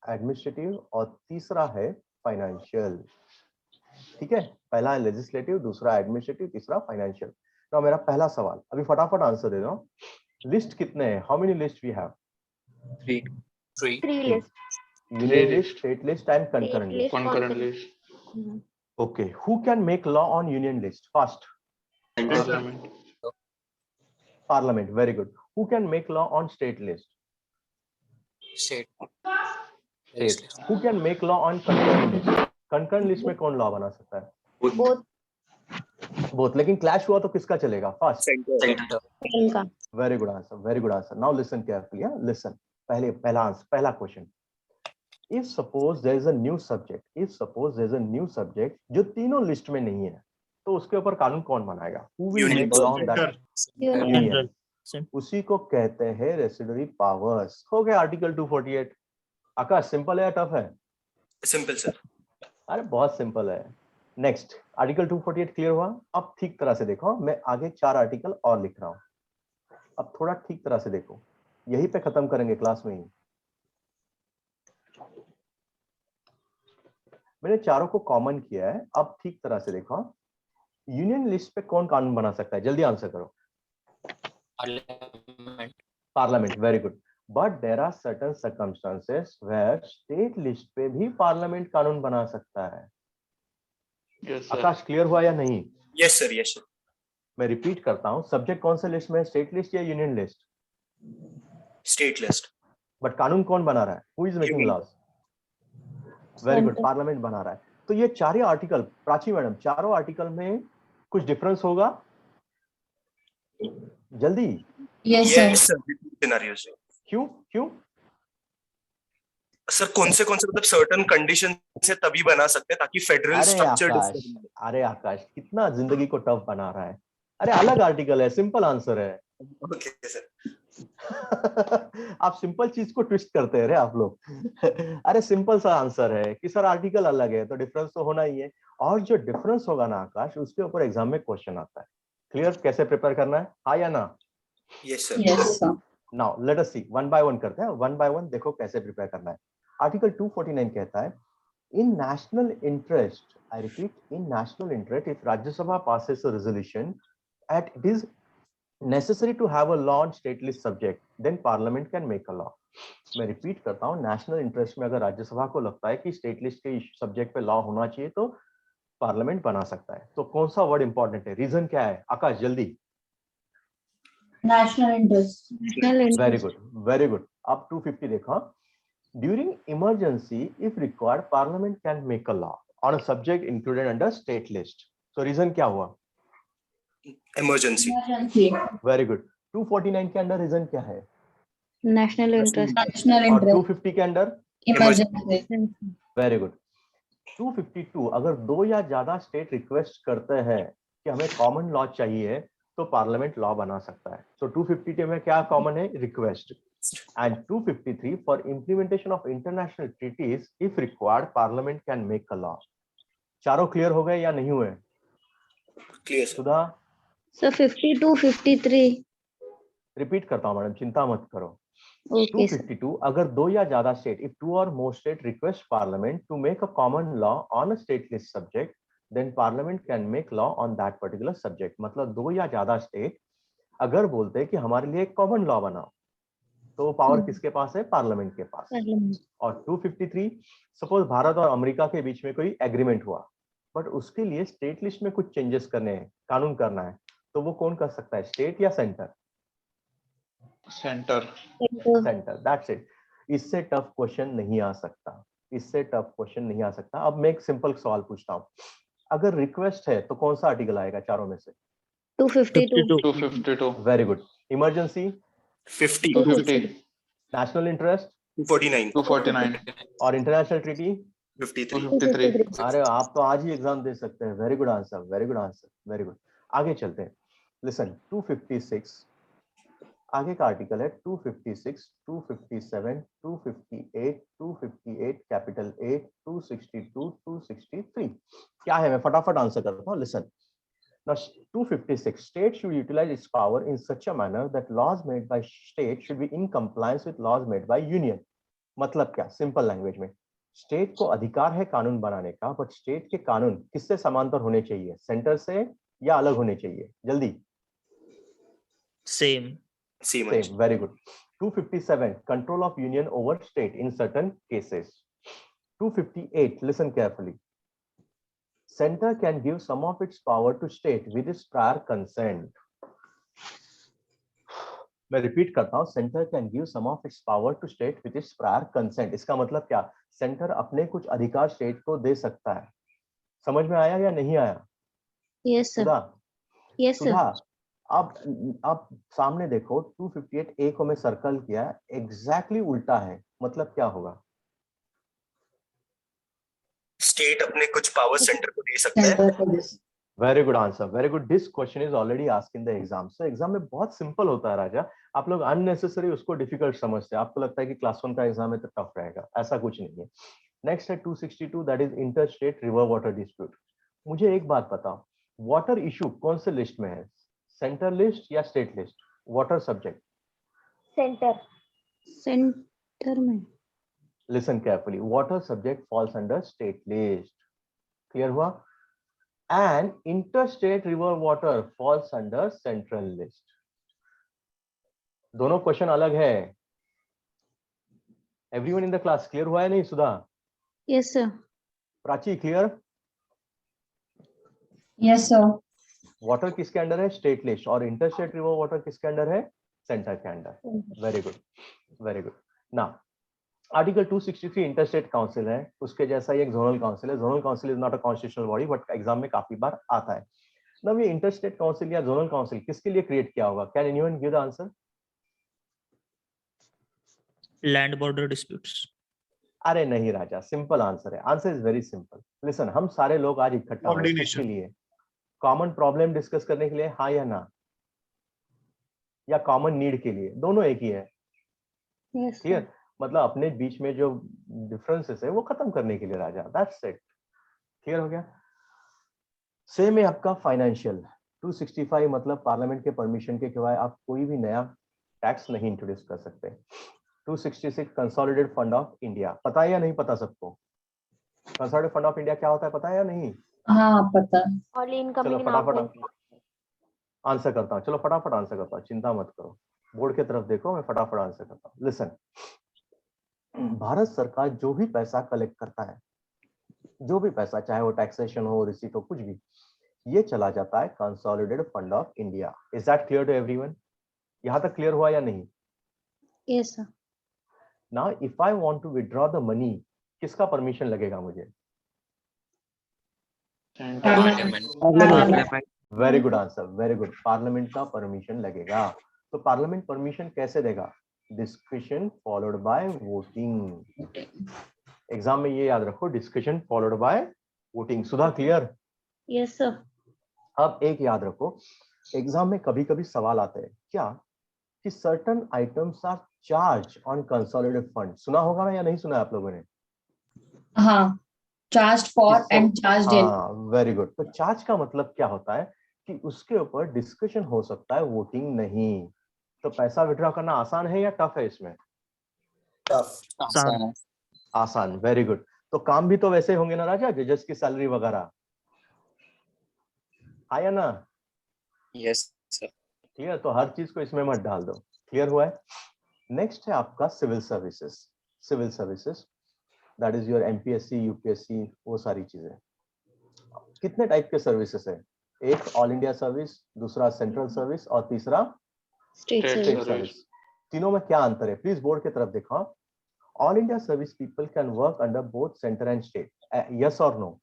[SPEAKER 1] एडमिनिस्ट्रेटिव और तीसरा है फाइनेंशियल। ठीक है, पहला है लेजिस्लेटिव, दूसरा एडमिनिस्ट्रेटिव, तीसरा फाइनेंशियल। तो मेरा पहला सवाल, अभी फटाफट आंसर दे रहा हूं। लिस्ट कितने हैं? How many list we have?
[SPEAKER 11] 3.
[SPEAKER 6] 3 lists.
[SPEAKER 1] Union list, state list and concurrent list.
[SPEAKER 2] Concurrent list.
[SPEAKER 1] Okay, who can make law on union list? First
[SPEAKER 2] Parliament.
[SPEAKER 1] Parliament, very good. Who can make law on state list?
[SPEAKER 15] State.
[SPEAKER 1] State. Who can make law on concurrent list? Concurrent list में कौन लॉ बना सकता है?
[SPEAKER 6] Both.
[SPEAKER 1] बोथ, लेकिन क्लैश हुआ तो किसका चलेगा? First.
[SPEAKER 11] Center.
[SPEAKER 1] Very good answer, very good answer. Now listen carefully, listen. पहला आंसर, पहला question. If suppose there is a new subject, if suppose there is a new subject जो तीनों लिस्ट में नहीं है, तो उसके ऊपर कानून कौन बनाएगा? Who will make law on that? Union. उसी को कहते हैं रेसिडुअरी पावर्स। हो गया आर्टिकल 248। आकाश, सिंपल है या टफ है?
[SPEAKER 15] Simple sir.
[SPEAKER 1] अरे बहुत सिंपल है। नेक्स्ट आर्टिकल 248 क्लियर हुआ? अब ठीक तरह से देखो, मैं आगे 4 आर्टिकल और लिख रहा हूं, अब थोड़ा ठीक तरह से देखो, यहीं पे खत्म करेंगे क्लास में ही। मैंने चारों को कॉमन किया है, अब ठीक तरह से देखो। यूनियन लिस्ट पे कौन कानून बना सकता है? जल्दी आंसर करो। Parliament, very good. But there are certain circumstances where state list पे भी पार्लियामेंट कानून बना सकता है। आकाश क्लियर हुआ या नहीं?
[SPEAKER 15] Yes sir, yes sir.
[SPEAKER 1] मैं रिपीट करता हूं, सब्जेक्ट कौन सा लिस्ट में, स्टेट लिस्ट या union list?
[SPEAKER 15] State list.
[SPEAKER 1] But कानून कौन बना रहा है? Who is making laws? Very good, parliament बना रहा है। तो ये चारों आर्टिकल, प्राची मैडम, चारों आर्टिकल में कुछ डिफरेंस होगा? जल्दी।
[SPEAKER 14] Yes
[SPEAKER 15] sir.
[SPEAKER 1] क्यों क्यों?
[SPEAKER 15] सर कौन से मतलब सर्टेन कंडीशन से तभी बना सकते हैं ताकि फेडरल स्ट्रक्चर।
[SPEAKER 1] अरे आकाश कितना जिंदगी को टफ बना रहा है। अरे अलग आर्टिकल है, सिंपल आंसर है।
[SPEAKER 15] Okay sir.
[SPEAKER 1] आप सिंपल चीज को ट्विस्ट करते हैं रे आप लोग। अरे सिंपल सा आंसर है कि सर आर्टिकल अलग है तो डिफरेंस तो होना ही है, और जो डिफरेंस होगा ना आकाश, उसके ऊपर एग्जाम में क्वेश्चन आता है। क्लियर? कैसे प्रिपेयर करना है, हाँ या ना?
[SPEAKER 15] Yes sir.
[SPEAKER 1] Now let us see, one by one करते हैं, वन बाय वन देखो कैसे प्रिपेयर करना है। आर्टिकल 249 कहता है, in national interest, I repeat, in national interest, if Rajya Sabha passes a resolution at it is necessary to have a law on state list subject, then parliament can make a law. मैं रिपीट करता हूँ, नेशनल इंटरेस्ट में अगर राज्यसभा को लगता है कि स्टेट लिस्ट के सब्जेक्ट पे लॉ होना चाहिए तो पार्लियामेंट बना सकता है। तो कौन सा वर्ड इंपॉर्टेंट है? रीजन क्या है आकाश? जल्दी।
[SPEAKER 14] National interest.
[SPEAKER 1] Very good, very good. अब 250 देखो, during emergency if required parliament can make a law on a subject included under state list. तो रीजन क्या हुआ?
[SPEAKER 15] इमरजेंसी।
[SPEAKER 1] Very good. 249 के अंदर रीजन क्या है?
[SPEAKER 4] National interest.
[SPEAKER 1] और 250 के अंदर
[SPEAKER 14] इमरजेंसी।
[SPEAKER 1] Very good. 252, अगर दो या ज्यादा स्टेट रिक्वेस्ट करते हैं कि हमें कॉमन लॉ चाहिए तो पार्लियामेंट लॉ बना सकता है। तो 252 में क्या कॉमन है? Request. And 253, for implementation of international treaties if required parliament can make a law. चारों क्लियर हो गए या नहीं हुए?
[SPEAKER 15] क्लियर
[SPEAKER 1] सुधा?
[SPEAKER 4] सर 52, 53।
[SPEAKER 1] रिपीट करता हूं मैडम, चिंता मत करो।
[SPEAKER 4] Okay,
[SPEAKER 1] 252, अगर दो या ज्यादा स्टेट, इफ टू और more state request parliament to make a common law on a state list subject, then parliament can make law on that particular subject. मतलब दो या ज्यादा स्टेट अगर बोलते हैं कि हमारे लिए एक कॉमन लॉ बनाओ, तो पावर किसके पास है? पार्लियामेंट के पास। और 253, सपोज भारत और अमेरिका के बीच में कोई एग्रीमेंट हुआ, बट उसके लिए स्टेट लिस्ट में कुछ चेंजेस करने हैं, कानून करना है, तो वो कौन कर सकता है? स्टेट या centre?
[SPEAKER 2] Centre.
[SPEAKER 1] Centre, that's it. इससे टफ क्वेश्चन नहीं आ सकता, इससे टफ क्वेश्चन नहीं आ सकता। अब मैं एक सिंपल सवाल पूछता हूँ, अगर रिक्वेस्ट है तो कौन सा आर्टिकल आएगा चारों में से?
[SPEAKER 7] 252।
[SPEAKER 1] Very good. Emergency
[SPEAKER 15] 50।
[SPEAKER 1] National interest
[SPEAKER 15] 249।
[SPEAKER 1] और इंटरनेशनल ट्रीटी
[SPEAKER 15] 53।
[SPEAKER 1] अरे आप तो आज ही एग्जाम दे सकते हैं। Very good answer, very good answer, very good. आगे चलते हैं। लिसन, 256 आगे का आर्टिकल है 256, 257, 258, 258 कैपिटल A, 262, 263। क्या है? मैं फटाफट आंसर करता हूँ। Listen, now 256, state should utilize its power in such a manner that laws made by state should be in compliance with laws made by union। मतलब क्या? सिंपल लैंग्वेज में, स्टेट को अधिकार है कानून बनाने का, बट स्टेट के कानून किससे समांतर होने चाहिए? सेंटर से या अलग होने चाहिए? जल्दी।
[SPEAKER 17] Same.
[SPEAKER 1] Very good। 257, control of union over state in certain cases। 258, listen carefully, center can give some of its power to state with its prior consent। मैं रिपीट करता हूँ, centre can give some of its power to state with its prior consent. इसका मतलब क्या? सेंटर अपने कुछ अधिकार स्टेट को दे सकता है। समझ में आया या नहीं आया?
[SPEAKER 4] Yes sir. Yes sir.
[SPEAKER 1] Sudha, अब सामने देखो, 258 ए को मैं सर्कल किया, एग्जैक्टली उल्टा है। मतलब क्या होगा?
[SPEAKER 15] स्टेट अपने कुछ पावर सेंटर को दे सकता है।
[SPEAKER 1] Very good answer, very good. This question is already asked in the exam. So exam में बहुत सिंपल होता है राजा. आप लोग अननेसेसरी उसको डिफिकल्ट समझते हैं. आपको लगता है कि क्लास 1 का एग्जाम है तो टफ रहेगा. ऐसा कुछ नहीं है. नेक्स्ट है 262, that is inter state river water dispute. मुझे एक बात बताओ, वाटर इशू कौन से लिस्ट में है? सेंटर लिस्ट या state list? Water subject
[SPEAKER 4] centre में.
[SPEAKER 1] Listen carefully. Water subject falls under state list. Clear हुआ? And interstate river water falls under central list. दोनों क्वेश्चन अलग है. Everyone in the class clear हुआ है नहीं? Sudha,
[SPEAKER 4] yes sir.
[SPEAKER 1] Prachi clear?
[SPEAKER 14] Yes, sir.
[SPEAKER 1] Water किसके अंडर है? State list. और इंटरस्टेट रिवर वाटर किसके अंडर है? सेंटर के under. Very good, very good. Now article 263 interstate council है, उसके जैसा ही एक जोनल काउंसिल है. Zonal council is not a constitutional body, but exam में काफी बार आता है. नाउ ये इंटरस्टेट काउंसिल या जोनल काउंसिल किसके लिए क्रिएट किया होगा? Can anyone give the answer?
[SPEAKER 17] Land border disputes.
[SPEAKER 1] अरे नहीं राजा, सिंपल आंसर है. Answer is very simple. Listen, हम सारे लोग आज इकट्ठा हुए हैं किसके लिए? कॉमन प्रॉब्लम डिस्कस करने के लिए, हाँ या ना? या कॉमन नीड के लिए? दोनों एक ही है.
[SPEAKER 4] Yes
[SPEAKER 1] clear? मतलब अपने बीच में जो डिफरेंसेस है वो खत्म करने के लिए राजा. That's it. क्लियर हो गया? सेम है आपका फाइनेंशियल 265. मतलब पार्लियामेंट के परमिशन के सिवाय आप कोई भी नया टैक्स नहीं इंट्रोड्यूस कर सकते. 266 कंसोलिडेटेड फंड ऑफ इंडिया. पता है या नहीं पता सबको? कंसोलिडेटेड फंड ऑफ इंडिया क्या होता है, पता है या नहीं?
[SPEAKER 14] हाँ पता.
[SPEAKER 6] All
[SPEAKER 1] चलो
[SPEAKER 6] incoming and
[SPEAKER 1] फटाफट
[SPEAKER 6] outgoing.
[SPEAKER 1] आंसर करता हूँ. चलो फटाफट आंसर करता हूँ, चिंता मत करो. बोर्ड की तरफ देखो, मैं फटाफट आंसर करता हूँ. लिसन, भारत सरकार जो भी पैसा कलेक्ट करता है, जो भी पैसा, चाहे वो टैक्सेशन हो, रिसीट हो, कुछ भी, ये चला जाता है consolidated fund of India. Is that clear to everyone? यहाँ तक क्लियर हुआ या नहीं?
[SPEAKER 4] Yes sir.
[SPEAKER 1] Now if I want to withdraw the money, किसका परमिशन लगेगा मुझे? Very good answer, very good. Parliament का परमिशन लगेगा. तो पार्लियामेंट परमिशन कैसे देगा? Discussion followed by voting. Exam में ये याद रखो, discussion followed by voting. Sudha clear?
[SPEAKER 4] Yes sir.
[SPEAKER 1] अब एक याद रखो, एग्जाम में कभी कभी सवाल आते हैं क्या कि certain items are charge on consolidated fund. सुना होगा ना या नहीं सुना आप लोगों ने?
[SPEAKER 14] हाँ, charge for and charge in.
[SPEAKER 1] Very good. तो चार्ज का मतलब क्या होता है कि उसके ऊपर डिस्कशन हो सकता है, वोटिंग नहीं. तो पैसा विड्रॉ करना आसान है या टफ है इसमें?
[SPEAKER 17] आसान.
[SPEAKER 1] आसान. Very good. तो काम भी तो वैसे होंगे ना राजा, जजेस की सैलरी वगैरह, हाँ या ना?
[SPEAKER 2] Yes sir.
[SPEAKER 1] क्लियर? तो हर चीज को इसमें मत डाल दो. क्लियर हुआ है? नेक्स्ट है आपका civil services. Civil services that is your MPSC, UPSC, वो सारी चीजें. कितने टाइप के सर्विसेज है? एक ऑल इंडिया सर्विस, दूसरा सेंट्रल सर्विस और तीसरा
[SPEAKER 7] State
[SPEAKER 1] स्टेट
[SPEAKER 7] service.
[SPEAKER 1] सर्विस. तीनों में क्या अंतर है? प्लीज बोर्ड की तरफ देखो. All India service people can work under both centre and state. Yes or no?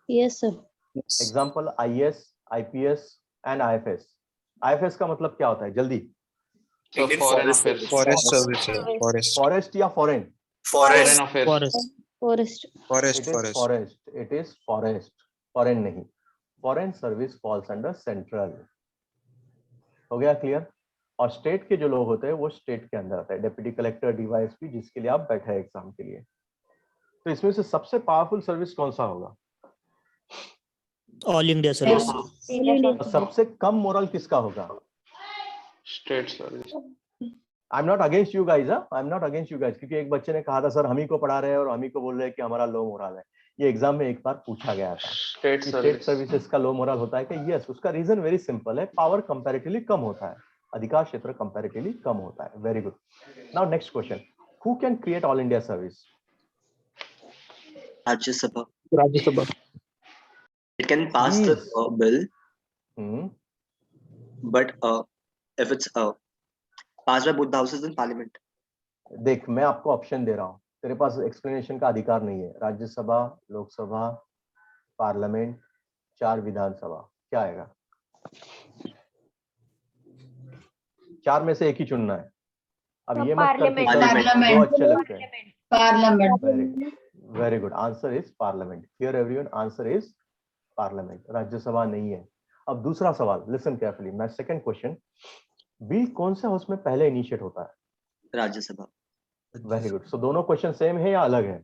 [SPEAKER 4] Yes sir.
[SPEAKER 1] Example IAS, IPS and IFS. IFS का मतलब क्या होता है? जल्दी.
[SPEAKER 16] फॉरेस्ट सर्विस है.
[SPEAKER 1] फॉरेस्ट या फॉरेन?
[SPEAKER 2] Foreign affairs.
[SPEAKER 17] Forest.
[SPEAKER 4] Forest.
[SPEAKER 12] Forest
[SPEAKER 1] it is forest. Foreign नहीं. Foreign service falls under central. हो गया क्लियर? और स्टेट के जो लोग होते हैं वो स्टेट के अंदर आते हैं. डेप्यूटी कलेक्टर, डीवाईएसपी, जिसके लिए आप बैठे हैं एग्जाम के लिए. तो इसमें से सबसे पावरफुल सर्विस कौन सा होगा?
[SPEAKER 17] All India service.
[SPEAKER 1] और सबसे कम मोरल किसका होगा?
[SPEAKER 2] State service.
[SPEAKER 1] I am not against you guys. I am not against you guys. क्योंकि एक बच्चे ने कहा था सर हम ही को पढ़ा रहे हैं और हम ही को बोल रहे हैं कि हमारा लो मोरल है. ये एग्जाम में एक बार पूछा गया था.
[SPEAKER 2] स्टेट
[SPEAKER 1] स्टेट सर्विसेज का लो मोरल होता है कि यस. उसका रीजन वेरी सिंपल है, पावर कंपैरेटिवली कम होता है, अधिकार क्षेत्र कंपैरेटिवली कम होता है. Very good. Now next question, who can create all India service?
[SPEAKER 11] Rajya Sabha. It can pass the bill, but if it's passed by both the houses in parliament.
[SPEAKER 1] देख, मैं आपको ऑप्शन दे रहा हूँ, तेरे पास एक्सप्लेनेशन का अधिकार नहीं है. राज्यसभा, लोकसभा, पार्लियामेंट, 4 विधानसभा, क्या आएगा? 4 में से एक ही चुनना है. अब ये मत कर जो अच्छे लगते हैं. Very good. Answer is parliament. Clear everyone? Answer is parliament, Rajya Sabha नहीं है। अब दूसरा सवाल, लिसन केयरफुली, मैं सेकंड क्वेश्चन, बिल कौन से हाउस में पहले इनिशिएट होता है?
[SPEAKER 11] राज्यसभा।
[SPEAKER 1] Very good. सो दोनों क्वेश्चन सेम है या अलग है?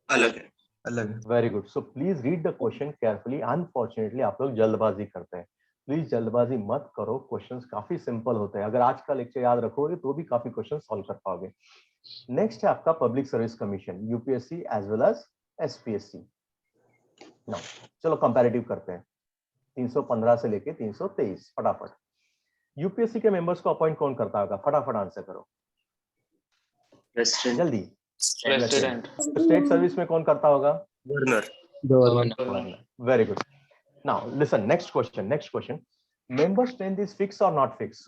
[SPEAKER 11] अलग है।
[SPEAKER 18] अलग है।
[SPEAKER 1] Very good. So please read the question carefully. Unfortunately आप लोग जल्दबाजी करते हैं, प्लीज जल्दबाजी मत करो, क्वेश्चंस काफी सिंपल होते हैं। अगर आज का लेक्चर याद रखोगे तो भी काफी क्वेश्चन सॉल्व कर पाओगे। नेक्स्ट है आपका public service commission, UPSC as well as SPSC. Now चलो कंपैरेटिव करते हैं, 315 से लेके 323, फटाफट। यूपीएससी के मेंबर्स को अपॉइंट कौन करता होगा? फटाफट आंसर करो जल्दी।
[SPEAKER 2] प्रेसिडेंट।
[SPEAKER 1] स्टेट सर्विस में कौन करता होगा?
[SPEAKER 2] Governor.
[SPEAKER 1] Very good. Now listen, next question, member strength is fix or not fix?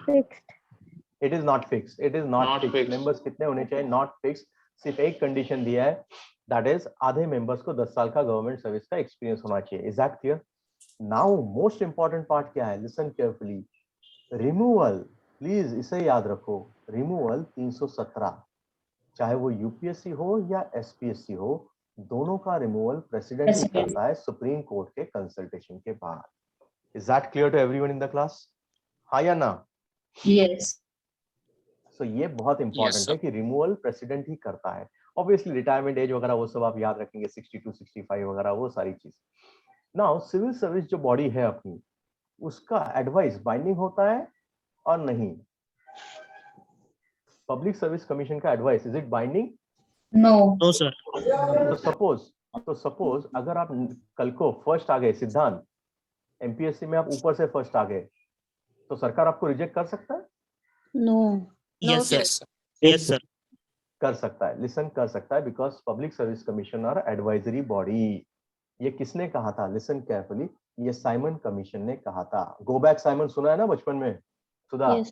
[SPEAKER 6] Fixed.
[SPEAKER 1] It is not fix, it is not fix. Members कितने होने चाहिए? Not fix. सिर्फ एक कंडीशन दिया है, दैट इज आधे मेंबर्स को 10 साल का गवर्नमेंट सर्विस का एक्सपीरियंस होना चाहिए। Is that clear? Now most important part क्या है? लिसन केयरफुली, रिमूवल, प्लीज इसे याद रखो, रिमूवल 317, चाहे वो यूपीएससी हो या एसपीएससी हो, दोनों का रिमूवल प्रेसिडेंट ही करता है सुप्रीम कोर्ट के कंसल्टेशन के बाद। Is that clear to everyone in the class? हाँ या ना?
[SPEAKER 14] Yes.
[SPEAKER 1] सो ये बहुत इंपॉर्टेंट है कि रिमूवल प्रेसिडेंट ही करता है। ऑब्वियसली रिटायरमेंट एज वगैरह वो सब आप याद रखेंगे, 62, 65 वगैरह वो सारी चीज। नाउ सिविल सर्विस जो बॉडी है अपनी, उसका एडवाइस बाइंडिंग होता है और नहीं? पब्लिक सर्विस कमीशन का advice, is it binding?
[SPEAKER 14] No.
[SPEAKER 17] sir.
[SPEAKER 1] तो सपोज अगर आप कल को फर्स्ट आ गए, सिद्धांत, एमपीएससी में आप ऊपर से फर्स्ट आ गए, तो सरकार आपको रिजेक्ट कर सकता है?
[SPEAKER 4] No.
[SPEAKER 17] Yes, sir. Yes, sir.
[SPEAKER 1] कर सकता है, लिसन, कर सकता है, बिकॉज पब्लिक सर्विस कमीशन और एडवाइजरी बॉडी। ये किसने कहा था? लिसन केयरफुली, ये साइमन कमीशन ने कहा था। गो बैक साइमन सुना है ना बचपन में, सुधा?
[SPEAKER 4] Yes.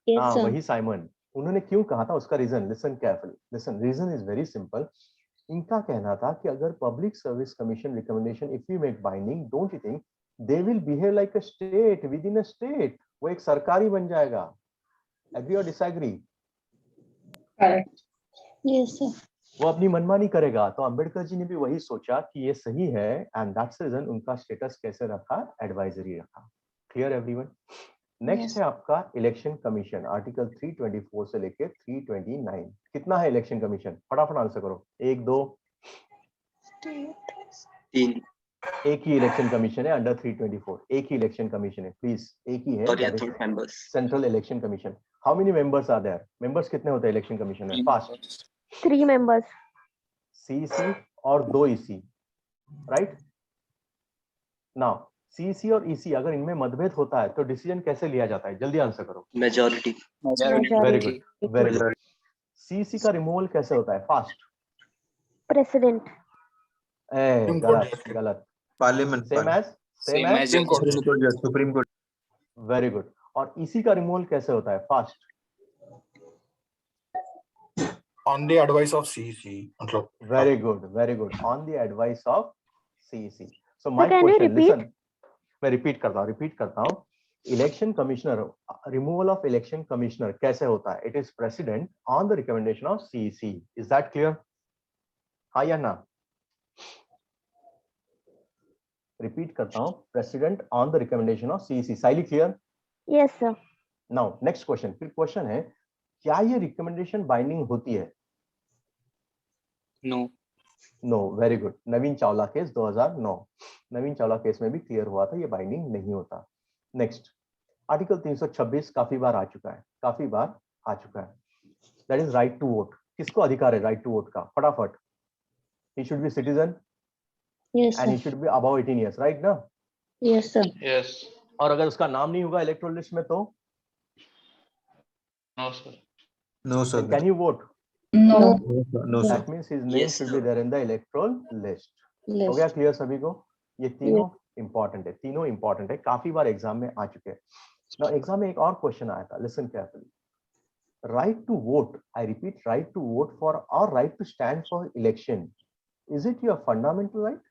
[SPEAKER 4] Yes,
[SPEAKER 1] हाँ,
[SPEAKER 4] sir.
[SPEAKER 1] वही साइमन। उन्होंने क्यों कहा था, उसका reason, listen carefully, listen, reason is very simple. इनका कहना था कि अगर public service commission recommendation if you make binding, don't you think they will behave like a state within a state? वो एक सरकारी बन जाएगा। एग्री और डिसएग्री?
[SPEAKER 14] Correct.
[SPEAKER 4] Yes, sir.
[SPEAKER 1] वो अपनी मनमानी करेगा। तो अंबेडकर जी ने भी वही सोचा कि ये सही है, एंड दैट्स रीजन उनका स्टेटस कैसे रखा? एडवाइजरी रखा। Clear everyone? Next
[SPEAKER 4] Yes.
[SPEAKER 1] है आपका इलेक्शन कमीशन, आर्टिकल 324 से लेके 329। कितना है इलेक्शन कमीशन? फटाफट आंसर करो, 1, 2,
[SPEAKER 11] 3।
[SPEAKER 1] एक ही इलेक्शन कमीशन है अंडर 324, एक ही इलेक्शन कमीशन है, प्लीज, एक ही है, central election commission. How many members are there? Members कितने होते हैं इलेक्शन कमीशन में? फास्ट।
[SPEAKER 6] 3 members.
[SPEAKER 1] सीसी और 2 ईसी, राइट? नाउ सीसी और ईसी अगर इनमें मतभेद होता है तो डिसीजन कैसे लिया जाता है? जल्दी आंसर करो।
[SPEAKER 11] Majority.
[SPEAKER 1] Very good, very good. CC का रिमूवल कैसे होता है? फास्ट।
[SPEAKER 6] President.
[SPEAKER 1] गलत, गलत।
[SPEAKER 18] Parliament.
[SPEAKER 1] Same as
[SPEAKER 18] supreme court.
[SPEAKER 1] Very good. और ईसी का रिमूवल कैसे होता है? Fast.
[SPEAKER 19] On the advice of CEC. मतलब
[SPEAKER 1] very good, very good, on the advice of CEC. So my
[SPEAKER 6] can you
[SPEAKER 1] question,
[SPEAKER 6] repeat?
[SPEAKER 1] Listen, मैं रिपीट करता हूं। Election commissioner, removal of election commissioner कैसे होता है? It is president on the recommendation of CEC. Is that clear? हाँ या ना? रिपीट करता हूं, president on the recommendation of CEC. Saili clear?
[SPEAKER 6] Yes, sir.
[SPEAKER 1] Now next question, फिर क्वेश्चन है, क्या ये रिकमेंडेशन बाइंडिंग होती है?
[SPEAKER 2] No.
[SPEAKER 1] No, very good. Naveen Chawla case 2009, Naveen Chawla case में भी क्लियर हुआ था ये बाइंडिंग नहीं होता। नेक्स्ट, आर्टिकल 326 काफी बार आ चुका है, that is right to vote. किसको अधिकार है राइट टू वोट का? फटाफट। He should be citizen
[SPEAKER 4] Yes,
[SPEAKER 1] and he
[SPEAKER 4] sir.
[SPEAKER 1] Should be above 18 years, right ना?
[SPEAKER 4] Yes, sir.
[SPEAKER 2] यस।
[SPEAKER 1] और अगर उसका नाम नहीं होगा इलेक्टोरल लिस्ट में तो
[SPEAKER 2] no sir.
[SPEAKER 18] No sir.
[SPEAKER 1] Can you vote?
[SPEAKER 14] No.
[SPEAKER 18] No sir.
[SPEAKER 1] That means his name should be there in the electoral list. हो
[SPEAKER 4] List.
[SPEAKER 1] गया क्लियर सभी को? ये तीनों इंपॉर्टेंट है, तीनों इंपॉर्टेंट है, काफी बार एग्जाम में आ चुके हैं। नाउ एग्जाम में एक और क्वेश्चन आया था, listen carefully. Right to vote, I repeat, right to vote for और right to stand for election, is it your fundamental right?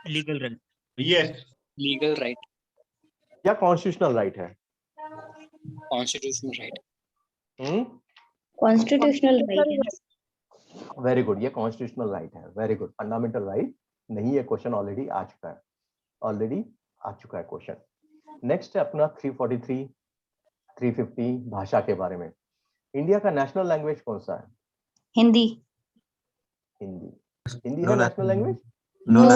[SPEAKER 17] Legal right.
[SPEAKER 5] Yes.
[SPEAKER 2] Legal right.
[SPEAKER 1] या कॉन्स्टिट्यूशनल राइट है?
[SPEAKER 2] Constitutional right.
[SPEAKER 4] Constitutional right.
[SPEAKER 1] Very good, ये कॉन्स्टिट्यूशनल राइट है, वेरी गुड। फंडामेंटल राइट नहीं, ये क्वेश्चन ऑलरेडी आ चुका है, ऑलरेडी आ चुका है क्वेश्चन। नेक्स्ट है अपना 343, 350 भाषा के बारे में। इंडिया का नेशनल लैंग्वेज कौन सा है?
[SPEAKER 4] हिंदी।
[SPEAKER 1] हिंदी, हिंदी है national language?
[SPEAKER 14] No,
[SPEAKER 5] We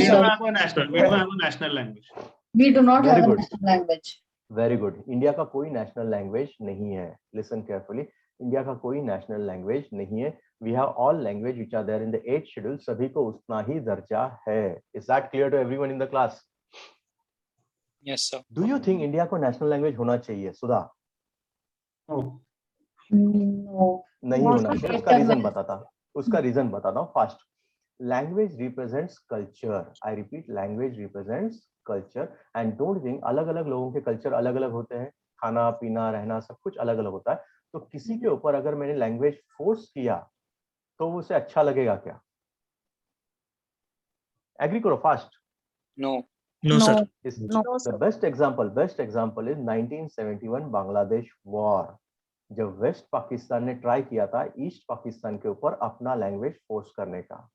[SPEAKER 14] sir.
[SPEAKER 5] don't have a national language.
[SPEAKER 14] We do not
[SPEAKER 1] Very
[SPEAKER 14] have a
[SPEAKER 1] good.
[SPEAKER 14] national language.
[SPEAKER 1] Very good, India का कोई नेशनल लैंग्वेज नहीं है। लिसन केयरफुली, इंडिया का कोई नेशनल लैंग्वेज नहीं है। We have all language which are there in the 8th schedule, सभी को उतना ही दर्जा है। Is that clear to everyone in the class?
[SPEAKER 2] Yes, sir.
[SPEAKER 1] Do you think India को नेशनल लैंग्वेज होना चाहिए सुधा?
[SPEAKER 14] No.
[SPEAKER 1] नहीं होना चाहिए। उसका रीजन बताता, उसका रीजन बताता हूँ fast. Language represents culture, I repeat, language represents culture and don't think अलग अलग लोगों के कल्चर अलग अलग होते हैं, खाना पीना रहना सब कुछ अलग अलग होता है। तो किसी के ऊपर अगर मैंने लैंग्वेज फोर्स किया तो उसे अच्छा लगेगा क्या? एग्री करो fast.
[SPEAKER 2] No.
[SPEAKER 17] No, sir.
[SPEAKER 1] The best example is 1971 Bangladesh war, जब वेस्ट पाकिस्तान ने ट्राई किया था ईस्ट पाकिस्तान के ऊपर अपना लैंग्वेज फोर्स करने का।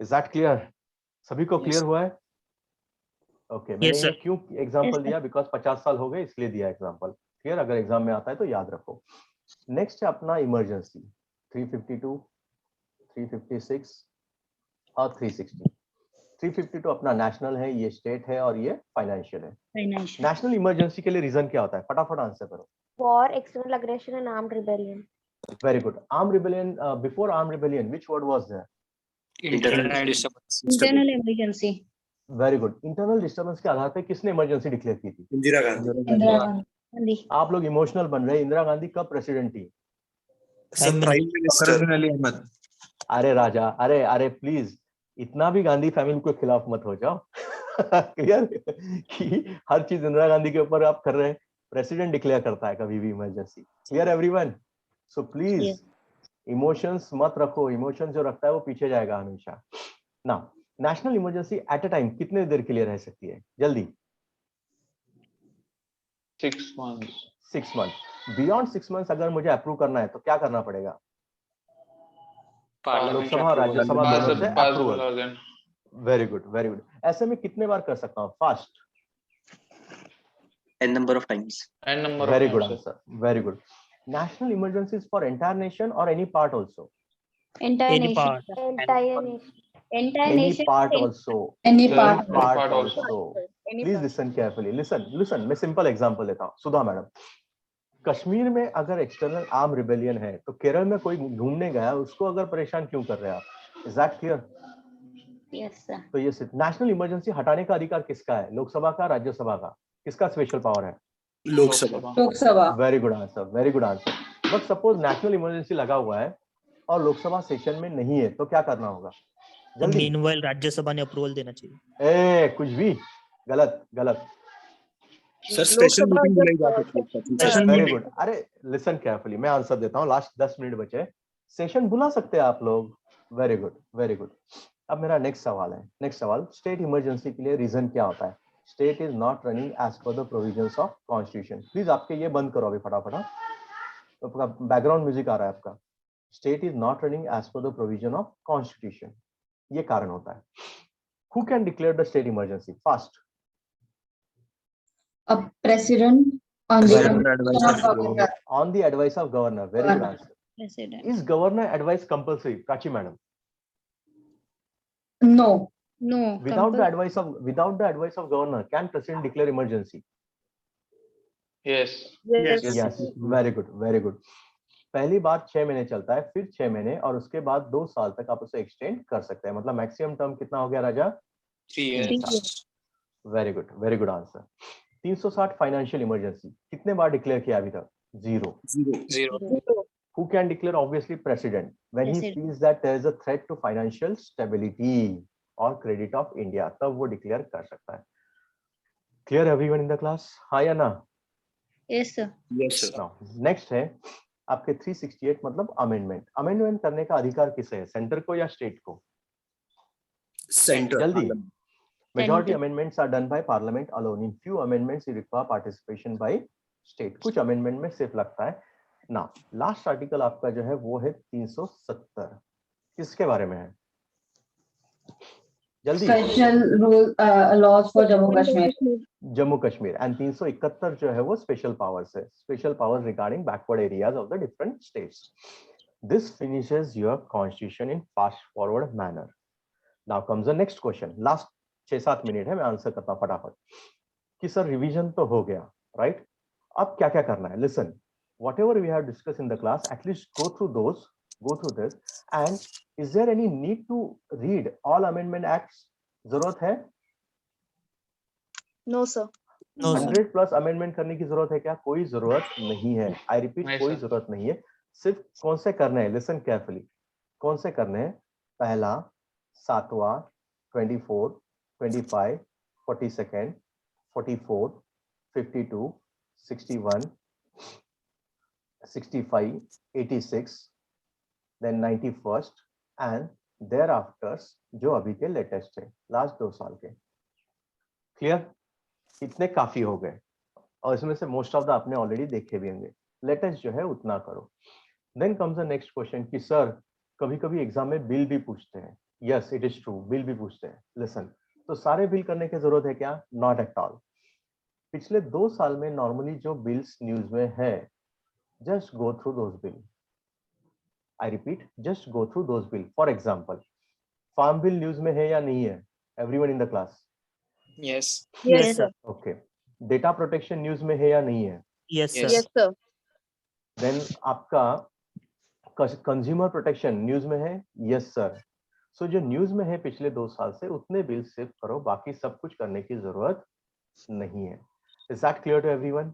[SPEAKER 1] Is that clear? सभी को क्लियर हुआ है? ओके, मैंने ये क्यों एग्जांपल दिया? बिकॉज 50 साल हो गए इसलिए दिया एग्जांपल। क्लियर? अगर एग्जाम में आता है तो याद रखो। नेक्स्ट है अपना इमरजेंसी 352, 356 और 360। 352 अपना नेशनल है, ये स्टेट है और ये फाइनेंशियल है। नेशनल इमरजेंसी के लिए रीजन क्या होता है? फटाफट आंसर करो।
[SPEAKER 6] War, external aggression, and armed rebellion.
[SPEAKER 1] Very good. Armed rebellion. Before armed rebellion, which word was there?
[SPEAKER 2] Internal disturbance.
[SPEAKER 4] Internal emergency.
[SPEAKER 1] Very good. Internal disturbance के आधार पे किसने इमरजेंसी डिक्लेयर की थी?
[SPEAKER 11] इंदिरा गांधी।
[SPEAKER 4] इंदिरा गांधी।
[SPEAKER 1] आप लोग इमोशनल बन रहे हैं। इंदिरा गांधी कब प्रेसिडेंट थी?
[SPEAKER 11] Prime minister.
[SPEAKER 1] अरे राजा, अरे अरे प्लीज, इतना भी गांधी फैमिली के खिलाफ मत हो जाओ। क्लियर कि हर चीज इंदिरा गांधी के ऊपर आप कर रहे हैं। प्रेसिडेंट डिक्लेयर करता है कभी भी emergency. Clear everyone? So please emotions मत रखो, इमोशंस जो रखता है वो पीछे जाएगा हमेशा ना। National emergency at a time कितने देर के लिए रह सकती है? जल्दी।
[SPEAKER 16] 6 months.
[SPEAKER 1] 6 मंथ। बियॉन्ड 6 मंथ्स अगर मुझे अप्रूव करना है तो क्या करना पड़ेगा? लोकसभा राज्यसभा दोनों से approval. Very good, very good. ऐसे में कितने बार कर सकता हूँ? Fast.
[SPEAKER 11] n number of times.
[SPEAKER 1] Very good answer. Very good. National emergency is for entire nation or any part also?
[SPEAKER 4] Entire
[SPEAKER 17] Any
[SPEAKER 4] nation.
[SPEAKER 17] part.
[SPEAKER 6] Entire nation.
[SPEAKER 4] Entire
[SPEAKER 1] Any
[SPEAKER 4] nation.
[SPEAKER 1] part also.
[SPEAKER 14] Any
[SPEAKER 1] Any
[SPEAKER 14] part.
[SPEAKER 1] part also. Please listen carefully. Listen. मैं simple example लेता हूँ। सुधा मैडम, कश्मीर में अगर एक्सटर्नल आर्म रिबेलियन है तो केरल में कोई घूमने गया, उसको अगर परेशान क्यों कर रहे हैं आप? Is that clear?
[SPEAKER 4] Yes, sir.
[SPEAKER 1] तो ये नेशनल इमरजेंसी हटाने का अधिकार किसका है? लोकसभा का, राज्यसभा का? किसका स्पेशल पावर है?
[SPEAKER 14] Lok Sabha.
[SPEAKER 1] Very good answer, very good answer. But suppose national emergency लगा हुआ है और लोकसभा सेशन में नहीं है तो क्या करना होगा? जल्दी।
[SPEAKER 17] मीनवाइल राज्यसभा ने अप्रूवल देना चाहिए।
[SPEAKER 1] ए कुछ भी गलत गलत।
[SPEAKER 11] सर स्पेशल मीटिंग बुलाई जा सकती है।
[SPEAKER 1] Very good. अरे लिसन केयरफुली, मैं आंसर देता हूँ। लास्ट 10 मिनट बचे, सेशन बुला सकते हैं आप लोग। Very good, very good. अब मेरा नेक्स्ट सवाल है। नेक्स्ट सवाल, स्टेट इमरजेंसी के लिए रीजन क्या होता है? State is not running as per the provisions of constitution. Please आपके ये बंद करो अभी फटाफट। आपका बैकग्राउंड म्यूजिक आ रहा है आपका। State is not running as per the provision of constitution, ये कारण होता है। Who can declare the state emergency? Fast.
[SPEAKER 14] A president on the advice of governor.
[SPEAKER 1] On the advice of governor. Very good answer.
[SPEAKER 4] President.
[SPEAKER 1] Is governor advice compulsory? Prachi madam.
[SPEAKER 14] No.
[SPEAKER 4] No.
[SPEAKER 1] Without the advice of governor, can president declare emergency?
[SPEAKER 16] Yes.
[SPEAKER 1] Yes. Very good, very good. पहली बार 6 महीने चलता है, फिर 6 महीने और उसके बाद 2 साल तक आप उसे एक्सटेंड कर सकते हैं। मतलब मैक्सिमम टर्म कितना हो गया राजा?
[SPEAKER 2] 3 years.
[SPEAKER 1] Very good, very good answer. 360 financial emergency कितने बार डिक्लेयर किया अभी तक? 0। Who can declare? Obviously president, when he feels that there is a threat to financial stability or credit of India, तब वो डिक्लेयर कर सकता है। Clear everyone in the class? हाँ या ना?
[SPEAKER 4] Yes, sir.
[SPEAKER 11] Yes sir.
[SPEAKER 1] Now next है आपके 368 मतलब अमेंडमेंट। अमेंडमेंट करने का अधिकार किसे है? सेंटर को या स्टेट को?
[SPEAKER 11] Center.
[SPEAKER 1] जल्दी। Majority amendments are done by parliament alone. In few amendments you require participation by state. कुछ amendment में सिर्फ लगता है ना लास्ट आर्टिकल आपका जो है वो है 370, किसके बारे में है? जल्दी।
[SPEAKER 14] Special rule laws for Jammu Kashmir.
[SPEAKER 1] Jammu Kashmir. And 371 जो है वो स्पेशल पावर्स है, special powers regarding backward areas of the different states. This finishes your constitution in fast forward manner. Now comes the next question. Last 6-7 minute है, मैं आंसर करता हूं फटाफट कि सर रिवीजन तो हो गया, राइट? अब क्या क्या करना है? Listen, whatever we have discussed in the class, at least go through this. And is there any need to read all amendment acts? जरूरत है?
[SPEAKER 7] No, sir.
[SPEAKER 1] 100 प्लस अमेंडमेंट करने की जरूरत है क्या? कोई जरूरत नहीं है। आई रिपीट, कोई जरूरत नहीं है। सिर्फ कौन से करने हैं? लिसन केयरफुली, कौन से करने हैं? पहला, 7वां, 24, 25, 42nd, 44, 52, 61, 65, 86, then 91st and thereafter जो अभी के लेटेस्ट है, लास्ट 2 साल के। क्लियर? इतने काफी हो गए और इसमें से मोस्ट ऑफ द आपने ऑलरेडी देखे भी होंगे। लेटेस्ट जो है उतना करो। Then comes the next question कि सर कभी कभी एग्जाम में बिल भी पूछते हैं। Yes, it is true, bill भी पूछते हैं। लिसन, तो सारे बिल करने की जरूरत है क्या? Not at all. पिछले 2 साल में नॉर्मली जो बिल्स न्यूज में है, just go through those bill. I repeat, just go through those bill. For example, farm bill news में है या नहीं है? Everyone in the class?
[SPEAKER 2] Yes.
[SPEAKER 7] Yes, sir.
[SPEAKER 1] Okay. Data protection news में है या नहीं है?
[SPEAKER 17] Yes, sir.
[SPEAKER 7] Yes, sir.
[SPEAKER 1] Then आपका consumer protection news में है? Yes, sir. So जो न्यूज में है पिछले 2 साल से, उतने बिल सिर्फ करो, बाकी सब कुछ करने की जरूरत नहीं है। Is that clear to everyone?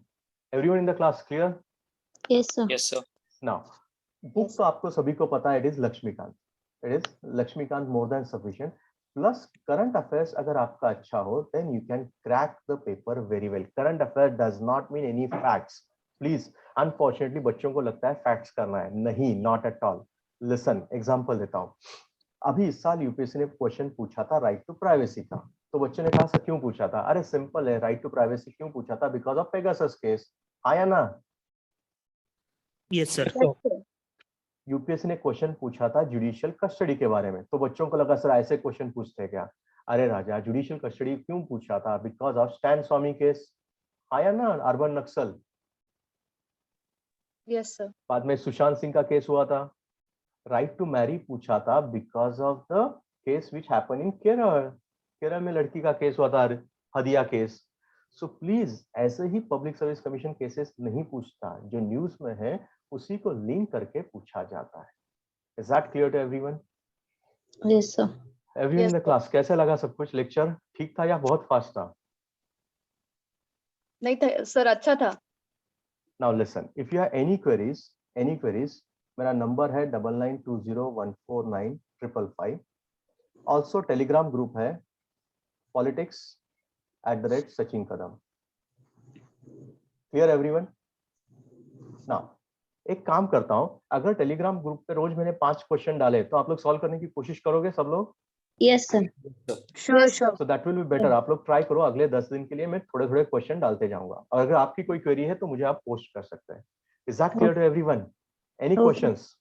[SPEAKER 1] Everyone in the class clear?
[SPEAKER 4] Yes, sir.
[SPEAKER 2] Yes, sir.
[SPEAKER 1] Now, book तो आपको सभी को पता है, it is Laxmikant. It is Laxmikant more than sufficient. Plus current affairs अगर आपका अच्छा हो, then you can crack the paper very well. Current affairs does not mean any facts. Please, unfortunately बच्चों को लगता है facts करना है, नहीं, not at all. Listen, example देता हूँ। अभी इस साल यूपीएससी ने क्वेश्चन पूछा था राइट टू प्राइवेसी का, तो बच्चों ने कहा सर क्यों पूछा था? अरे सिंपल है, राइट टू प्राइवेसी क्यों पूछा था? Because of Pegasus case. आया ना?
[SPEAKER 17] Yes, sir.
[SPEAKER 1] यूपीएससी ने क्वेश्चन पूछा था जुडिशियल कस्टडी के बारे में, तो बच्चों को लगा सर ऐसे क्वेश्चन पूछते क्या? अरे राजा, जुडिशियल कस्टडी क्यों पूछा था? Because of stand Swami case. आया ना? अर्बन नक्सल।
[SPEAKER 7] Yes, sir.
[SPEAKER 1] बाद में सुशांत सिंह का केस हुआ था। राइट टू मैरी पूछा था because of the case which happen in Kerala. Kerala में लड़की का केस हुआ था, हदिया केस। सो प्लीज ऐसे ही पब्लिक सर्विस कमीशन केसेस नहीं पूछता, जो न्यूज में है उसी को लिंक करके पूछा जाता है। Is that clear to everyone?
[SPEAKER 4] Yes, sir.
[SPEAKER 1] Everyone in the class, कैसे लगा सब कुछ? लेक्चर ठीक था या बहुत फास्ट था?
[SPEAKER 7] नहीं था सर, अच्छा था।
[SPEAKER 1] Now listen, if you have any queries, मेरा नंबर है 9920149555। ऑल्सो टेलीग्राम ग्रुप है politics@Sachin Kadam। Clear everyone? Now एक काम करता हूं, अगर टेलीग्राम ग्रुप पे रोज मैंने 5 क्वेश्चन डाले तो आप लोग सॉल्व करने की कोशिश करोगे सब लोग?
[SPEAKER 4] Yes, sir.
[SPEAKER 7] Sure, sure.
[SPEAKER 1] So that will be better. आप लोग ट्राई करो, अगले 10 दिन के लिए मैं थोड़े थोड़े क्वेश्चन डालते जाऊंगा, और अगर आपकी कोई क्वेरी है तो मुझे आप पोस्ट कर सकते हैं। Is that clear to everyone? Any questions?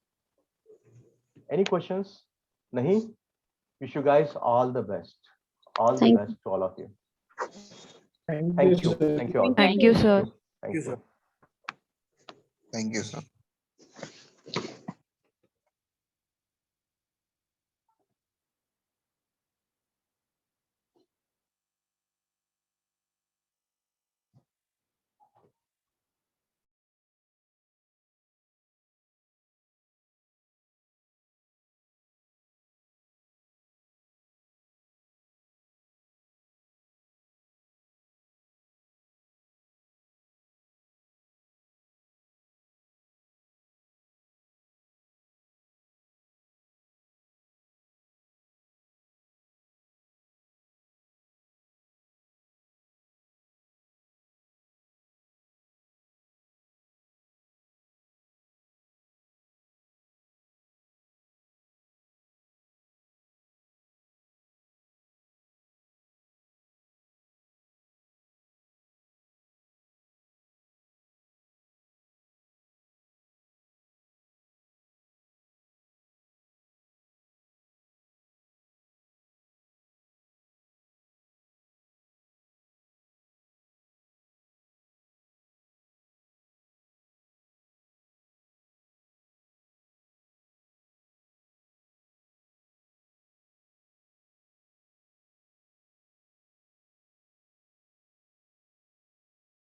[SPEAKER 1] Any questions? नहीं? Wish you guys all the best, all the best to all of you. Thank you all.
[SPEAKER 6] Thank you, sir.
[SPEAKER 1] Thank you.
[SPEAKER 12] Thank you, sir.